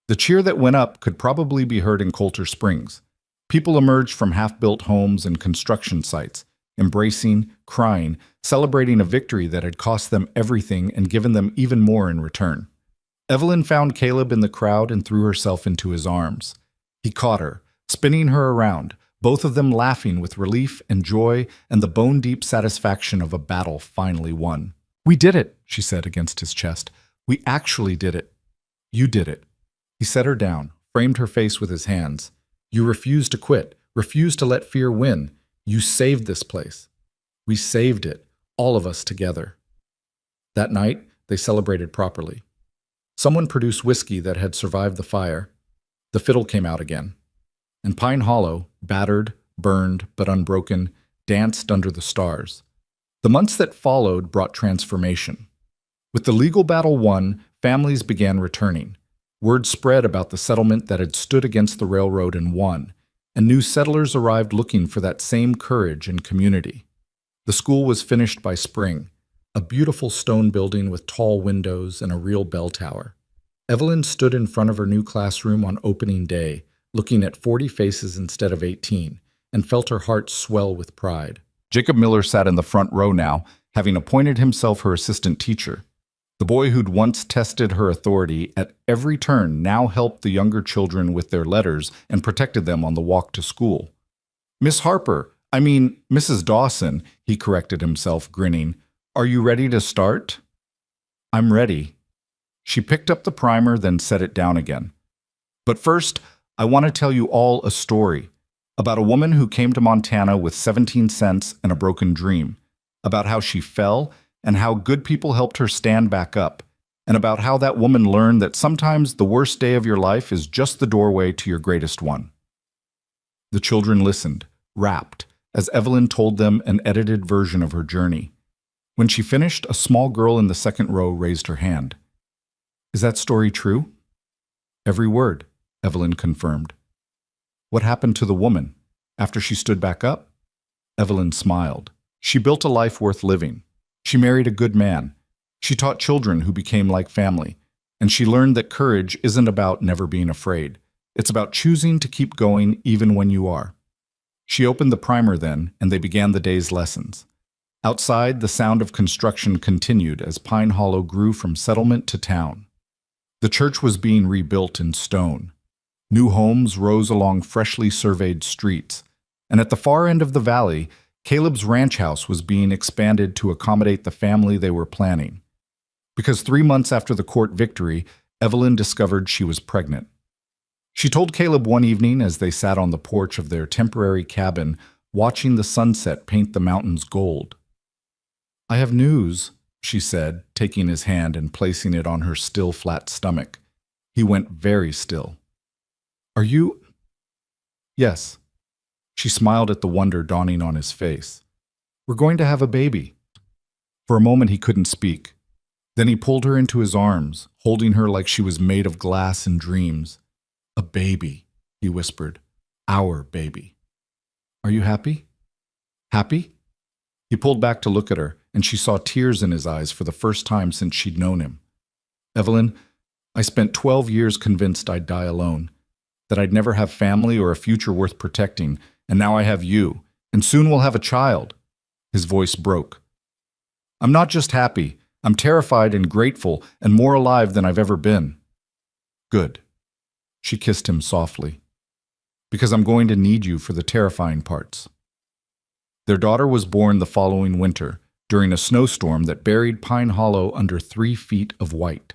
The cheer that went up could probably be heard in Coulter Springs. People emerged from half-built homes and construction sites, embracing, crying, celebrating a victory that had cost them everything and given them even more in return. Evelyn found Caleb in the crowd and threw herself into his arms. He caught her, spinning her around, both of them laughing with relief and joy and the bone-deep satisfaction of a battle finally won. "We did it," she said against his chest. "We actually did it." "You did it." He set her down, framed her face with his hands. "You refused to quit, refused to let fear win. You saved this place. We saved it, all of us together." That night, they celebrated properly. Someone produced whiskey that had survived the fire. The fiddle came out again. And Pine Hollow, battered, burned, but unbroken, danced under the stars. The months that followed brought transformation. With the legal battle won, families began returning. Word spread about the settlement that had stood against the railroad and won, and new settlers arrived looking for that same courage and community. The school was finished by spring, a beautiful stone building with tall windows and a real bell tower. Evelyn stood in front of her new classroom on opening day, looking at 40 faces instead of 18, and felt her heart swell with pride. Jacob Miller sat in the front row now, having appointed himself her assistant teacher. The boy who'd once tested her authority at every turn now helped the younger children with their letters and protected them on the walk to school. "Miss Harper, Mrs. Dawson," he corrected himself, grinning. "Are you ready to start?" "I'm ready." She picked up the primer, then set it down again. "But first, I want to tell you all a story about a woman who came to Montana with 17 cents and a broken dream, about how she fell and how good people helped her stand back up, and about how that woman learned that sometimes the worst day of your life is just the doorway to your greatest one." The children listened, rapt, as Evelyn told them an edited version of her journey. When she finished, a small girl in the second row raised her hand. "Is that story true?" "Every word," Evelyn confirmed. "What happened to the woman after she stood back up?" Evelyn smiled. She built a life worth living. She married a good man. She taught children who became like family. And she learned that courage isn't about never being afraid. It's about choosing to keep going even when you are. She opened the primer then, and they began the day's lessons. Outside, the sound of construction continued as Pine Hollow grew from settlement to town. The church was being rebuilt in stone. New homes rose along freshly surveyed streets, and at the far end of the valley, Caleb's ranch house was being expanded to accommodate the family they were planning. Because 3 months after the court victory, Evelyn discovered she was pregnant. She told Caleb one evening as they sat on the porch of their temporary cabin, watching the sunset paint the mountains gold. "I have news," she said, taking his hand and placing it on her still flat stomach. He went very still. "Are you—" "Yes." She smiled at the wonder dawning on his face. "We're going to have a baby." For a moment he couldn't speak. Then he pulled her into his arms, holding her like she was made of glass and dreams. "A baby," he whispered. "Our baby." "Are you happy?" "Happy?" He pulled back to look at her, and she saw tears in his eyes for the first time since she'd known him. "Evelyn, I spent 12 years convinced I'd die alone, that I'd never have family or a future worth protecting, and now I have you, and soon we'll have a child." His voice broke. "I'm not just happy. I'm terrified and grateful and more alive than I've ever been." "Good." She kissed him softly. "Because I'm going to need you for the terrifying parts." Their daughter was born the following winter, during a snowstorm that buried Pine Hollow under 3 feet of white.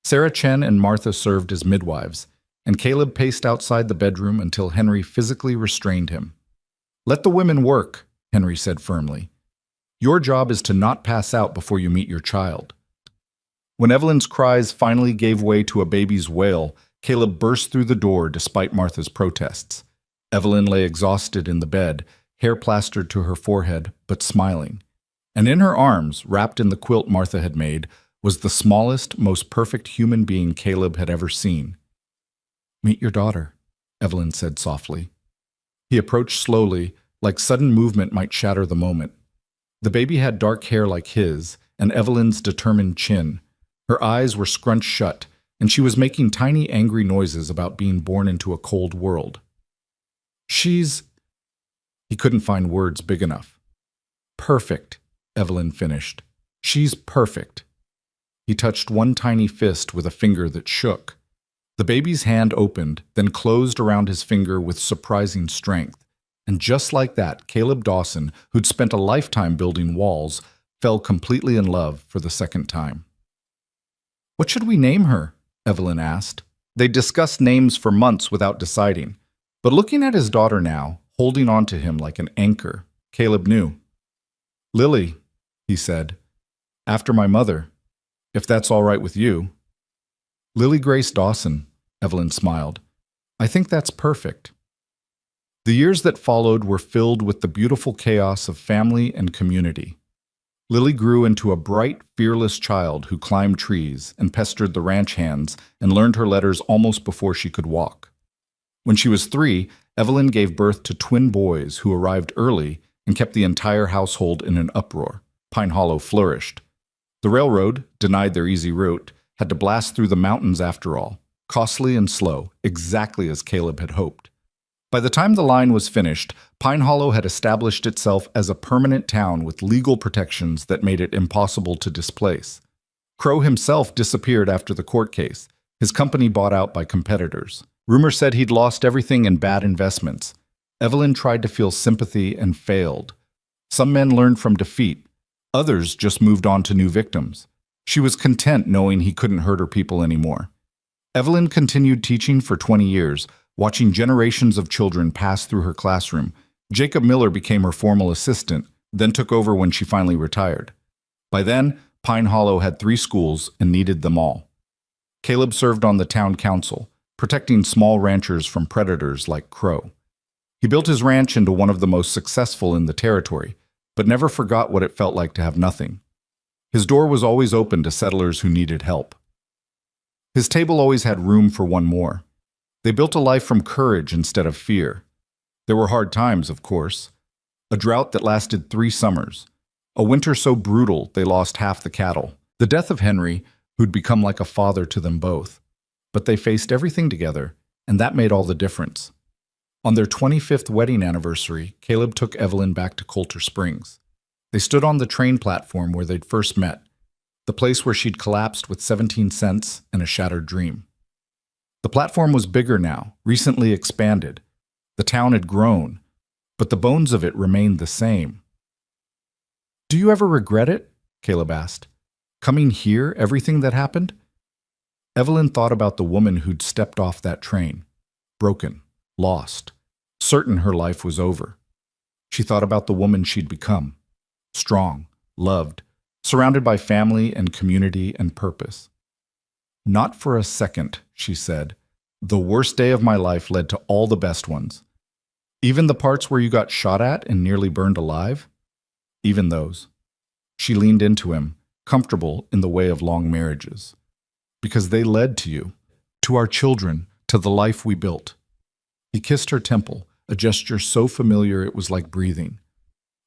Sarah Chen and Martha served as midwives, and Caleb paced outside the bedroom until Henry physically restrained him. "Let the women work," Henry said firmly. "Your job is to not pass out before you meet your child." When Evelyn's cries finally gave way to a baby's wail, Caleb burst through the door despite Martha's protests. Evelyn lay exhausted in the bed, hair plastered to her forehead, but smiling. And in her arms, wrapped in the quilt Martha had made, was the smallest, most perfect human being Caleb had ever seen. "Meet your daughter," Evelyn said softly. He approached slowly, like sudden movement might shatter the moment. The baby had dark hair like his, and Evelyn's determined chin. Her eyes were scrunched shut, and she was making tiny angry noises about being born into a cold world. "She's—" He couldn't find words big enough. "Perfect," Evelyn finished. "She's perfect." He touched one tiny fist with a finger that shook. The baby's hand opened, then closed around his finger with surprising strength. And just like that, Caleb Dawson, who'd spent a lifetime building walls, fell completely in love for the second time. "What should we name her?" Evelyn asked. They discussed names for months without deciding. But looking at his daughter now, holding on to him like an anchor, Caleb knew. "Lily," he said, "after my mother, if that's all right with you." "Lily Grace Dawson," Evelyn smiled. "I think that's perfect." The years that followed were filled with the beautiful chaos of family and community. Lily grew into a bright, fearless child who climbed trees and pestered the ranch hands and learned her letters almost before she could walk. When she was 3, Evelyn gave birth to twin boys who arrived early and kept the entire household in an uproar. Pine Hollow flourished. The railroad, denied their easy route, had to blast through the mountains after all, costly and slow, exactly as Caleb had hoped. By the time the line was finished, Pine Hollow had established itself as a permanent town with legal protections that made it impossible to displace. Crow himself disappeared after the court case, his company bought out by competitors. Rumor said he'd lost everything in bad investments. Evelyn tried to feel sympathy and failed. Some men learned from defeat. Others just moved on to new victims. She was content knowing he couldn't hurt her people anymore. Evelyn continued teaching for 20 years, watching generations of children pass through her classroom. Jacob Miller became her formal assistant, then took over when she finally retired. By then, Pine Hollow had 3 schools and needed them all. Caleb served on the town council, protecting small ranchers from predators like Crow. He built his ranch into one of the most successful in the territory, but never forgot what it felt like to have nothing. His door was always open to settlers who needed help. His table always had room for one more. They built a life from courage instead of fear. There were hard times, of course. A drought that lasted 3 summers. A winter so brutal they lost half the cattle. The death of Henry, who'd become like a father to them both. But they faced everything together, and that made all the difference. On their 25th wedding anniversary, Caleb took Evelyn back to Coulter Springs. They stood on the train platform where they'd first met, the place where she'd collapsed with 17 cents and a shattered dream. The platform was bigger now, recently expanded. The town had grown, but the bones of it remained the same. "Do you ever regret it?" Caleb asked. "Coming here, everything that happened?" Evelyn thought about the woman who'd stepped off that train, broken, lost, certain her life was over. She thought about the woman she'd become, strong, loved, surrounded by family and community and purpose. "Not for a second," she said. "The worst day of my life led to all the best ones. Even the parts where you got shot at and nearly burned alive? Even those." She leaned into him, comfortable in the way of long marriages. "Because they led to you, to our children, to the life we built." He kissed her temple, a gesture so familiar it was like breathing.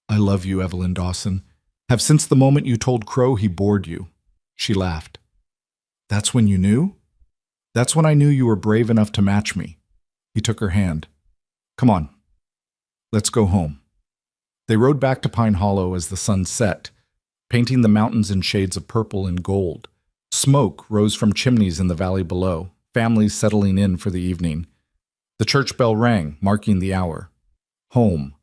"I love you, Evelyn Dawson. Have since the moment you told Crow he bored you." She laughed. "That's when you knew?" "That's when I knew you were brave enough to match me." He took her hand. "Come on. Let's go home." They rode back to Pine Hollow as the sun set, painting the mountains in shades of purple and gold. Smoke rose from chimneys in the valley below, families settling in for the evening. The church bell rang, marking the hour. Home.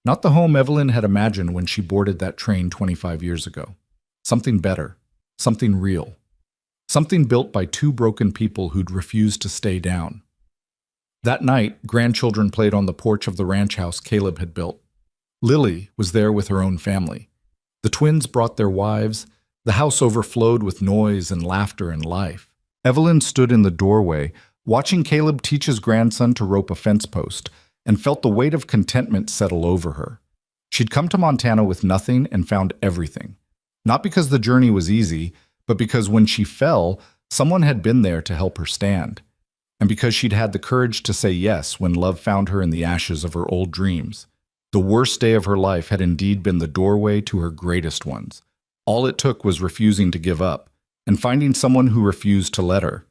Not the home Evelyn had imagined when she boarded that train 25 years ago. Something better. Something real. Something built by 2 broken people who'd refused to stay down. That night, grandchildren played on the porch of the ranch house Caleb had built. Lily was there with her own family. The twins brought their wives. The house overflowed with noise and laughter and life. Evelyn stood in the doorway, watching Caleb teach his grandson to rope a fence post, and felt the weight of contentment settle over her. She'd come to Montana with nothing and found everything. Not because the journey was easy, but because when she fell, someone had been there to help her stand. And because she'd had the courage to say yes when love found her in the ashes of her old dreams. The worst day of her life had indeed been the doorway to her greatest ones. All it took was refusing to give up, and finding someone who refused to let her.